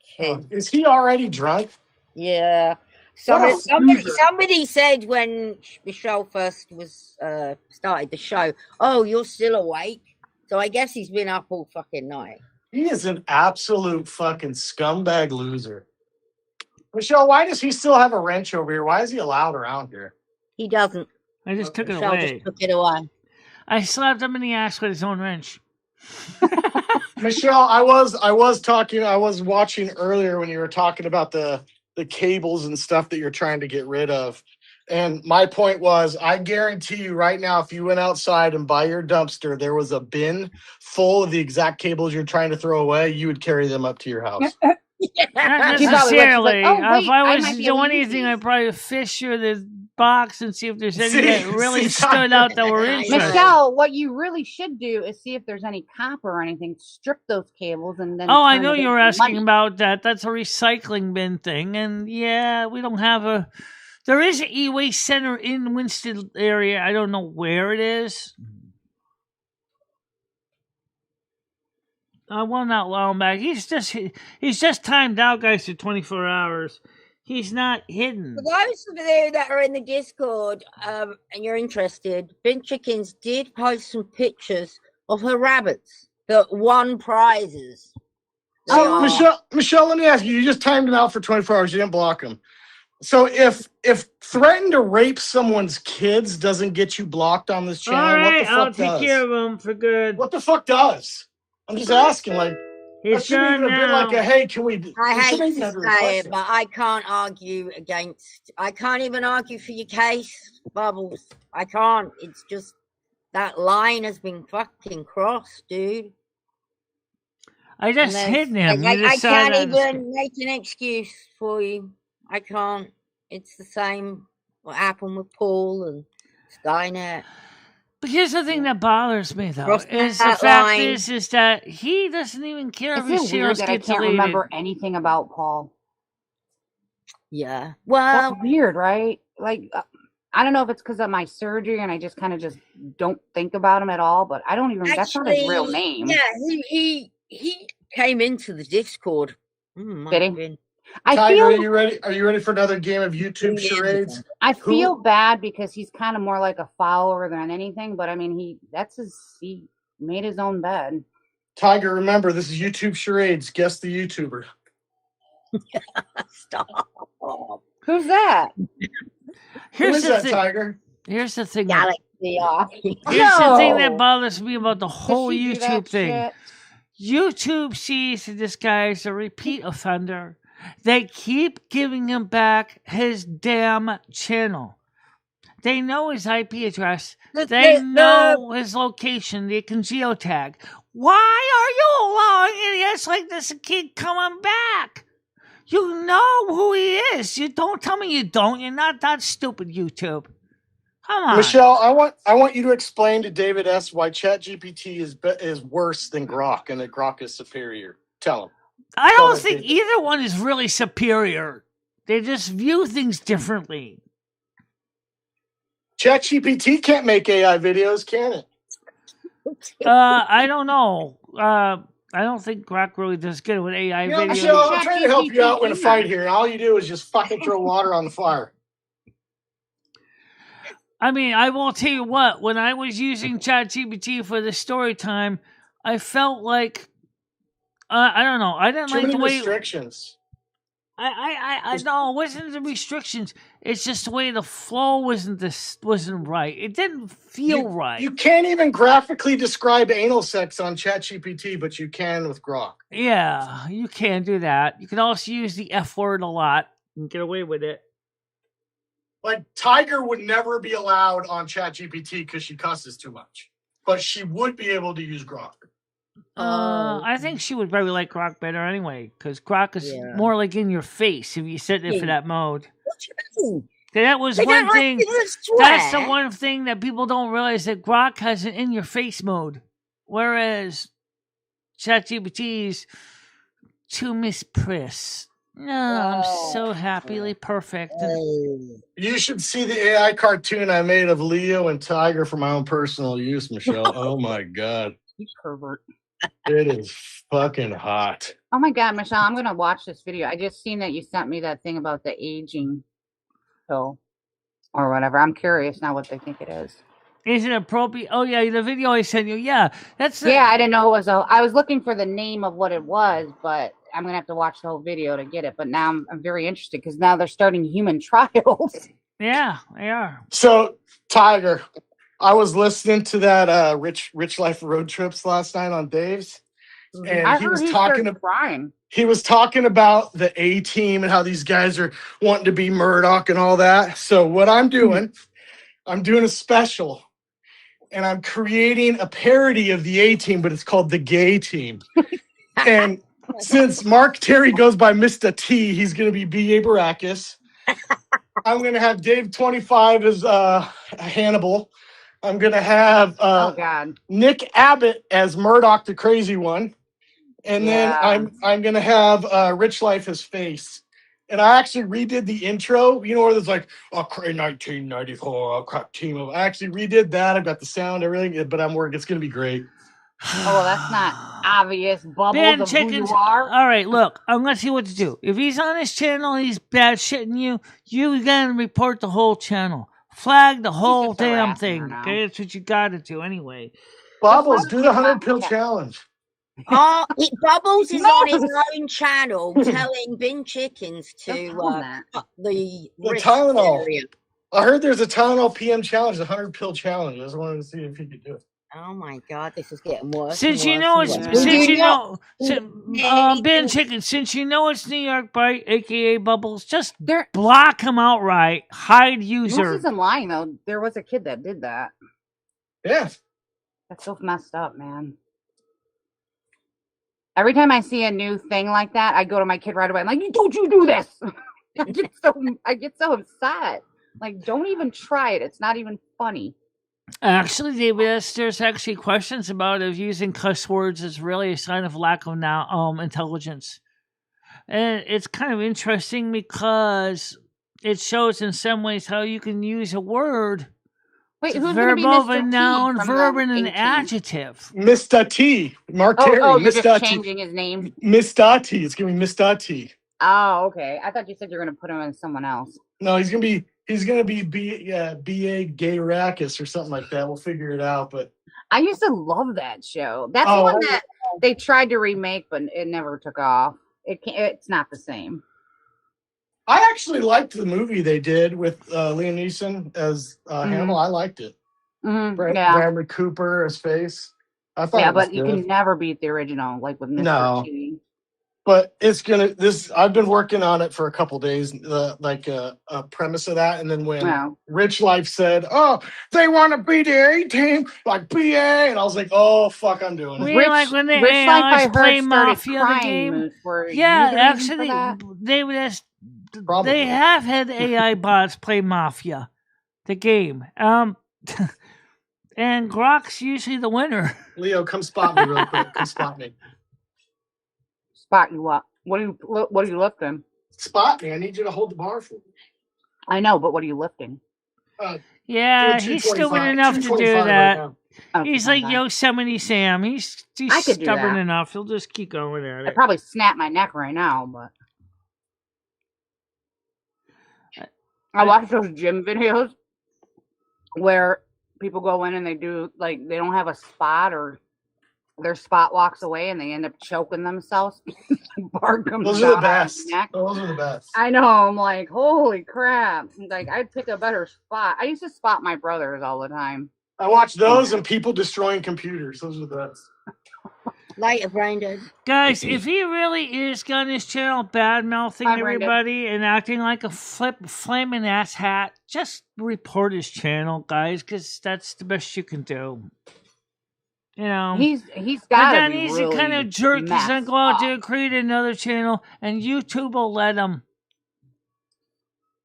kids. Is he already drunk? Yeah. Somebody said when Michelle first was started the show, "Oh, you're still awake." So I guess he's been up all fucking night. He is an absolute fucking scumbag loser. Michelle, why does he still have a wrench over here? Why is he allowed around here? He doesn't. I just took it Michelle away. just took it away. I slapped him in the ass with his own wrench. Michelle, I was watching earlier when you were talking about the cables and stuff that you're trying to get rid of. And my point was, I guarantee you right now, if you went outside and by your dumpster, there was a bin full of the exact cables you're trying to throw away, you would carry them up to your house. Not necessarily. If I was to do anything, I'd probably fish through the box and see if there's any that really stood out that were interesting. Michelle, what you really should do is see if there's any copper or anything. Strip those cables and then. Oh, I know you were asking about that. That's a recycling bin thing, and yeah, we don't have a. There is an e-waste center in Winston area. I don't know where it is. I will not allow him back. He's just timed out, guys, for 24 hours. He's not hidden. For those of you that are in the Discord and you're interested, Bin Chickens did post some pictures of her rabbits that won prizes. Michelle, let me ask you. You just timed him out for 24 hours. You didn't block him. So if threatening to rape someone's kids doesn't get you blocked on this channel, all right, what the fuck I'll take care of him for good. What the fuck does? I'm just asking, like, that shouldn't even have been like a, hey, can we... I hate to say it, but I can't argue against... I can't even argue for your case, Bubbles. I can't. It's just... That line has been fucking crossed, dude. I just hit him. I can't even make an excuse for you. I can't. It's the same what happened with Paul and Skynet. But here's the thing that bothers me, though, is the fact is that he doesn't even care if his shares get deleted. I can't remember anything about Paul. Yeah. Well, that's weird, right? Like, I don't know if it's because of my surgery and I just kind of just don't think about him at all, but I don't even, that's not his real name. Yeah, he came into the Discord. Did he? Tiger, are you ready? Are you ready for another game of YouTube charades? I feel bad because he's kind of more like a follower than anything, but I mean, he made his own bed. Tiger, remember, this is YouTube charades. Guess the YouTuber. Stop. Who's that? Who is that, Tiger? Here's the thing. Galaxy. Here's the thing that bothers me about the whole YouTube thing. Shit? YouTube sees that this guy is a repeat offender. They keep giving him back his damn channel. They know his IP address. They know his location. They can geotag. Why are you allowing idiots like this to keep coming back? You know who he is. You don't tell me you don't. You're not that stupid, YouTube. Come on. Michelle, I want you to explain to David S. why ChatGPT is worse than Grok and that Grok is superior. Tell him. I don't think either one is really superior. They just view things differently. ChatGPT can't make AI videos, can it? I don't know. I don't think Grok really does good with AI videos. Michelle, I'm trying to help you out in a fight here, and all you do is just fucking throw water on the fire. I mean, I will tell you what. When I was using ChatGPT for the story time, I felt like I don't know. I didn't like the way restrictions. I no, it wasn't the restrictions. It's just the way the flow wasn't right. It didn't feel right. You can't even graphically describe anal sex on ChatGPT, but you can with Grok. Yeah, you can do that. You can also use the F word a lot and get away with it. Like Tiger would never be allowed on ChatGPT because she cusses too much, but she would be able to use Grok. I think she would probably like Grok better anyway, because Grok is more like in your face if you sit there for that mode. That was one thing. That's the one thing that people don't realize, that Grok has an in your face mode, whereas ChatGPT's to Miss Priss. No, I'm so happily perfect. You should see the AI cartoon I made of Leo and Tiger for my own personal use, Michelle. Oh my god. You pervert. It is fucking hot. Oh my God, Michelle, I'm gonna watch this video. I just seen that you sent me that thing about the aging pill or whatever. I'm curious now what they think it is. Is it appropriate? Oh yeah, the video I sent you. Yeah, that's I didn't know it was I was looking for the name of what it was, but I'm gonna have to watch the whole video to get it. But now I'm very interested because now they're starting human trials. Yeah, they are. So, Tiger, I was listening to that Rich Life Road Trips last night on Dave's, and I heard he started crying. He was talking about the A team and how these guys are wanting to be Murdoch and all that. So what I'm doing, I'm doing a special, and I'm creating a parody of the A team, but it's called the Gay Team. And since Mark Terry goes by Mr. T, he's going to be B.A. Baracus. I'm going to have Dave 25 as Hannibal. I'm going to have Nick Abbott as Murdoch, the crazy one. And then I'm going to have Rich Life as Face. And I actually redid the intro. You know where there's like, 1994, crap team. I actually redid that. I've got the sound, everything, but I'm working. It's going to be great. Oh, well, that's not obvious. Bubbles Ben of Chickens. who you are. All right, look, I'm gonna see what to do. If he's on his channel, he's bad shitting you. You gotta report the whole channel, flag the whole damn thing. Okay, that's what you gotta do anyway. Bubbles, do the 100 pill challenge. Bubbles is on his own channel telling Bin Chickens to cut the Tylenol. area. I heard there's a Tylenol PM challenge, the 100 pill challenge. I just wanted to see if he could do it. Oh my God, this is getting worse. Since you know it's Ben Chicken, since you know it's New York Bite, aka Bubbles, just block him outright. Hide user. This isn't lying though. There was a kid that did that. Yeah, that's so messed up, man. Every time I see a new thing like that, I go to my kid right away. I'm like, "Don't you do this?" I get so upset. Like, don't even try it. It's not even funny. Actually, David, there's actually questions about if using cuss words is really a sign of lack of intelligence. And it's kind of interesting because it shows in some ways how you can use a word. Wait, who's verb going to be of a noun, verb and an adjective. Mr. T. Mark Terry. Oh, you're just changing his name? Mr. T. It's going to be Mr. T. Oh, okay. I thought you said you were going to put him as someone else. No, he's going to be B.A. Gay Rackus or something like that. We'll figure it out. But I used to love that show. That's the one that they tried to remake, but it never took off. It's not the same. I actually liked the movie they did with Liam Neeson as Hannibal. I liked it. Bradley Cooper as Face. I thought. Yeah, but you can never beat the original, like with Mr. T. But it's gonna. I've been working on it for a couple days, like a premise of that, and then when Rich Life said, "Oh, they want to be the A team, like BA," and I was like, "Oh fuck, I'm doing it." Like when they Rich Life, I play heard, Mafia the game. Actually, they have had AI bots play Mafia, the game. And Grok's usually the winner. Leo, come spot me real quick. Come spot me. Spot you what? What are you lifting? Spot me. I need you to hold the bar for me. I know, but what are you lifting? He's stupid enough to do that. Right he's like Yosemite Sam. He's stubborn enough. He'll just keep going at it. I'd probably snap my neck right now, but I watch those gym videos where people go in and they do like they don't have a spot or their spot walks away and they end up choking themselves. Bar comes Those are the best. Those are the best. I know. I'm like, holy crap! Like I'd pick a better spot. I used to spot my brothers all the time. I watch those and people destroying computers. Those are the best. Later, Brandon. Guys, if he really is on his channel bad mouthing everybody and acting like a flaming ass hat, just report his channel, guys, because that's the best you can do. You know, he's got. But then he's the kind of jerk. He's gonna go out there and create another channel, and YouTube will let him.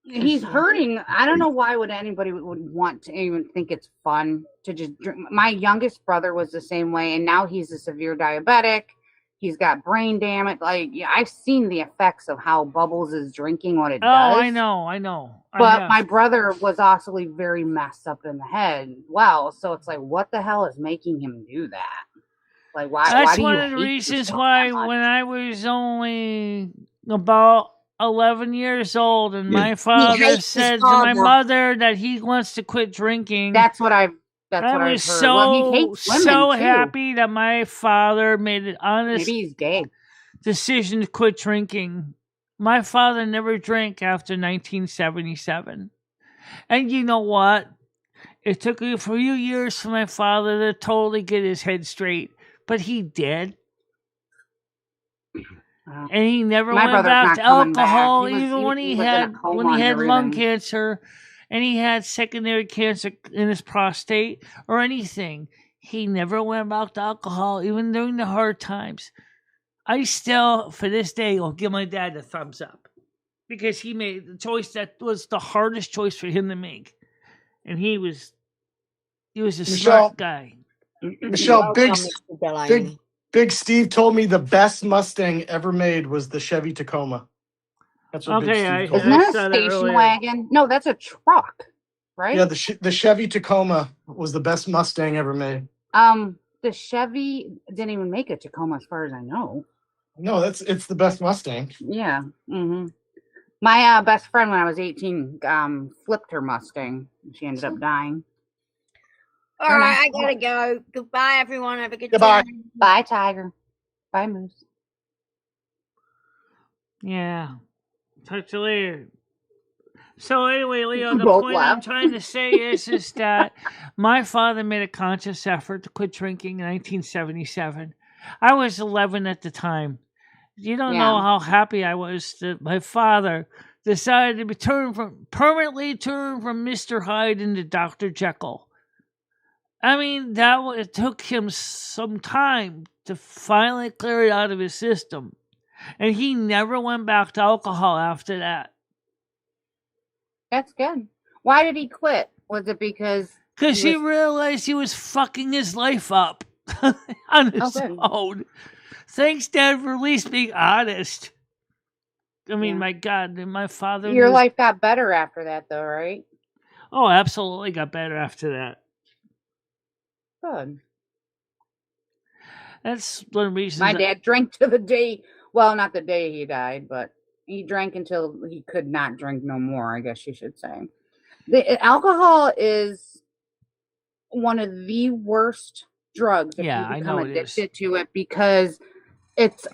He's hurting. I don't know why would anybody would want to even think it's fun to just drink. My youngest brother was the same way, and now he's a severe diabetic. He's got brain damage. Like I've seen the effects of how Bubbles is drinking what it does. Oh, I know. But my brother was also very messed up in the head. Wow, so it's like, what the hell is making him do that? Like, why? That's why one do you of the hate reasons yourself why that much? when I was only about 11 years old and my father hates his said to my father. mother that he wants to quit drinking. That's what I've I heard. was Well, he hates women, so too. happy that my father made an honest Maybe he's gay. decision to quit drinking. My father never drank after 1977. And you know what? It took a few years for my father to totally get his head straight, but he did. And he never My went brother's back not to coming back. alcohol, He was- even he- when he he was in a had coma when he and had lung everything. cancer and he had secondary cancer in his prostate or anything. He never went back to alcohol, even during the hard times. I still, for this day, will give my dad a thumbs up because he made the choice that was the hardest choice for him to make, and he was a Michelle- smart guy. Michelle, Big Welcome, Mr. Delaney. Steve told me the best Mustang ever made was the Chevy Tacoma. That's what Big Okay, Steve I- told Isn't me. that a saw that station earlier. wagon? No, that's a truck, right? Yeah, the Chevy Tacoma was the best Mustang ever made. The Chevy didn't even make a Tacoma, as far as I know. No, it's the best Mustang. Yeah. Mm-hmm. My best friend, when I was 18, flipped her Mustang. She ended up dying. All right, I gotta go. Goodbye, everyone. Have a good Goodbye. time. Bye, Tiger. Bye, Moose. Yeah. Talk to you later. So anyway, Leo, the Both point I'm laugh. trying to say is that my father made a conscious effort to quit drinking in 1977. I was 11 at the time. You don't know Yeah. how happy I was that my father decided to permanently turn from Mr. Hyde into Dr. Jekyll. I mean, it took him some time to finally clear it out of his system. And he never went back to alcohol after that. That's good. Why did he quit? Was it because Because he realized he was fucking his life up on his good. own. Thanks, Dad, for at least being honest. I mean, Yeah. my God, my father... your was- life got better after that, though, right? Oh, absolutely got better after that. Good. That's one of the reasons... My dad drank to the day, well, not the day he died, but he drank until he could not drink no more, I guess you should say. Alcohol is one of the worst drugs if Yeah, I you become know it is. addicted to it because it's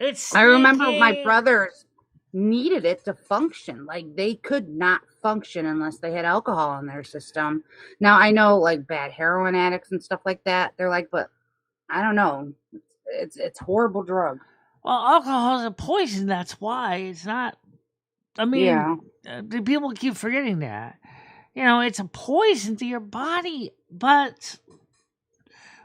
It's I remember my sneaky. brothers needed it to function. Like they could not function unless they had alcohol in their system. Now I know like bad heroin addicts and stuff like that. They're like, but I don't know. It's horrible drug. Well, alcohol is a poison. That's why it's not. I mean, Yeah. The people keep forgetting that. You know, it's a poison to your body, but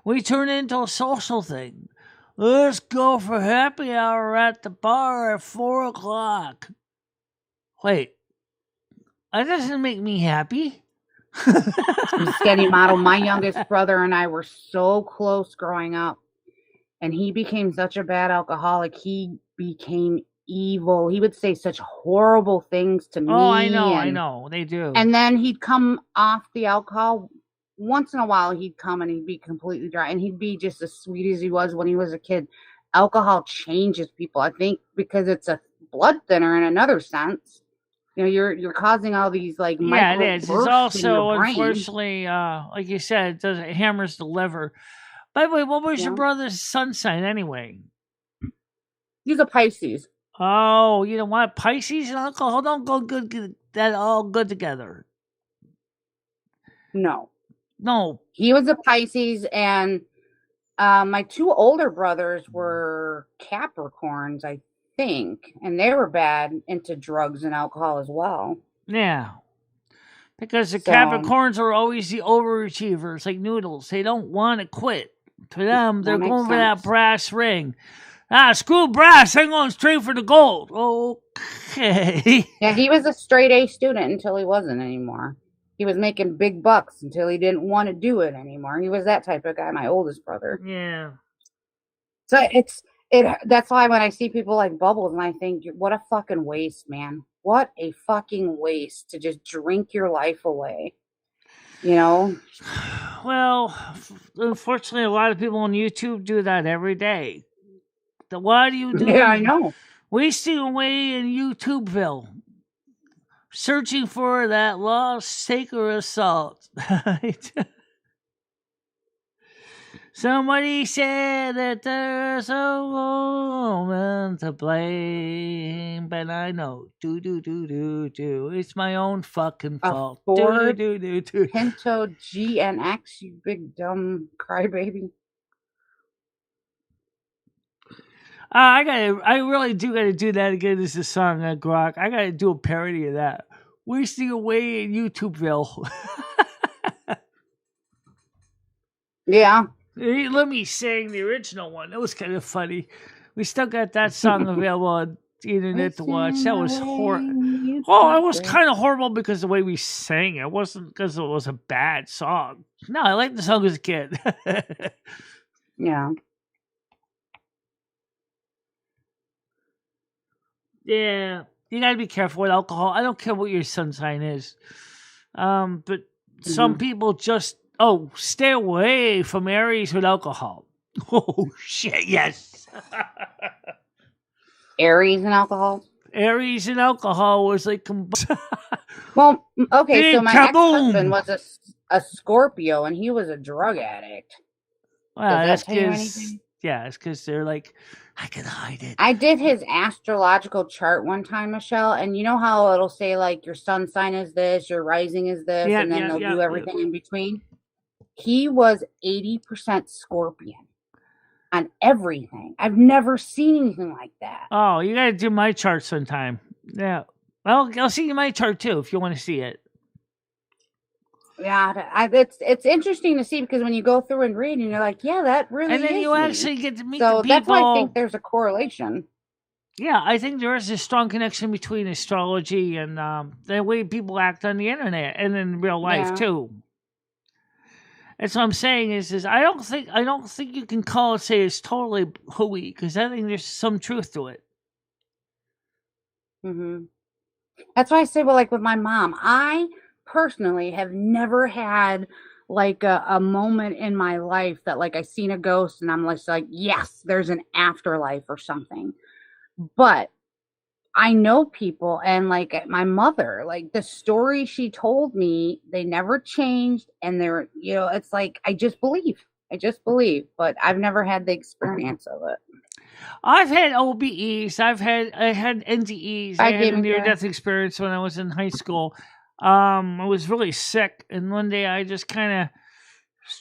we turn it into a social thing. Let's go for happy hour at the bar at 4:00. Wait, that doesn't make me happy. I'm a steady model. My youngest brother and I were so close growing up, and he became such a bad alcoholic. He became evil. He would say such horrible things to me. Oh, I know, they do. And then he'd come off the alcohol. Once in a while, he'd come and he'd be completely dry, and he'd be just as sweet as he was when he was a kid. Alcohol changes people, I think, because it's a blood thinner in another sense. You know, you're causing all these like Yeah, it is. It's microbursts in also, your brain. unfortunately, like you said, it hammers the liver. By the way, what was your brother's sun sign anyway? He's a Pisces. Oh, you know what? Pisces and alcohol don't go good. That all good together. No. No. He was a Pisces, and my two older brothers were Capricorns, I think, and they were bad into drugs and alcohol as well. Yeah. Because the So- Capricorns are always the overachievers, like noodles. They don't want to quit. To them, they're That makes going for that sense. brass ring. Screw brass. I'm going straight for the gold. Okay. Yeah, he was a straight A student until he wasn't anymore. He was making big bucks until he didn't want to do it anymore. He was that type of guy, my oldest brother. Yeah. So that's why when I see people like Bubbles and I think, what a fucking waste, man. What a fucking waste to just drink your life away. You know? Well, unfortunately, a lot of people on YouTube do that every day. Why do you do Yeah, I know. wasting away in YouTubeville, searching for that lost sacred assault? Somebody said that there's a woman to blame, but I know, it's my own fucking fault. Ford Pinto GNX, you big dumb crybaby. I really do gotta do that again. This is a song, Grok. I gotta do a parody of that. Wasting away in YouTubeville. Yeah. Let me sing the original one. That was kind of funny. We still got that song available on the internet to watch. That was horrible. Oh, it was kind of horrible because the way we sang. It wasn't because it was a bad song. No, I liked the song as a kid. Yeah. Yeah. You gotta be careful with alcohol. I don't care what your sun sign is. But some people just stay away from Aries with alcohol. Oh shit, yes. Aries and alcohol? Aries and alcohol was like well, okay, big so my ex-husband was a Scorpio and he was a drug addict. Well, does that tell you anything? Yeah, it's because they're like, I can hide it. I did his astrological chart one time, Michelle, and you know how it'll say like your sun sign is this, your rising is this, and then they'll do everything in between? He was 80% Scorpion on everything. I've never seen anything like that. Oh, you gotta do my chart sometime. Yeah. Well, I'll see my chart too if you want to see it. Yeah, it's interesting to see because when you go through and read, and you're like, yeah, that really. And then is you me. actually get to meet so the people. that's why I think there's a correlation. Yeah, I think there is a strong connection between astrology and the way people act on the internet and in real life too. That's what I'm saying is I don't think you can say it's totally hooey because I think there's some truth to it. Mm-hmm. That's why I say, well, like with my mom, I personally have never had like a moment in my life that like I seen a ghost and I'm like, yes, there's an afterlife or something. But I know people and like my mother, like the story she told me, they never changed. And they're, it's like, I just believe, but I've never had the experience of it. I've had OBEs. I had NDEs. I had a near-death experience when I was in high school. I was really sick. And one day I just kind of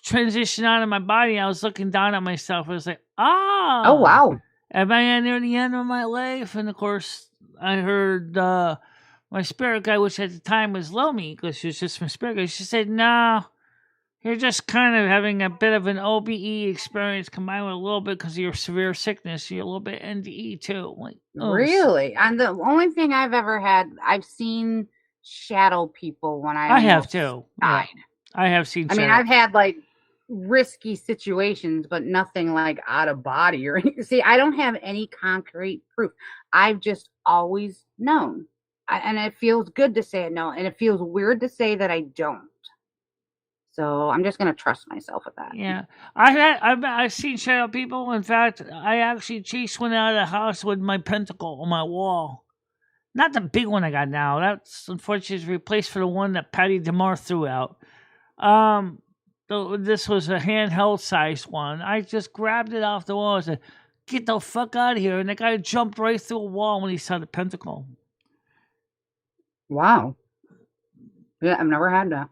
transitioned out of my body. I was looking down at myself. I was like, oh, wow. Am I near the end of my life? And of course, I heard my spirit guide, which at the time was Lumi, because she was just my spirit guide. She said, no, you're just kind of having a bit of an OBE experience combined with a little bit because of your severe sickness. You're a little bit NDE too. Like, really? And the only thing I've ever had, I've seen shadow people when I have too. Died. Yeah. I have seen I mean, I've had like risky situations, but nothing like out of body or anything. See, I don't have any concrete proof. I've just always known. And it feels good to say I know, and it feels weird to say that I don't. So I'm just gonna trust myself with that. Yeah, I've seen shadow people. In fact, I actually chased one out of the house with my pentacle on my wall. Not the big one I got now. That's unfortunately replaced for the one that Patty DeMar threw out. This was a handheld sized one. I just grabbed it off the wall and said, "Get the fuck out of here!" And the guy jumped right through a wall when he saw the pentacle. Wow. Yeah, I've never had that.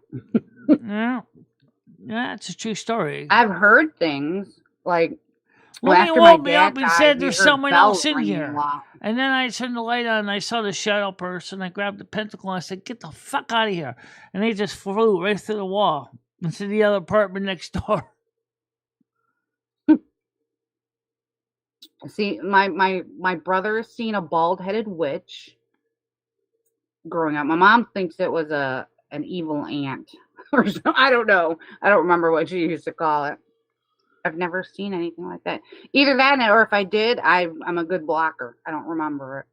Yeah, it's a true story. I've heard things like he woke me up and said there's someone else in here. And then I turned the light on and I saw the shadow person. I grabbed the pentacle and I said, "Get the fuck out of here." And they just flew right through the wall into the other apartment next door. See, my brother seen a bald-headed witch growing up. My mom thinks it was an evil aunt. Or something. I don't know. I don't remember what she used to call it. I've never seen anything like that. Either that or if I did, I'm a good blocker. I don't remember it.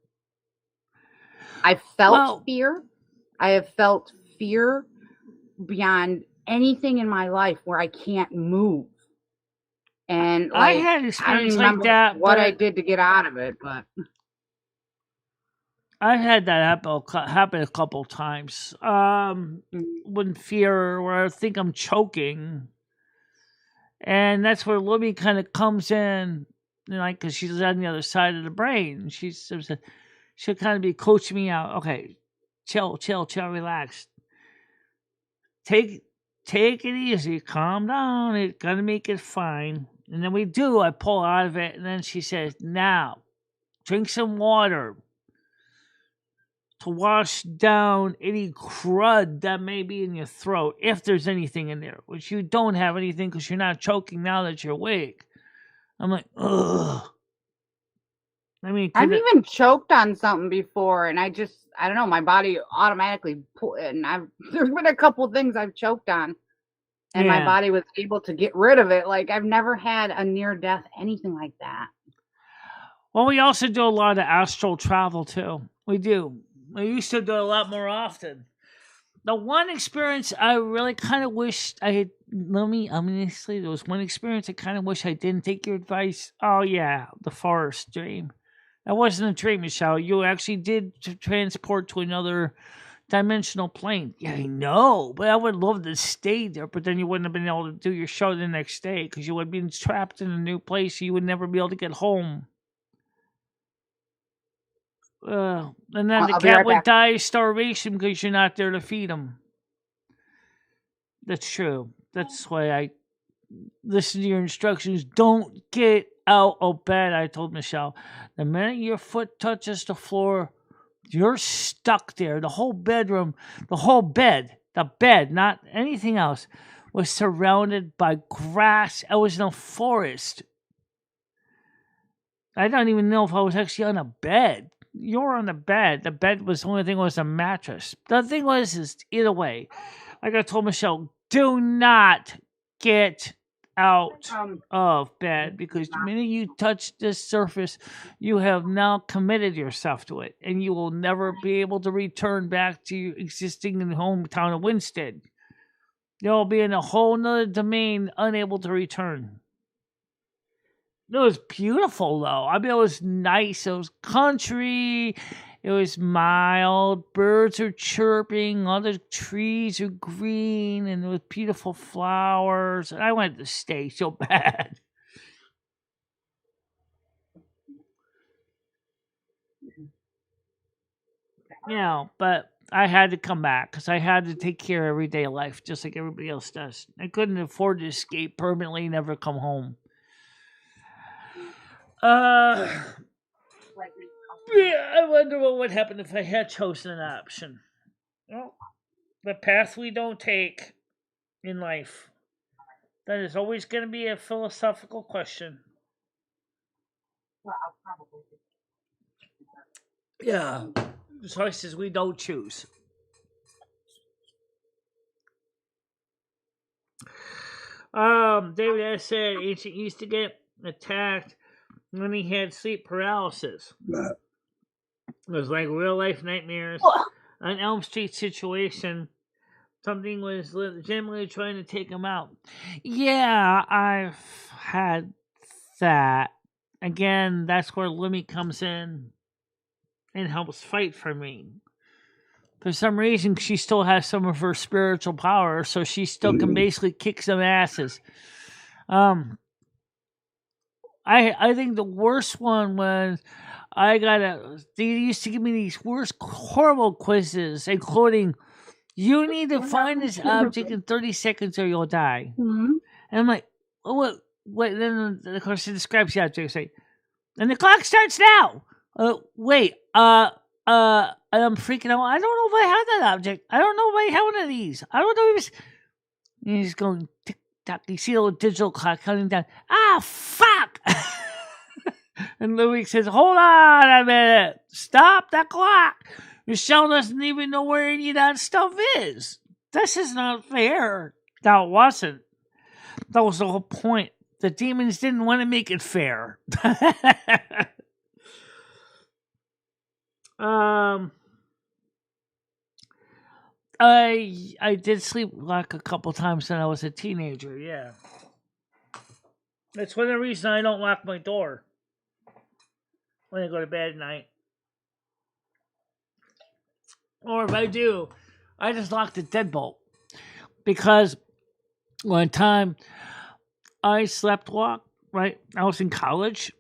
I felt fear. I have felt fear beyond anything in my life where I can't move. And I like, had I don't experience even like remember that, what I but did to get out of it, but I've had that happen a couple times. When fear, where I think I'm choking, and that's where Lumi kind of comes in, like, because she's on the other side of the brain. She'll kind of be coaching me out. Okay, chill, relax. Take it easy, calm down. It's gonna make it fine. And then we do. I pull out of it, and then she says, "Now, drink some water to wash down any crud that may be in your throat, if there's anything in there," which you don't have anything because you're not choking now that you're awake. I'm like, ugh. I mean, I've even choked on something before, and I don't know, my body automatically and there's been a couple things I've choked on, and my body was able to get rid of it. Like, I've never had a near death anything like that. Well, we also do a lot of astral travel too. We do. We used to do it a lot more often. The one experience I really kind of wish I had, honestly, there was one experience I kind of wish I didn't take your advice. Oh, yeah, the forest dream. That wasn't a dream, Michelle. You actually did transport to another dimensional plane. Yeah, I know, but I would love to stay there, but then you wouldn't have been able to do your show the next day because you would have been trapped in a new place. You would never be able to get home. And then the cat would die of starvation because you're not there to feed him. That's true. That's why I listen to your instructions. Don't get out of bed, I told Michelle. The minute your foot touches the floor, you're stuck there. The whole bedroom, the bed, not anything else, was surrounded by grass. I was in a forest. I don't even know if I was actually on a bed. You're on the bed. The bed was, the only thing was a mattress. The thing was, is either way, like I told Michelle, do not get out of bed, because the minute you touch this surface, you have now committed yourself to it, and you will never be able to return back to your existing in the hometown of Winston. You'll be in a whole nother domain, unable to return. It was beautiful, though. I mean, it was nice. It was country. It was mild. Birds are chirping. All the trees are green. And there was beautiful flowers. And I wanted to stay so bad. You know, but I had to come back because I had to take care of everyday life just like everybody else does. I couldn't afford to escape permanently and never come home. Yeah, I wonder what would happen if I had chosen an option. Well, the path we don't take in life. That is always going to be a philosophical question. Yeah, the choices we don't choose. David S. said Ancient used to get attacked when he had sleep paralysis. It was like real life nightmares. An Elm Street situation. Something was legitimately trying to take him out. Yeah, I've had that. Again, that's where Lumi comes in and helps fight for me. For some reason, she still has some of her spiritual power, so she still can basically kick some asses. I think the worst one was they used to give me these horrible quizzes, including, you need to find this object in 30 seconds or you'll die. Mm-hmm. And I'm like, oh, what? Then of course it describes the object. Say, and the clock starts now. Wait, and I'm freaking out. I don't know if I have that object. I don't know if I have one of these. I don't know if it's. And he's going tick tock. You see a little digital clock counting down. Ah, fuck! And Louis says, "Hold on a minute. Stop that clock. Michelle doesn't even know where any of that stuff is. This is not fair." That wasn't. That was the whole point. The demons didn't want to make it fair. I did sleep like a couple times when I was a teenager. Yeah, that's one of the reasons I don't lock my door when I go to bed at night. Or if I do, I just lock the deadbolt because one time I slept walk. Right, I was in college.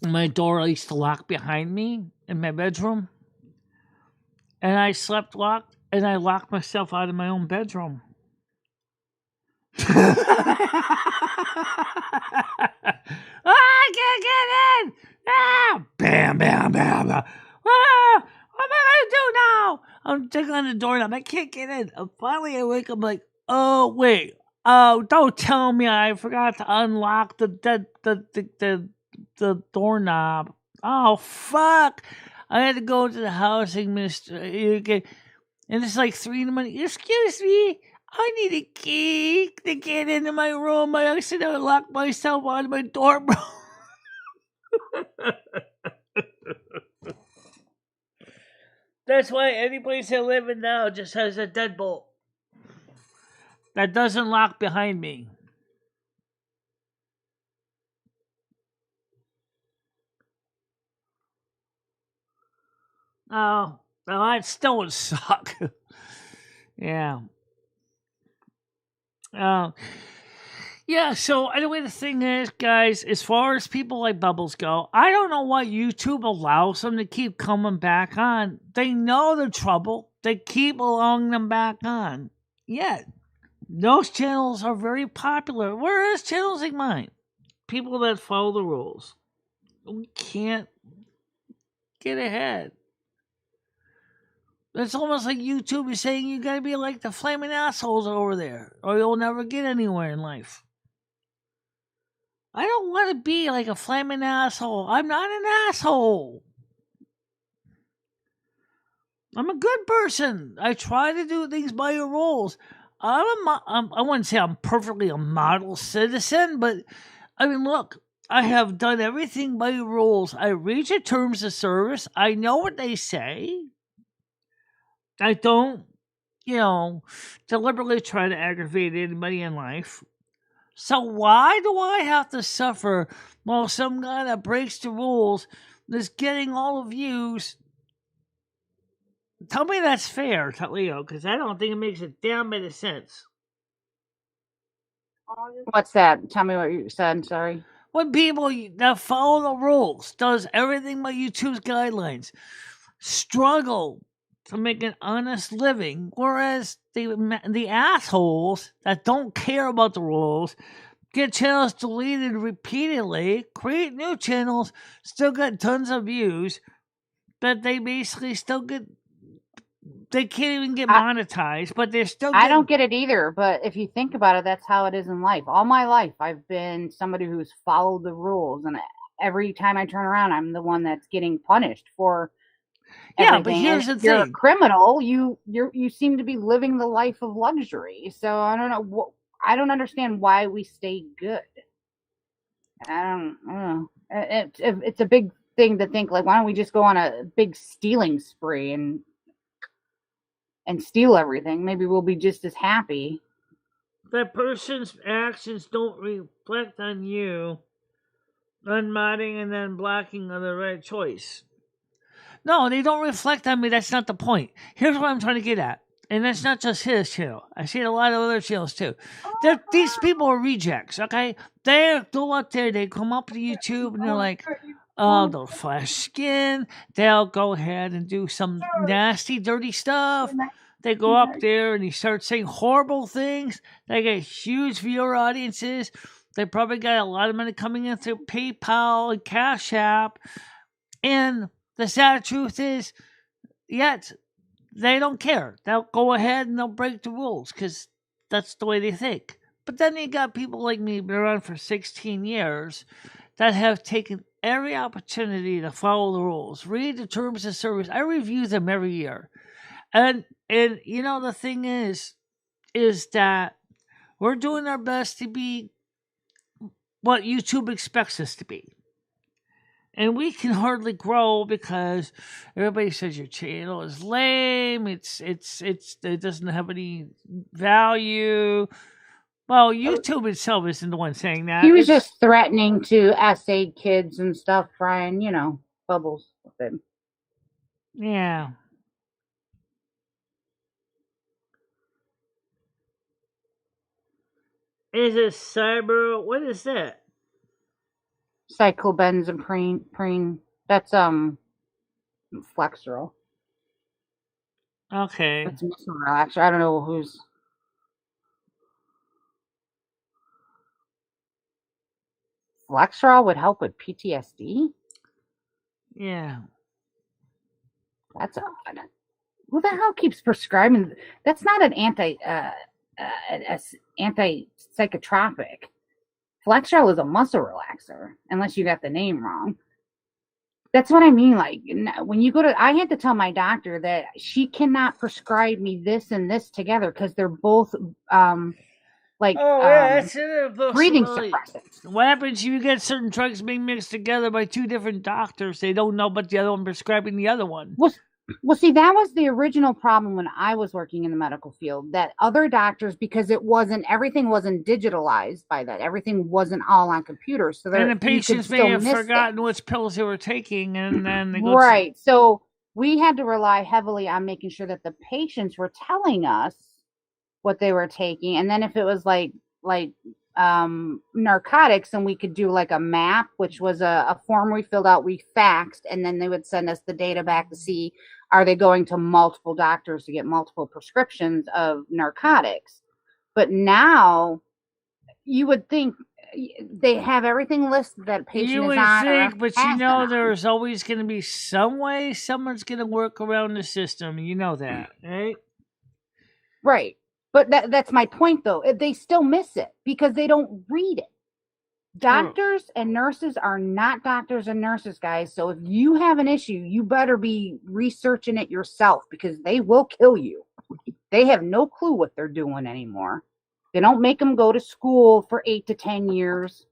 My door used to lock behind me in my bedroom, and I slept locked. And I locked myself out of my own bedroom. I can't get in! Ah! Bam, bam, bam, bam. Ah! What am I going to do now? I'm checking on the doorknob. I can't get in. And finally, I wake up like, oh, wait. Oh, don't tell me I forgot to unlock the doorknob. Oh, fuck. I had to go to the housing ministry. And it's like 3 in the morning. Excuse me, I need a key to get into my room. I accidentally locked myself out of my door, bro. That's why any place I live in now just has a deadbolt that doesn't lock behind me. Oh, well, that still would suck. Yeah. Yeah, so anyway, the thing is, guys, as far as people like Bubbles go, I don't know why YouTube allows them to keep coming back on. They know the trouble. They keep allowing them back on. Yet, those channels are very popular. Whereas channels like mine, people that follow the rules, we can't get ahead. It's almost like YouTube is saying you gotta be like the flaming assholes over there, or you'll never get anywhere in life. I don't want to be like a flaming asshole. I'm not an asshole. I'm a good person. I try to do things by your rules. I wouldn't say I'm perfectly a model citizen, but I mean, look, I have done everything by your rules. I read your terms of service. I know what they say. I don't, deliberately try to aggravate anybody in life. So why do I have to suffer while some guy that breaks the rules is getting all the views? Tell me that's fair, Leo, because I don't think it makes a damn bit of sense. What's that? Tell me what you said. Sorry. When people that follow the rules, does everything by YouTube's guidelines, struggle to make an honest living, whereas the assholes that don't care about the rules get channels deleted repeatedly, create new channels, still get tons of views, but they basically still get, they can't even get monetized, but they're still I don't get it either, but if you think about it, that's how it is in life. All my life, I've been somebody who's followed the rules, and every time I turn around, I'm the one that's getting punished for everything. But here's the thing. You're a criminal. You seem to be living the life of luxury. So I don't know. I don't understand why we stay good. I don't know. It's a big thing to think, like, why don't we just go on a big stealing spree and steal everything? Maybe we'll be just as happy. That person's actions don't reflect on you. Unmodding and then blocking are the right choice. No, they don't reflect on me. That's not the point. Here's what I'm trying to get at. And that's not just his channel. I see a lot of other channels too. These people are rejects, okay? They go up there, they come up to YouTube, and they're like, oh, they'll flash skin. They'll go ahead and do some nasty, dirty stuff. They go up there and they start saying horrible things. They get huge viewer audiences. They probably got a lot of money coming in through PayPal and Cash App. And the sad truth is, yet they don't care. They'll go ahead and they'll break the rules because that's the way they think. But then you got people like me, been around for 16 years, that have taken every opportunity to follow the rules, read the terms of service. I review them every year. And the thing is that we're doing our best to be what YouTube expects us to be. And we can hardly grow because everybody says your channel is lame. It doesn't have any value. Well, YouTube itself isn't the one saying that. He was just threatening to essay kids and stuff, Brian. You know, bubbles with him. Yeah. Is it cyber? What is that? Cyclobenzaprine. That's Flexeril. Okay. It's muscle relaxer. I don't know who's. Flexeril would help with PTSD. Yeah. That's odd. Who the hell keeps prescribing? That's not an anti-psychotropic. Flexeril is a muscle relaxer, unless you got the name wrong. That's what I mean. Like, when you go to, I had to tell my doctor that she cannot prescribe me this and this together because they're both that's breathing suppressants. What happens if you get certain drugs being mixed together by two different doctors? They don't know about the other one prescribing the other one. Well, see, that was the original problem when I was working in the medical field, that other doctors, because everything wasn't digitalized by that. Everything wasn't all on computers. So and the patients may have forgotten which pills they were taking, and then they go right. So we had to rely heavily on making sure that the patients were telling us what they were taking. And then if it was like narcotics, and we could do like a map, which was a form we filled out, we faxed, and then they would send us the data back to see, are they going to multiple doctors to get multiple prescriptions of narcotics? But now you would think they have everything listed that patient you is would on. think, but you know there's always going to be some way someone's going to work around the system. You know that, right? Right. But that's my point, though. They still miss it because they don't read it. Doctors and nurses are not doctors and nurses, guys. So if you have an issue, you better be researching it yourself because they will kill you. They have no clue what they're doing anymore. They don't make them go to school for 8 to 10 years.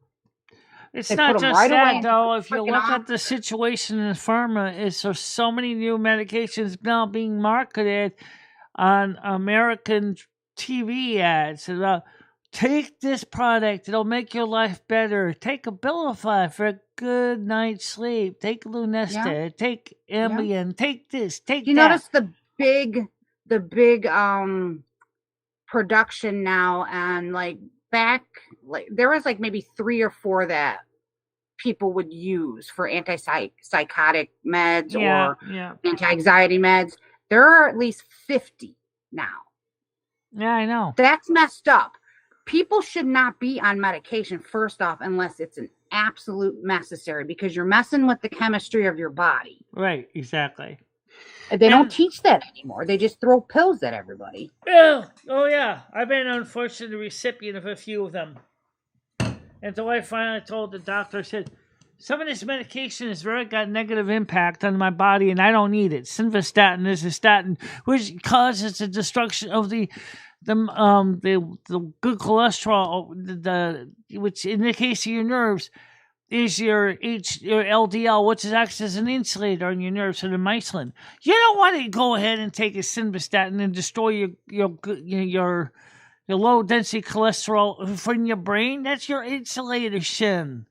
It's not just that, though. If you look at the situation in pharma, there's so many new medications now being marketed on American TV ads about, take this product, it'll make your life better. Take Abilify for a good night's sleep. Take Lunesta, take Ambien, take this, take that. You notice the big production now, and like back, like there was like maybe 3 or 4 that people would use for antipsychotic meds or anti-anxiety meds. There are at least 50 now. Yeah, I know. That's messed up. People should not be on medication, first off, unless it's an absolute necessary, because you're messing with the chemistry of your body. Right, exactly. They don't teach that anymore. They just throw pills at everybody. Yeah. Oh, yeah. I've been, unfortunately, the recipient of a few of them. And so I finally told the doctor, I said, some of this medication has really got negative impact on my body, and I don't need it. Simvastatin is a statin, which causes the destruction of the good cholesterol, which in the case of your nerves is your LDL, which acts as an insulator on your nerves, so the myelin. You don't want to go ahead and take a simvastatin and destroy your low density cholesterol from your brain. That's your insulation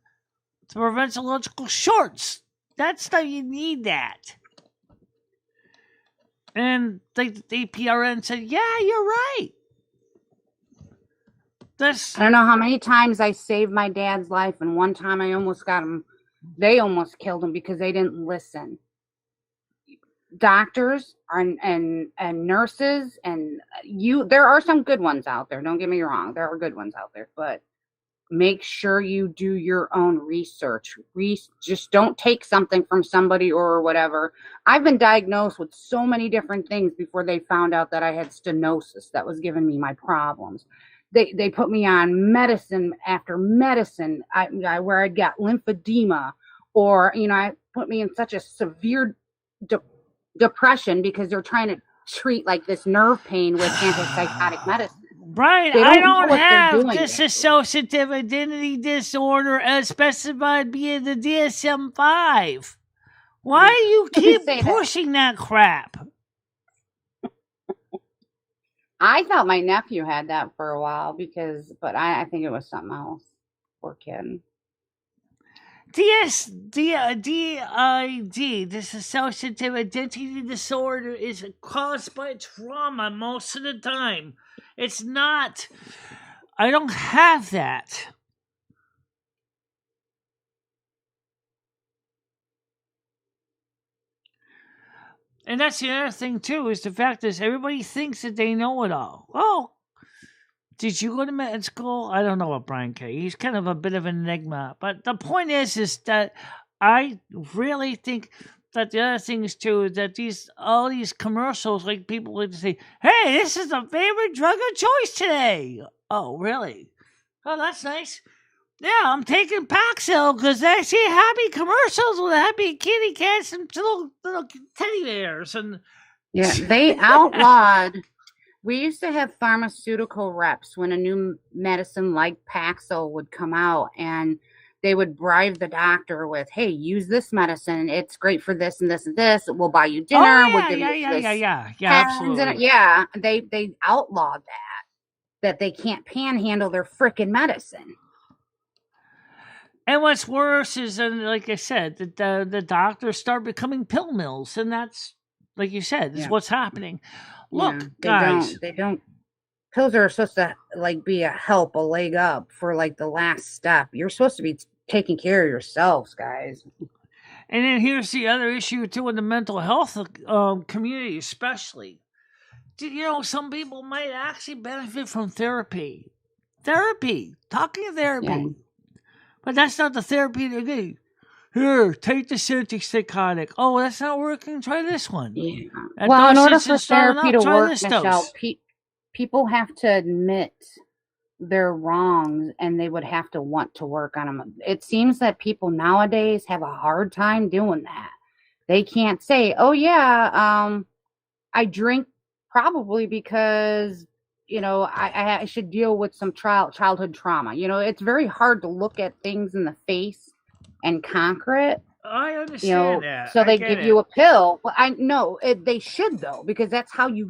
to prevent electrical shorts. That's how you need that. And the APRN said, yeah, you're right. I don't know how many times I saved my dad's life, and one time I almost got him. They almost killed him because they didn't listen. Doctors and nurses and there are some good ones out there. Don't get me wrong. There are good ones out there, but make sure you do your own research. Just don't take something from somebody or whatever. I've been diagnosed with so many different things before they found out that I had stenosis that was giving me my problems. They put me on medicine after medicine, where I'd got lymphedema, or I put me in such a severe depression because they're trying to treat like this nerve pain with antipsychotic medicine. Brian, They I don't know don't what they're have doing yet. dissociative identity disorder as specified via the DSM-5. Why do you keep Say that. pushing that crap? I thought my nephew had that for a while but I think it was something else. Poor kid. DID, dissociative identity disorder, is caused by trauma most of the time. It's not. I don't have that. And that's the other thing, too, is the fact is everybody thinks that they know it all. Oh, did you go to med school? I don't know what Brian K. He's kind of a bit of an enigma. But the point is that I really think that the other thing is, too, is that all these commercials, like people like to say, hey, this is the favorite drug of choice today. Oh, really? Oh, that's nice. Yeah, I'm taking Paxil because I see happy commercials with happy kitty cats and little teddy bears. And yeah, they outlawed. We used to have pharmaceutical reps when a new medicine like Paxil would come out, and they would bribe the doctor with, "Hey, use this medicine. It's great for this and this and this. We'll buy you dinner. Oh, yeah, we'll give yeah, absolutely. Yeah, they outlawed that they can't panhandle their frickin' medicine. And what's worse is, like I said, that the doctors start becoming pill mills, and that's, like you said, is what's happening. Look, guys, they don't. Pills are supposed to be a leg up for the last step. You're supposed to be taking care of yourselves, guys. And then here's the other issue too in the mental health community, especially. Some people might actually benefit from therapy. Talking therapy. Yeah. But that's not the therapy they need. Here, take the antipsychotic. Oh, that's not working. Try this one. Yeah. Well, in order for therapy to work, Michelle, people have to admit their wrongs, and they would have to want to work on them. It seems that people nowadays have a hard time doing that. They can't say, "Oh yeah, I drink probably because." I should deal with some childhood trauma. It's very hard to look at things in the face and conquer it. I understand that. So they give you a pill. Well, I know they should though, because that's how you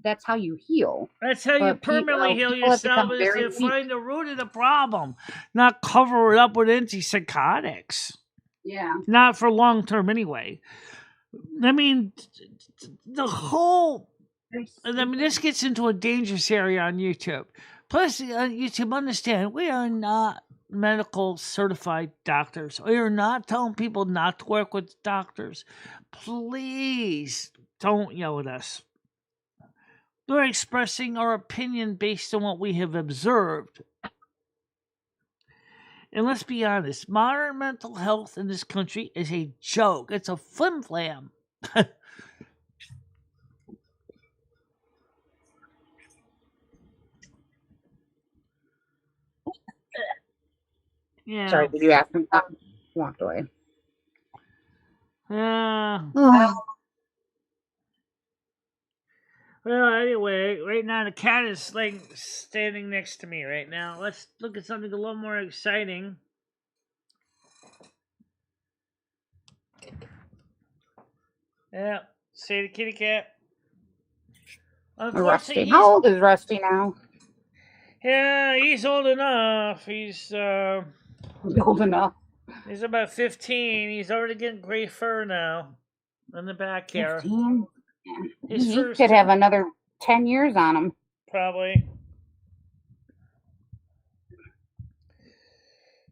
that's how you heal. That's how you permanently heal yourself, is to find the root of the problem, not cover it up with antipsychotics. Yeah. Not for long term anyway. I mean, this gets into a dangerous area on YouTube. Plus, YouTube, understand, we are not medical certified doctors. We are not telling people not to work with doctors. Please don't yell at us. We're expressing our opinion based on what we have observed. And let's be honest, modern mental health in this country is a joke. It's a flim-flam. Yeah. Sorry, did you ask him something? He walked away. Well, anyway, right now the cat is standing next to me right now. Let's look at something a little more exciting. Yeah, say the kitty cat. Rusty. How old is Rusty now? Yeah, he's old enough. He's old enough. He's about 15. He's already getting gray fur now on the back hair. 15? He could have another 10 years on him. Probably.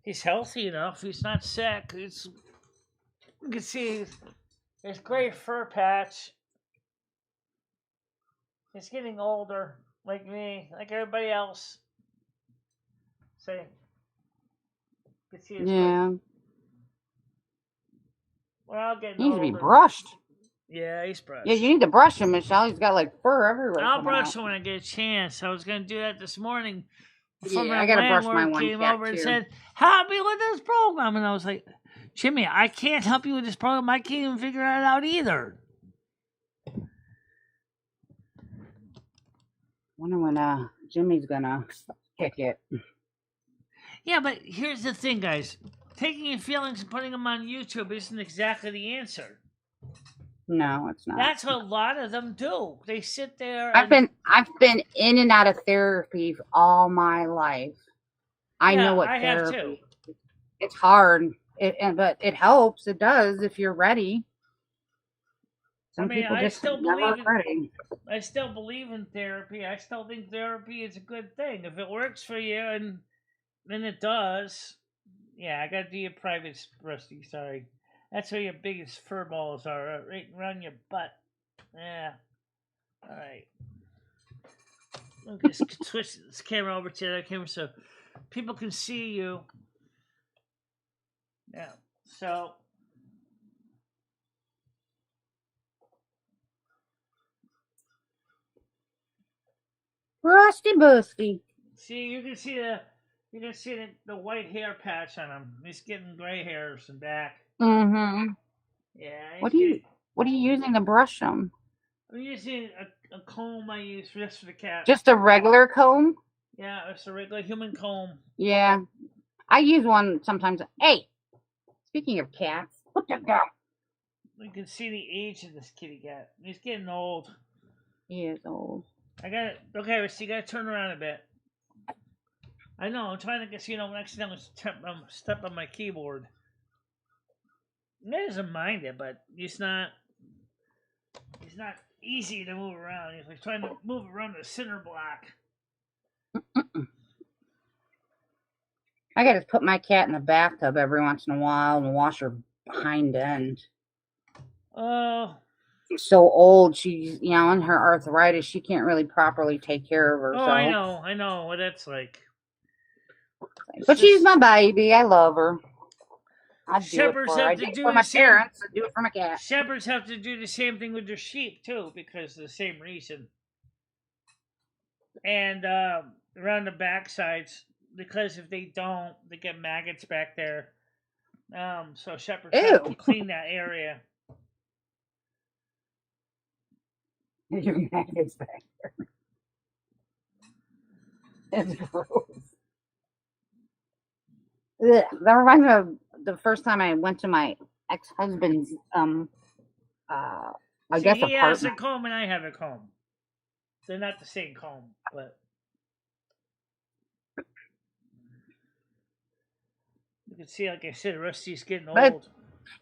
He's healthy enough. He's not sick. You can see his gray fur patch. He's getting older, like me, like everybody else. See? You can see his gray. We're all getting He needs older. to be brushed. Yeah, he's brushed. Yeah, you need to brush him, Michelle. He's got fur everywhere. I'll brush him when I get a chance. I was going to do that this morning. Yeah, I got to brush my one came cat over too. and said, help me with this program. And I was like, Jimmy, I can't help you with this program. I can't even figure it out either. I wonder when Jimmy's gonna kick it. Yeah, but here's the thing, guys. Taking your feelings and putting them on YouTube isn't exactly the answer. No, it's not. That's what a lot of them do. They sit there. I've been in and out of therapy all my life. I know what therapy. Have too. It's hard, but it helps. It does if you're ready. Some people just never ready. I still believe in therapy. I still think therapy is a good thing if it works for you, and then it does. Yeah, I gotta do your private, Rusty. Sorry, that's where your biggest fur balls are, right around your butt. Yeah. All right. Let me just switch this camera over to the other camera so people can see you. Yeah. So. Rusty Busty. See, you can see the white hair patch on him. He's getting gray hairs and back. Mm-hmm. Yeah. What are you using to brush them? I'm using a comb I use just for the cat. Just a regular comb? Yeah, it's a regular human comb. Yeah. I use one sometimes. Hey, speaking of cats, put them down. You can see the age of this kitty cat. He's getting old. He is old. I got it. Okay, so you got to turn around a bit. I know. I'm trying to get accidentally step on my keyboard. He doesn't mind it, but he's not easy to move around. He's like trying to move around the center block. I got to put my cat in the bathtub every once in a while and wash her behind end. Oh. She's so old. She's, in her arthritis, she can't really properly take care of herself. Oh, I know what that's like. But she's my baby. I love her. I do it for her. I do it for my parents. I do it for my cat. Shepherds have to do the same thing with their sheep too, because of the same reason. And around the back sides, because if they don't, they get maggots back there. So shepherds have to clean that area. Your maggots back there. It's gross. Ugh, that reminds me of the first time I went to my ex-husband's I guess he has a apartment. comb and I have a comb. They're not the same comb, but you can see, like I said, Rusty's getting old.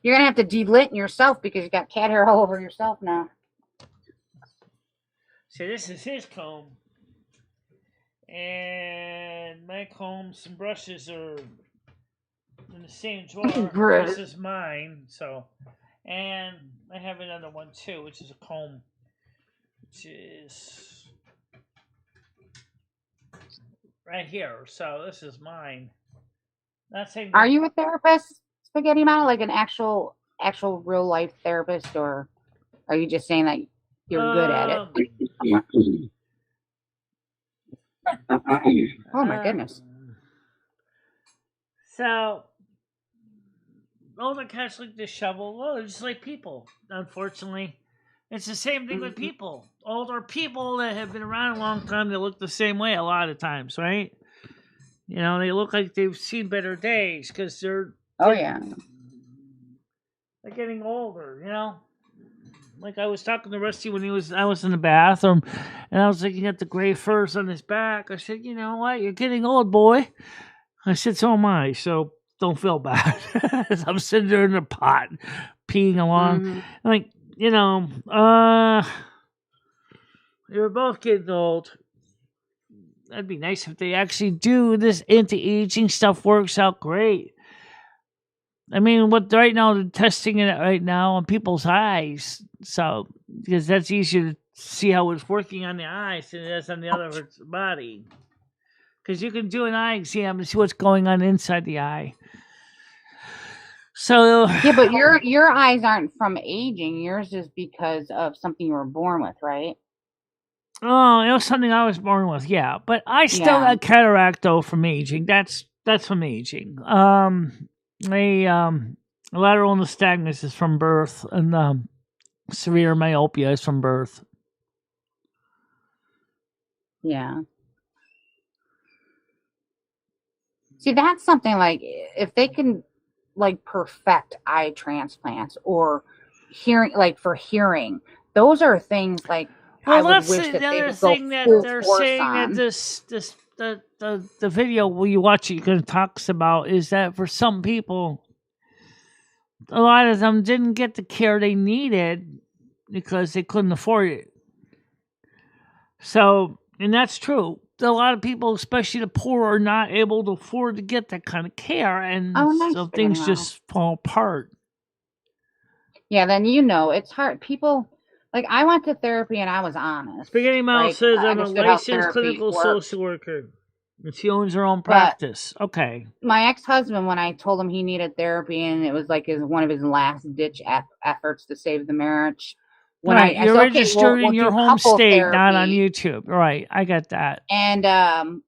You're gonna have to delint yourself because you got cat hair all over yourself now. So this is his comb, and my combs and brushes are in the same drawer. This is mine, and I have another one too, which is a comb, which is right here. So this is mine. Not saying. Are you a therapist, Spaghetti Mama, like an actual real life therapist, or are you just saying that you're good at it? Oh my goodness. So older cats like to shovel. Well, it's just like people, unfortunately. It's the same thing with people. Older people that have been around a long time, they look the same way a lot of times, right? They look like they've seen better days because they're getting older, Like I was talking to Rusty when I was in the bathroom, and I was looking at the gray furs on his back. I said, "You know what? You're getting old, boy." I said, "So am I. So don't feel bad." I'm sitting there in the pot, peeing along, like you're both getting old. That'd be nice if they actually do this anti-aging stuff. Works out great. I mean, right now they're testing it right now on people's eyes, so because that's easier to see how it's working on the eyes than it is on the other person's body. Because you can do an eye exam and see what's going on inside the eye. So yeah, but your eyes aren't from aging. Yours is because of something you were born with, right? Oh, it was something I was born with, yeah. But I still got cataract though from aging. That's from aging. Lateral nystagmus is from birth, and severe myopia is from birth. Yeah. See, that's something like if they can like perfect eye transplants or hearing, like for hearing, those are things like I would wish that they would go full they're force saying on. that the video where you watch it, it talks about is that for some people, a lot of them didn't get the care they needed because they couldn't afford it. So, and that's true. A lot of people, especially the poor, are not able to afford to get that kind of care, and so things just fall apart. Yeah, then it's hard. People, like, I went to therapy and I was honest. Spaghetti Mouse says I'm a licensed clinical social worker. And she owns her own practice. Okay. My ex-husband, when I told him he needed therapy and it was like one of his last-ditch efforts to save the marriage. When you're registered in your home state, not on YouTube. Right, I got that. And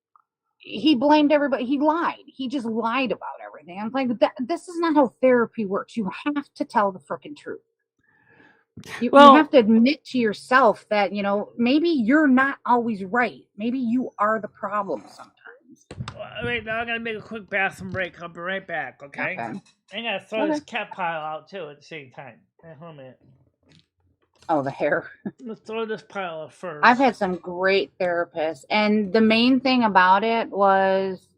he blamed everybody. He lied. He just lied about everything. I'm like, this is not how therapy works. You have to tell the freaking truth. You have to admit to yourself that, maybe you're not always right. Maybe you are the problem sometimes. Wait, now I got to make a quick bathroom break. I'll be right back, okay? I got to throw this cat pile out, too, at the same time. Hold a minute. Oh, the hair. Let's throw this pile up first. I've had some great therapists. And the main thing about it was,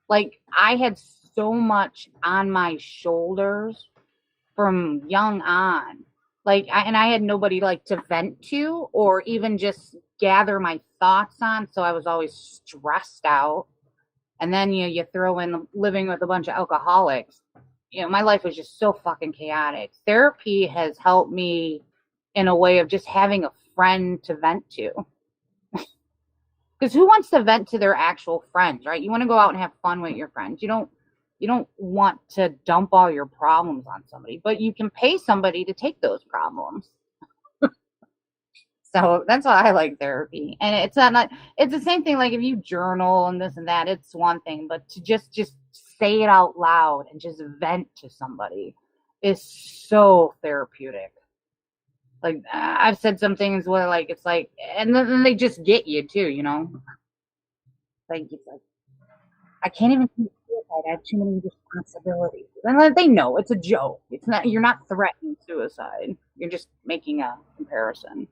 like, I had so much on my shoulders from young on. Like, I had nobody, like, to vent to or even just gather my thoughts on. So I was always stressed out. And then you throw in living with a bunch of alcoholics. My life was just so fucking chaotic. Therapy has helped me in a way of just having a friend to vent to. Because who wants to vent to their actual friends, right? You want to go out and have fun with your friends. You don't want to dump all your problems on somebody, but you can pay somebody to take those problems. So that's why I like therapy. And it's the same thing. Like if you journal and this and that, it's one thing, but to just say it out loud and just vent to somebody is so therapeutic. Like I've said some things where like it's like, and then they just get you too, Like it's like I can't even think suicide. I have too many responsibilities. And they know it's a joke. It's not. You're not threatening suicide. You're just making a comparison.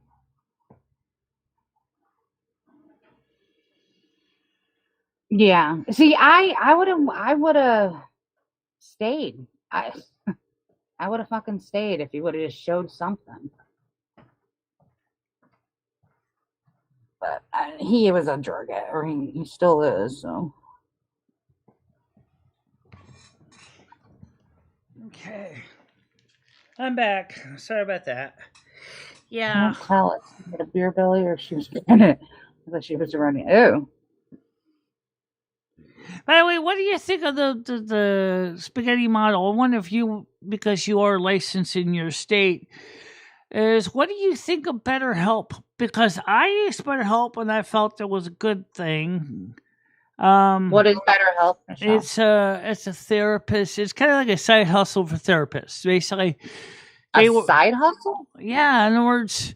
Yeah. See, I would have stayed. I would have fucking stayed if he would have just showed something. But he was a drug addict, or he still is, so. Okay. I'm back. Sorry about that. Yeah. Can't tell if she had a beer belly or she was running. I thought she was running. Oh. By the way, what do you think of the spaghetti model? I wonder if you, because you are licensed in your state, what do you think of BetterHelp? Because I used BetterHelp and I felt it was a good thing. What is BetterHelp? Michelle? It's a therapist. It's kind of like a side hustle for therapists, basically. Side hustle? Yeah. In other words,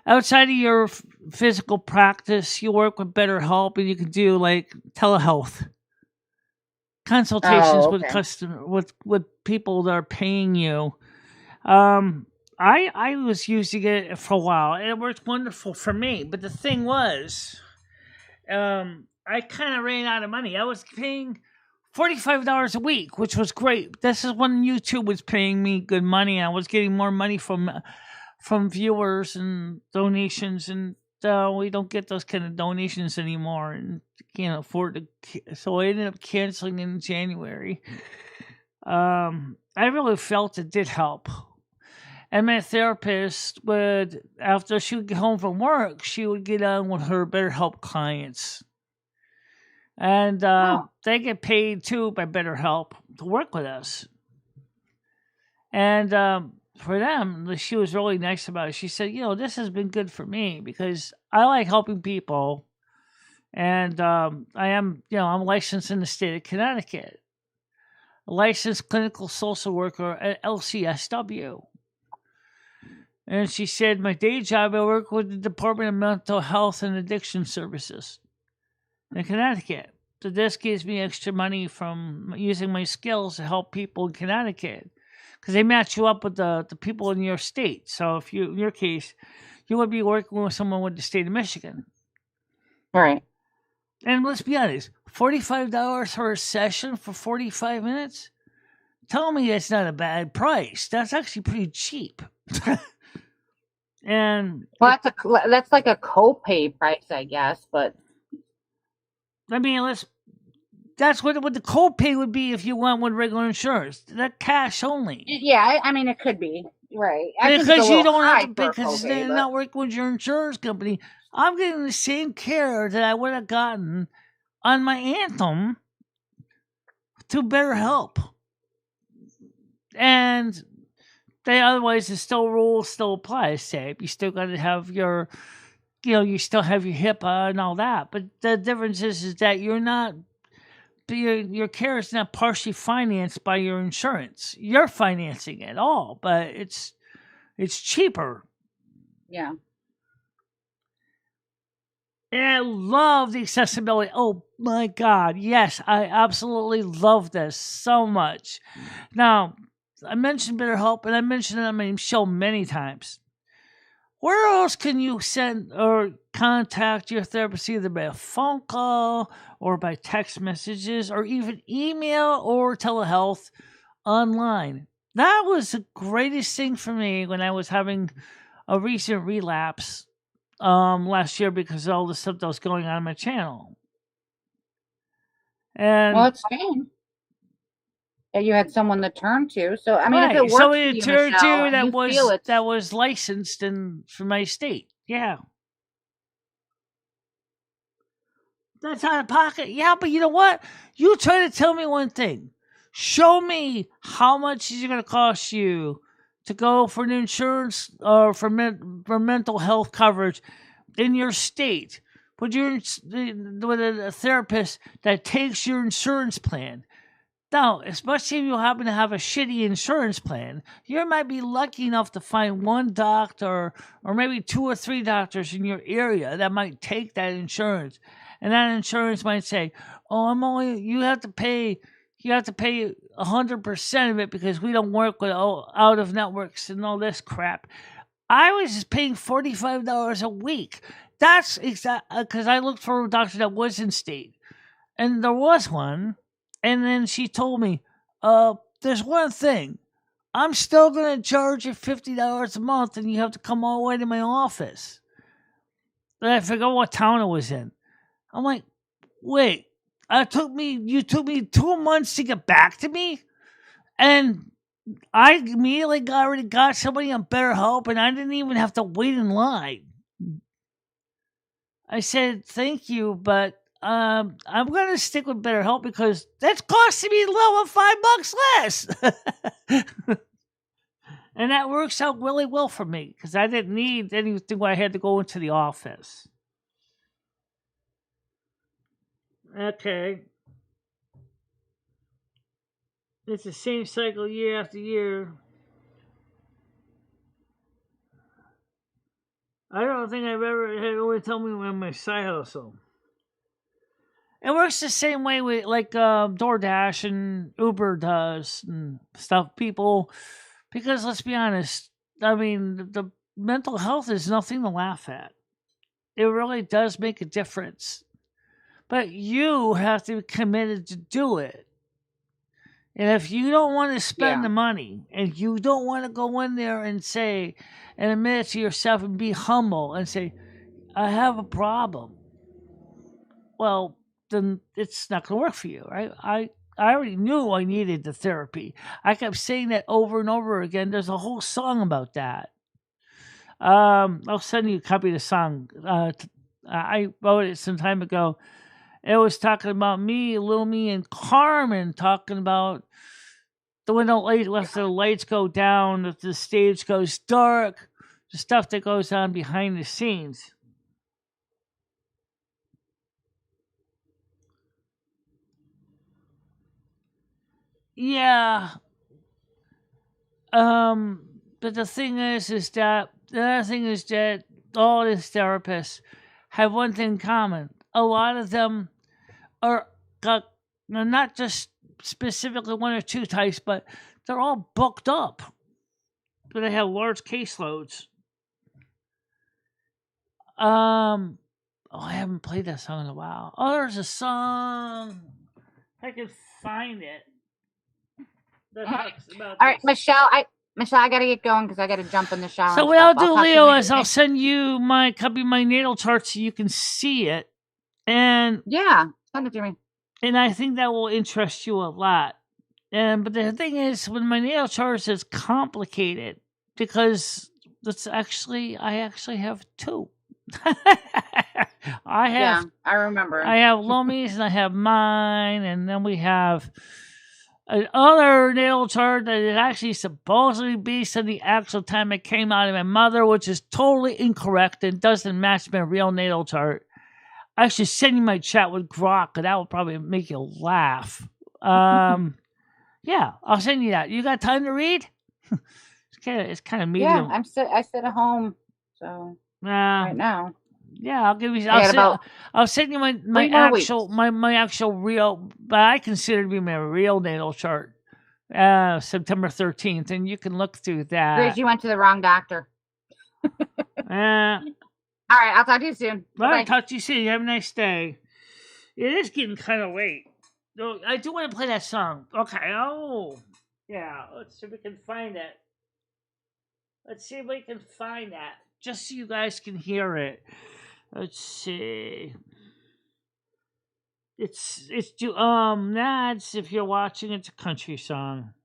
outside of your physical practice, you work with BetterHelp, and you can do like telehealth consultations with people that are paying you. I was using it for a while, and it worked wonderful for me. But the thing was, I kind of ran out of money. I was paying $45 a week, which was great. This is when YouTube was paying me good money. I was getting more money from viewers and donations, and we don't get those kind of donations anymore, and can't afford to. So I ended up canceling in January. I really felt it did help. And my therapist would, after she would get home from work, she would get on with her BetterHelp clients. And they get paid, too, by BetterHelp to work with us. And for them, she was really nice about it. She said, this has been good for me because I like helping people. And I am, I'm licensed in the state of Connecticut. A licensed clinical social worker at LCSW. And she said, my day job, I work with the Department of Mental Health and Addiction Services in Connecticut. this gives me extra money from using my skills to help people in Connecticut. Because they match you up with the people in your state. So if you, in your case, you would be working with someone with the state of Michigan. Right. And let's be honest, $45 for a session for 45 minutes? Tell me that's not a bad price. That's actually pretty cheap. And well, that's like a copay price, I guess. But I mean, that's what the copay would be if you went with regular insurance. That cash only. Yeah, I mean, it could be right because you don't have to, because they're not working with your insurance company. I'm getting the same care that I would have gotten on my Anthem to BetterHelp, and otherwise the rules still apply. Say you still got to have your, you still have your HIPAA and all that. But the difference is that you're not. Your care is not partially financed by your insurance. You're financing it all, but it's cheaper. Yeah. And I love the accessibility. Oh my God. Yes, I absolutely love this so much. Now, I mentioned BetterHelp, and I mentioned it on my show many times. Where else can you send or contact your therapist, either by a phone call or by text messages or even email or telehealth online? That was the greatest thing for me when I was having a recent relapse last year because of all the stuff that was going on my channel. And well, it's fine. You had someone to turn to, so I mean, if it works for you, Michelle, that was licensed from my state. Yeah, that's out of pocket. Yeah, but you know what? You try to tell me one thing. Show me how much is it going to cost you to go for an insurance or for mental health coverage in your state with a therapist that takes your insurance plan. Now, especially if you happen to have a shitty insurance plan, you might be lucky enough to find one doctor or maybe 2 or 3 doctors in your area that might take that insurance. And that insurance might say, "Oh, you have to pay 100% of it because we don't work with out of networks and all this crap." I was just paying $45 a week. That's because I looked for a doctor that was in state, and there was one. And then she told me, there's one thing. I'm still going to charge you $50 a month, and you have to come all the way to my office. And I forgot what town it was in. I'm like, wait, you took me 2 months to get back to me? And I immediately already got somebody on BetterHelp, and I didn't even have to wait in line. I said, thank you, but I'm going to stick with BetterHelp because that's costing me $5 less. And that works out really well for me because I didn't need anything where I had to go into the office. Okay. It's the same cycle year after year. I don't think I've ever had anyone tell me when my side hustle. It works the same way with like DoorDash and Uber does and stuff. People, because let's be honest, I mean, the mental health is nothing to laugh at. It really does make a difference. But you have to be committed to do it. And if you don't want to spend the money and you don't want to go in there and say and admit to yourself and be humble and say, I have a problem. Well, then it's not going to work for you, right? I already knew I needed the therapy. I kept saying that over and over again. There's a whole song about that. I'll send you a copy of the song. I wrote it some time ago. It was talking about me, Lumi, and Carmen talking about when the lights go down, if the stage goes dark, the stuff that goes on behind the scenes. Yeah. But the thing is that the other thing is that all these therapists have one thing in common. A lot of them are not just specifically one or two types, but they're all booked up. But they have large caseloads. I haven't played that song in a while. Oh, there's a song. If I can find it. That talks about All right, this. Michelle, I gotta get going because I gotta jump in the shower. So what I'll do, Leo, is I'll send you my copy of my natal chart so you can see it. And yeah, send it to me. And I think that will interest you a lot. But the thing is, with my natal chart, it's complicated because I actually have two. I remember. I have Lumi's and I have mine, and then we have another natal chart that is actually supposedly based on the actual time it came out of my mother, which is totally incorrect and doesn't match my real natal chart. I should send you my chat with Grok, and that will probably make you laugh. Yeah, I'll send you that. You got time to read? It's kind of medium. Yeah, I sit at home, so right now. Yeah, I'll give you. I'll send you my actual real, but I consider to be my real natal chart. September 13th, and you can look through that. Grace, you went to the wrong doctor. All right, I'll talk to you soon. All right, talk to you soon. You have a nice day. It is getting kind of late. Oh, I do want to play that song. Okay. Oh, yeah. Let's see if we can find it. Just so you guys can hear it. Let's see. It's Nads. If you're watching, it's a country song.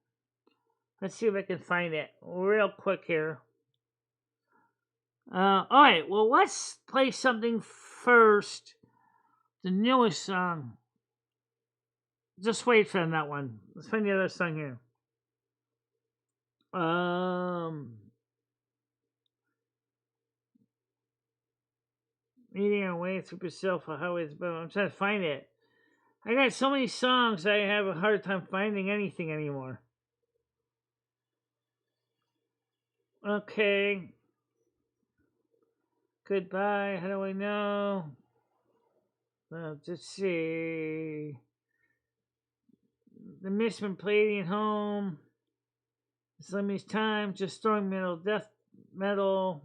Let's see if I can find it real quick here. All right. Well, let's play something first. The newest song. Just wait for that one. Let's find the other song here. Eating our way through yourself for highways, but I'm trying to find it. I got so many songs I have a hard time finding anything anymore. Okay. Goodbye. How do I know? Let's see. The Missman Palladian Home. Slimmy's Time. Just Throwing Metal. Death Metal.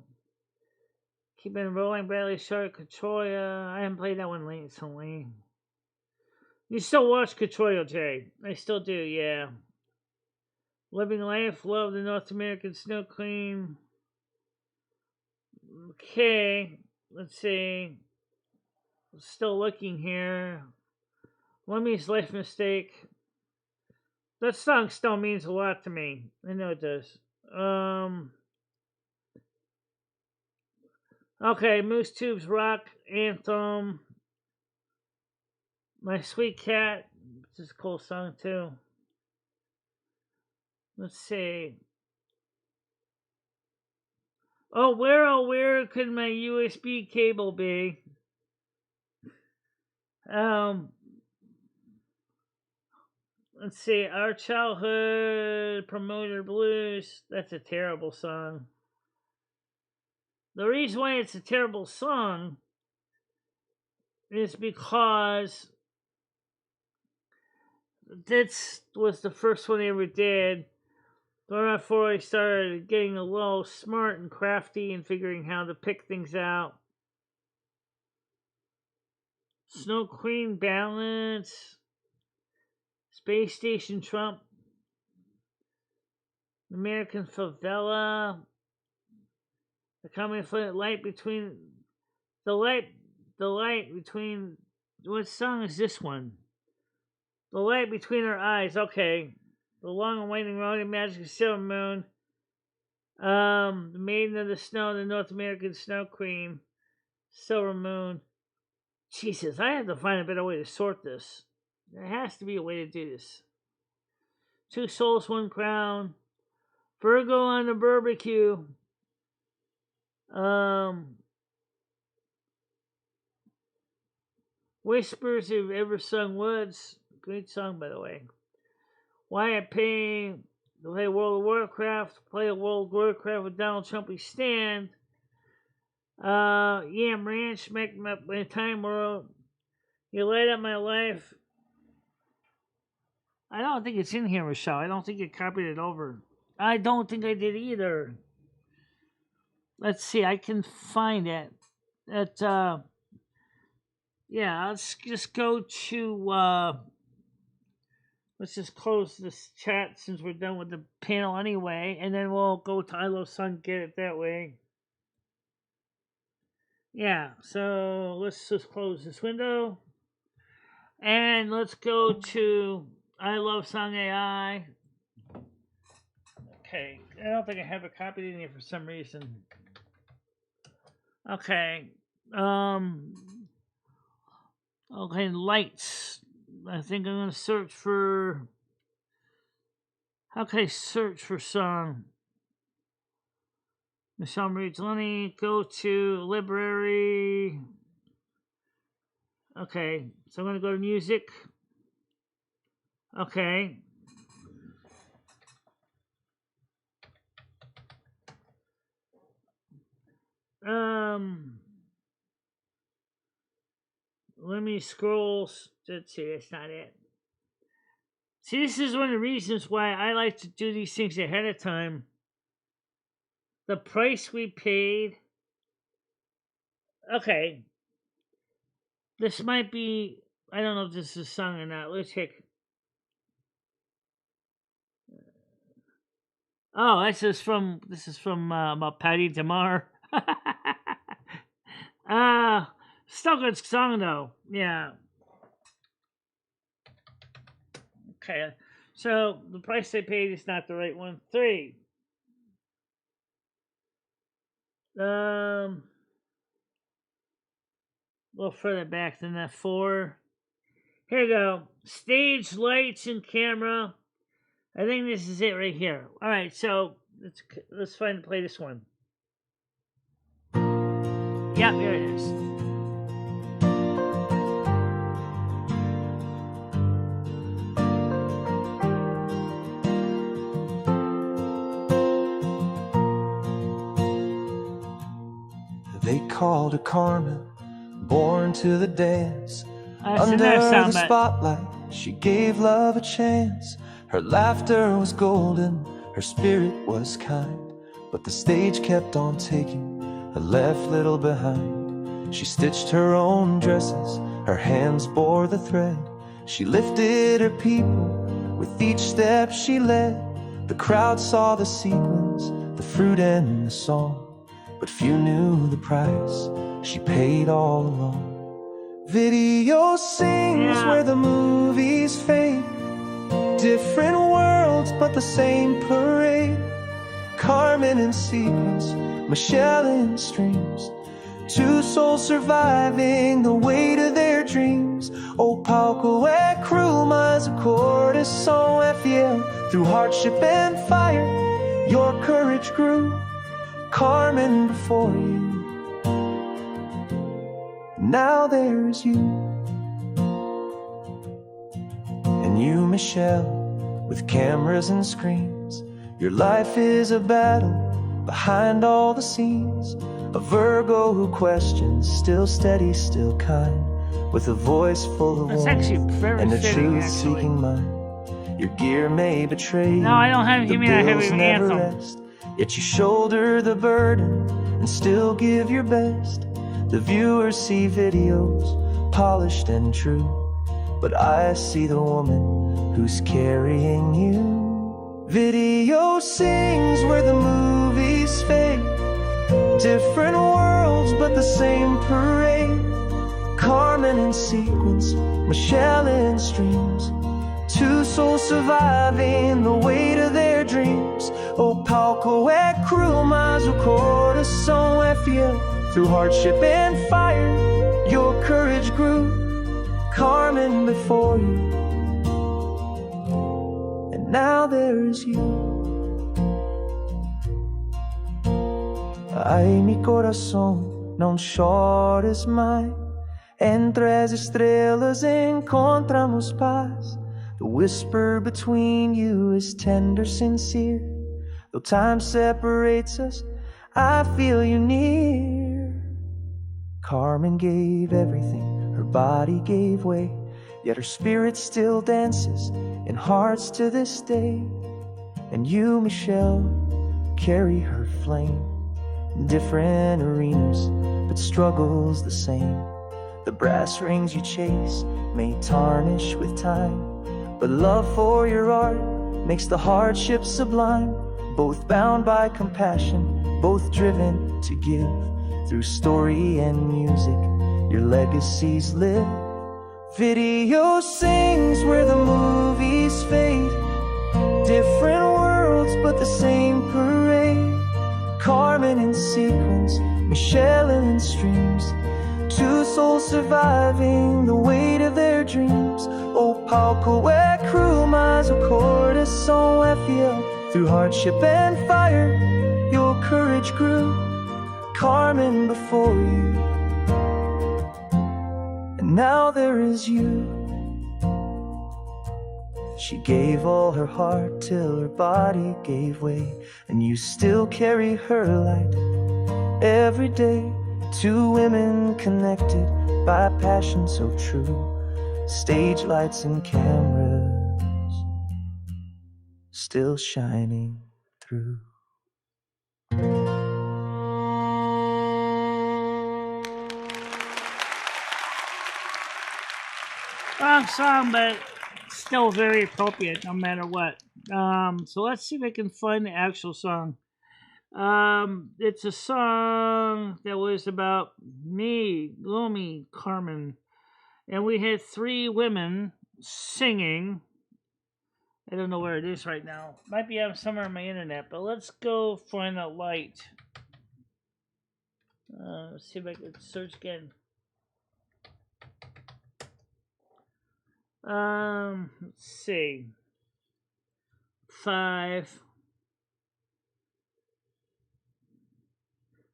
Keeping Rolling. Bradley Shark. Katroya. I haven't played that one recently. You still watch Katroya, Jay? I still do, yeah. Living Life. Love the North American Snow Queen. Okay. Let's see. Still looking here. Lummy's Life Mistake. That song still means a lot to me. I know it does. Okay, Moose Tube's Rock Anthem. My Sweet Cat. This is a cool song too. Let's see. Oh, where could my USB cable be? Let's see. Our Childhood Promoter Blues. That's a terrible song. The reason why it's a terrible song is because this was the first one they ever did. Right before I started getting a little smart and crafty and figuring how to pick things out. Snow Queen Balance. Space Station Trump. American Favela. The common light between the light between. What song is this one? The light between our eyes. Okay. The long and winding road of magic of Silvermoon. The Maiden of the Snow, the North American Snow Queen. Silvermoon. Jesus, I have to find a better way to sort this. There has to be a way to do this. Two Souls, One Crown. Virgo on the Barbecue. Whispers of Eversung Woods. Great song, by the way. Wyatt Payne. Play World of Warcraft. Play a World of Warcraft with Donald Trump. We stand. Yam Ranch. Make my time world. You light up my life. I don't think it's in here, Michelle. I don't think you copied it over. I don't think I did either. Let's see. I can find it. Yeah, let's just go to... let's just close this chat since we're done with the panel anyway. And then we'll go to I Love Sun, get it that way. Yeah, so let's just close this window. And let's go to I Love Song AI. Okay, I don't think I have it copied in here for some reason. Okay. Okay, lights. I think I'm going to search for... How can I search for song? Michele Marie Dalene, go to library. Okay, so I'm going to go to music. Okay. Let me scroll. Let's see, that's not it. See, this is one of the reasons why I like to do these things ahead of time. The price we paid. Okay. This might be, I don't know if this is a song or not. Let's check. Oh, this is from Patty DeMar. Still good song though. Yeah. Okay. So the price they paid is not the right one. 3. A little further back than that. 4. Here we go. Stage, lights, and camera. I think this is it right here. All right, so let's play this one. Yeah, there it is. They called her Carmen, born to the dance. Under the spotlight, she gave love a chance. Her laughter was golden, her spirit was kind, but the stage kept on taking her left little behind. She stitched her own dresses, her hands bore the thread. She lifted her people with each step she led. The crowd saw the sequins, the fruit and the song, but few knew the price she paid all along. Video sings where the movies fade. Different worlds, but the same parade. Carmen in sequins, Michele in streams. Two souls surviving the weight of their dreams. O palco é cruel, mas o coração é fiel. Through hardship and fire, your courage grew. Carmen before you. Now there's you. And you, Michele, with cameras and screens. Your life is a battle behind all the scenes. A Virgo who questions, still steady, still kind, with a voice full of warmth and a truth-seeking mind. Your gear may betray you, no, I don't have the bills never rest. Yet you shoulder the burden and still give your best. The viewers see videos, polished and true, but I see the woman who's carrying you. Video sings where the movies fade. Different worlds, but the same parade. Carmen in sequins, Michele in streams. Two souls surviving the weight of their dreams. O palco é cruel, mas o coração é fiel. Through hardship and fire, your courage grew. Carmen before you, and now there's you. Ai, mi coração, não chores mais. Entre as estrelas encontramos paz. The whisper between you is tender, sincere. Though time separates us, I feel you near. Carmen gave everything, her body gave way. yet her spirit still dances in hearts to this day. And you, Michele, carry her flame in different arenas, but struggles the same. The brass rings you chase may tarnish with time, but love for your art makes the hardship sublime. Both bound by compassion, both driven to give. Through story and music, your legacies live. Video sings where the movies fade. Different worlds, but the same parade. Carmen in sequins, Michele in streams. Two souls surviving the weight of their dreams. O palco e cru, mas o coração é fiel. Through hardship and fire, your courage grew. Carmen before you, and now there is you. She gave all her heart till her body gave way, and you still carry her light every day. Two women connected by passion so true. Stage lights and cameras still shining through. Wrong song, but still very appropriate no matter what. So let's see if I can find the actual song. It's a song that was about me, Lumi, Carmen, and we had three women singing. I don't know where it is right now. Might be on somewhere on my internet, but let's go find a light. Let's see if I can search again. Let's see. 5.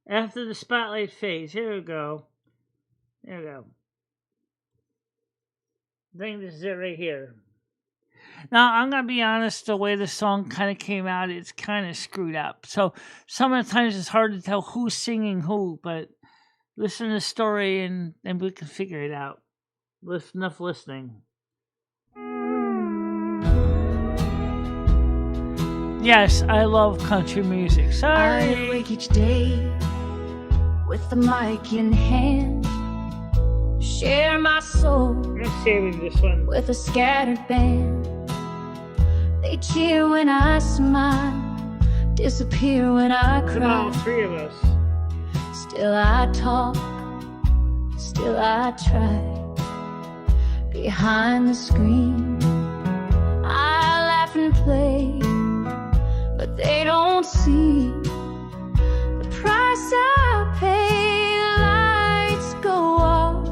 After the spotlight fades. Here we go. There we go. I think this is it right here. Now, I'm going to be honest, the way the song kind of came out, it's kind of screwed up. So, some of the times it's hard to tell who's singing who, but listen to the story and we can figure it out with enough listening. Yes, I love country music. Sorry. I wake each day with the mic in hand, share my soul I'm saving this one with a scattered band. They cheer when I smile, disappear when I cry. All three of us. Still I talk, still I try. Behind the screen, I laugh and play, but they don't see the price I pay. Lights go off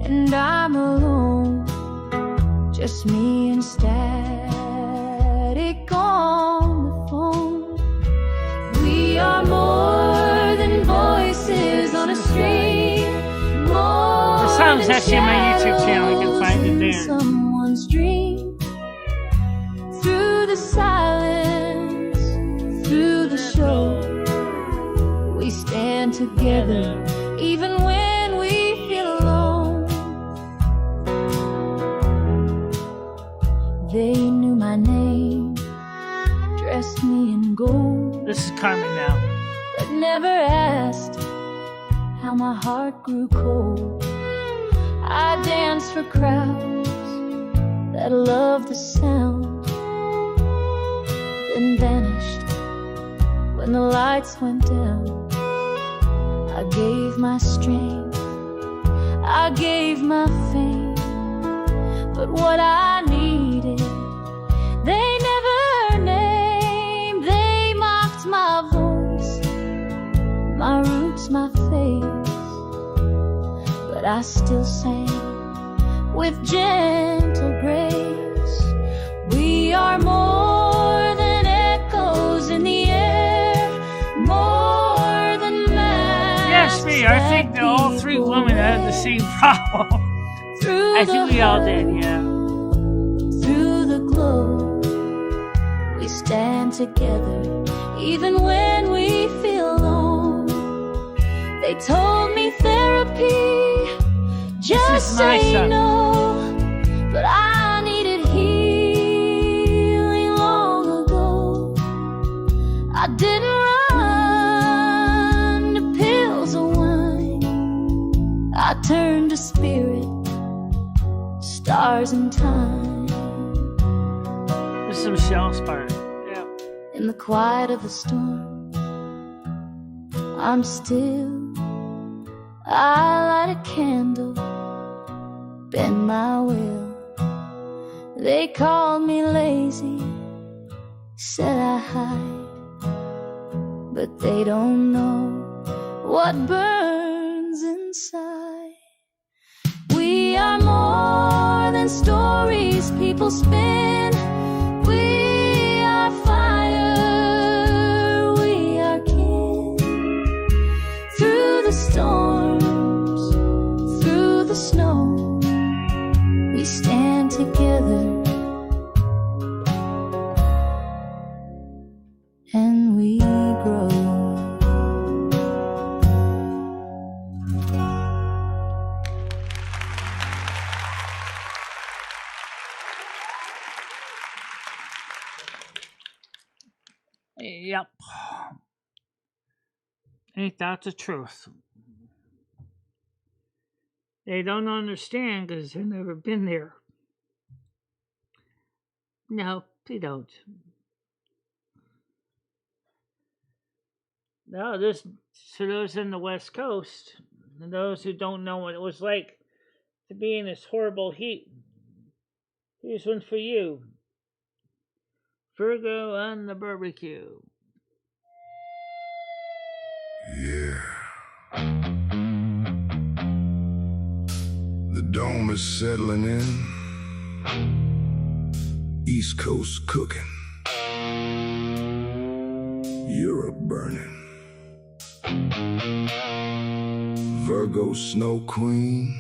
and I'm alone, just me and static on the phone. We are more than voices on a string. The song's actually on my YouTube channel. You can find it there. Someone's dream. Through the silence, through the show, we stand together, even when we feel alone. They knew my name, dressed me in gold. This is Carmen now. But never asked how my heart grew cold. I danced for crowds that loved the sound, then vanished when the lights went down. I gave my strength, I gave my fame, but what I needed, they never named. They mocked my voice, my roots, my faith, but I still sang with gentle grace. We are more than echoes in the air, more than masks. Yes, me. I think that all three women had the same problem. I think we all did, yeah. Through the glow, we stand together, even when we feel alone. They told me therapy, just say no. turn to spirit, stars in time. This is Michelle's part. Yeah. In the quiet of the storm, I'm still. I light a candle, bend my will. They called me lazy, said I hide, but they don't know what burns inside. We are more than stories people spin. We are fire, we are kin. Through the storms, through the snow, we stand together and we grow. Yep. Ain't that the truth? They don't understand because they've never been there. No, they don't. No, this to those in the West Coast, and those who don't know what it was like to be in this horrible heat. Here's one for you. Virgo on the barbecue. Yeah. The dome is settling in. East Coast cooking. Europe burning. Virgo snow queen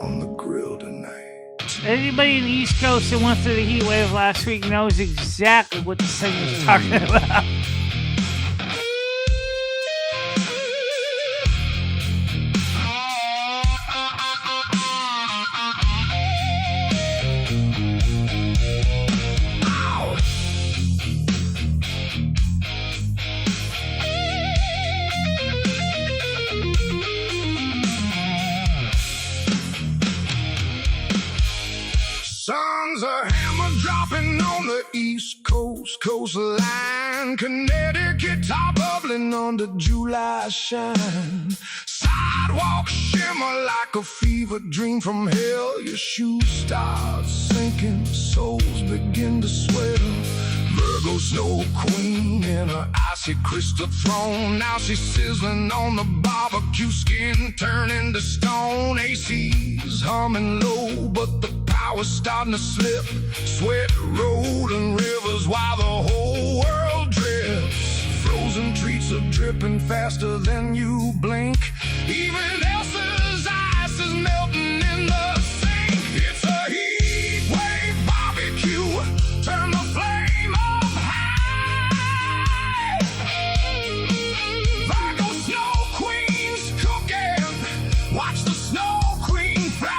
on the grill tonight. Anybody in the East Coast that went through the heat wave last week knows exactly what this thing is talking about. Sun's a hammer dropping on the East Coast coastline. Connecticut top bubbling under July shine. Sidewalks shimmer like a fever dream from hell. Your shoes start sinking, souls begin to swell. Virgo snow queen in her icy crystal throne. Now she's sizzling on the barbecue, skin turning to stone. AC's humming low, but the power's starting to slip. Sweat rolling rivers while the whole world drips. Frozen treats are dripping faster than you blink. Even Elsa's ice is melting in the sink. It's a heat wave barbecue. Turn the flame up high. Virgo snow queens cooking. Watch the snow queen fry.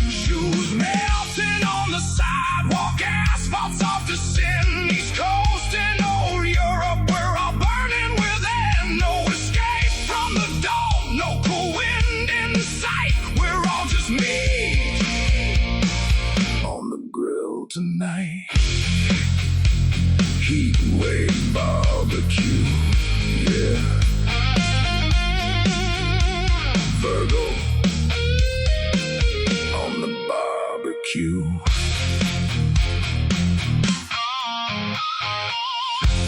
Shoes melting on the sidewalk. Asphalt's off to sin. East Coast and old Europe, we're all burning within. No escape from the dome. No cool wind in sight. We're all just meat on the grill tonight. Heat wave barbecue, yeah. Virgo on the barbecue.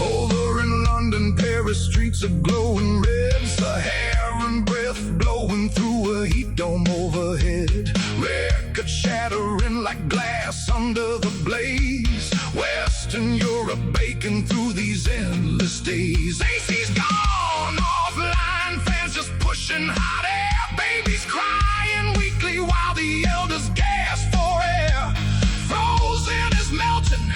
Over in London, Paris streets are glowing red. Saharan breath blowing through a heat dome overhead. Record shattering like glass under the blaze. Western Europe baking through these endless days. AC's gone offline, fans just pushing hot air. Babies crying weekly while the elders gasp for air. Frozen is melting,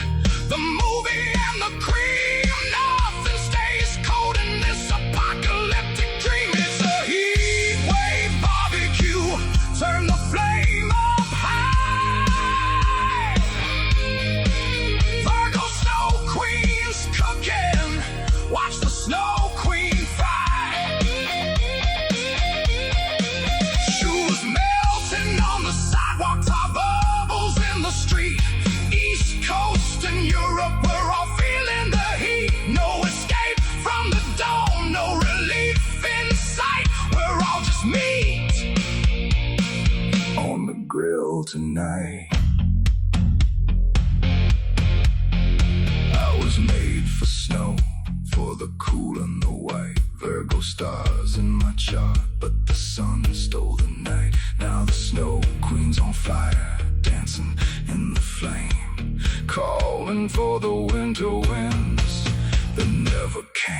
the movie and the cream. Nothing stays cold in this apocalyptic dream. It's a heat wave barbecue. Turn the flame up high. Virgo snow queens cooking. Watch the snow queen. frozen night. I was made for snow, for the cool and the white. Virgo stars in my chart, but the sun stole the night. Now the snow queen's on fire, dancing in the flame, calling for the winter winds that never came.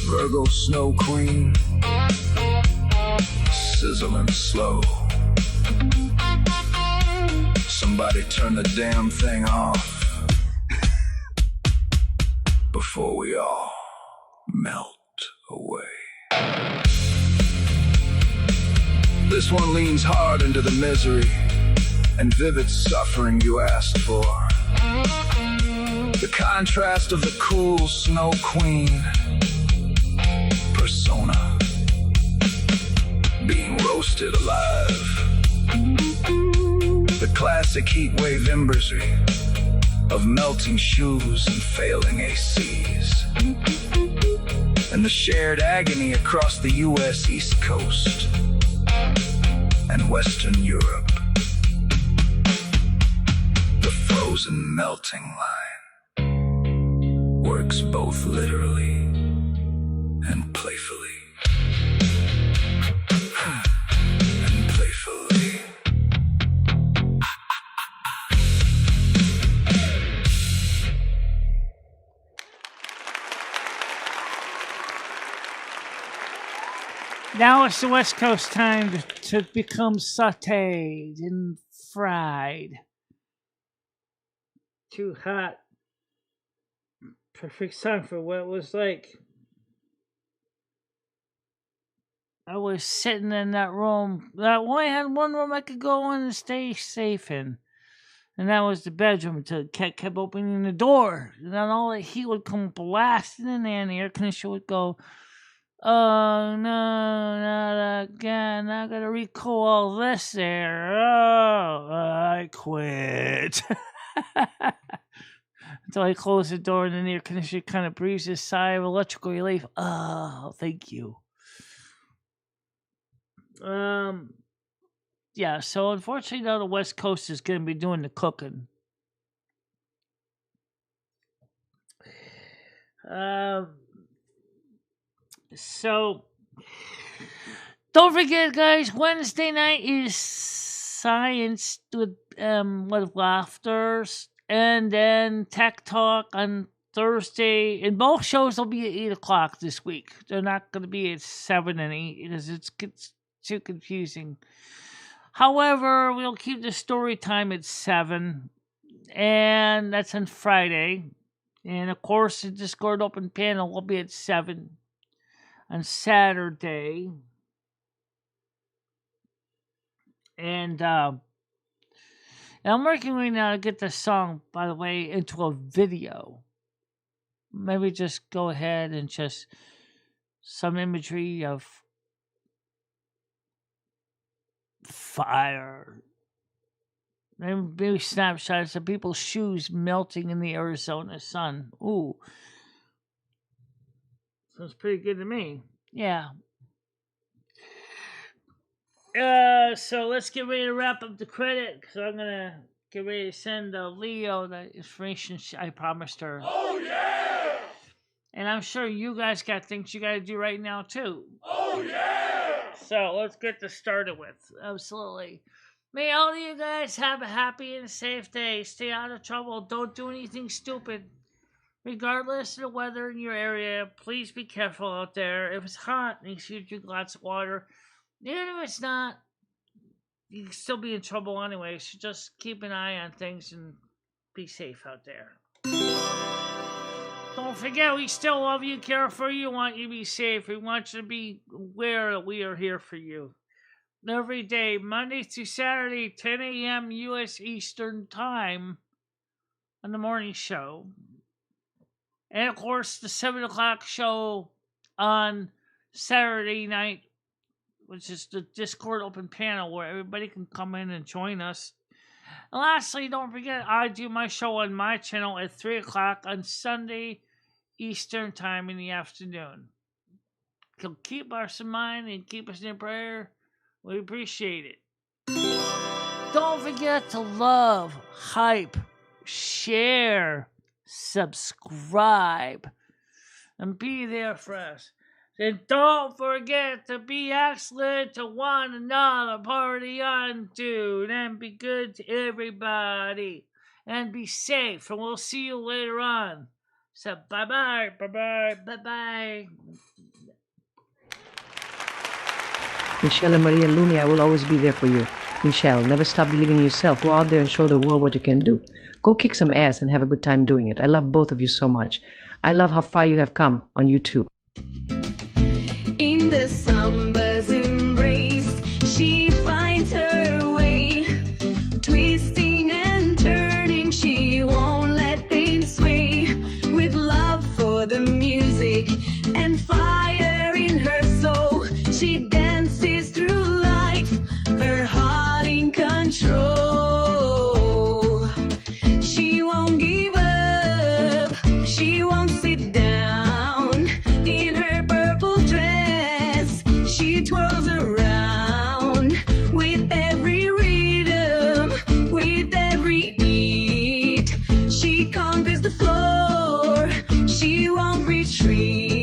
Virgo snow queen, sizzling slow. Somebody turn the damn thing off before we all melt away. This one leans hard into the misery and vivid suffering you asked for. The contrast of the cool snow queen persona being roasted alive. The classic heat wave imbrisry of melting shoes and failing ACs. And the shared agony across the US East Coast and Western Europe. The frozen melting line works both literally and playfully. And playfully. Now it's the West Coast time to become sauteed and fried. Too hot. Perfect song for what it was like. I was sitting in that room. I only had one room I could go in and stay safe in. And that was the bedroom until the cat kept opening the door. And then all the heat would come blasting in there and the air conditioner would go, "Oh, no, not again. I gotta recool all this air. Oh, I quit." Until I closed the door and then the air conditioner kind of breathes a sigh of electrical relief. Oh, thank you. Yeah, so unfortunately now the West Coast is going to be doing the cooking. So don't forget, guys, Wednesday night is science with laughters, and then tech talk on Thursday, and both shows will be at 8 o'clock this week. They're not going to be at 7 and 8 because it gets too confusing. However, we'll keep the story time at 7, and that's on Friday. And of course, the Discord open panel will be at 7 on Saturday. And I'm working right now to get this song, by the way, into a video. Maybe just go ahead and just some imagery of fire. Maybe snapshots of people's shoes melting in the Arizona sun. Ooh. Sounds pretty good to me. Yeah. So let's get ready to wrap up the credit, because I'm going to get ready to send Leo the information I promised her. Oh, yeah! And I'm sure you guys got things you got to do right now, too. Oh, yeah! So let's get this started with. Absolutely. May all of you guys have a happy and safe day. Stay out of trouble. Don't do anything stupid. Regardless of the weather in your area, please be careful out there. If it's hot, make sure you drink lots of water. Even if it's not, you can still be in trouble anyway, so just keep an eye on things and be safe out there. Don't forget, we still love you, care for you, want you to be safe. We want you to be aware that we are here for you. Every day, Monday through Saturday, 10 a.m. U.S. Eastern Time on the morning show. And, of course, the 7 o'clock show on Saturday night, which is the Discord open panel where everybody can come in and join us. And lastly, don't forget, I do my show on my channel at 3 o'clock on Sunday Eastern Time in the afternoon. So keep us in mind and keep us in prayer. We appreciate it. Don't forget to love, hype, share, subscribe, and be there for us. And don't forget to be excellent to one another, party on, dude, and be good to everybody. And be safe, and we'll see you later on. So bye-bye, bye-bye, bye-bye. Michele Marie and Lumi, I will always be there for you. Michele, never stop believing in yourself. Go out there and show the world what you can do. Go kick some ass and have a good time doing it. I love both of you so much. I love how far you have come on YouTube. In the summer's embrace, she finds her way, twisting and turning, she won't let things sway. With love for the music and fire in her soul, she dances through life, her heart in control. She won't give up, she won't sit down. In her purple dress, she twirls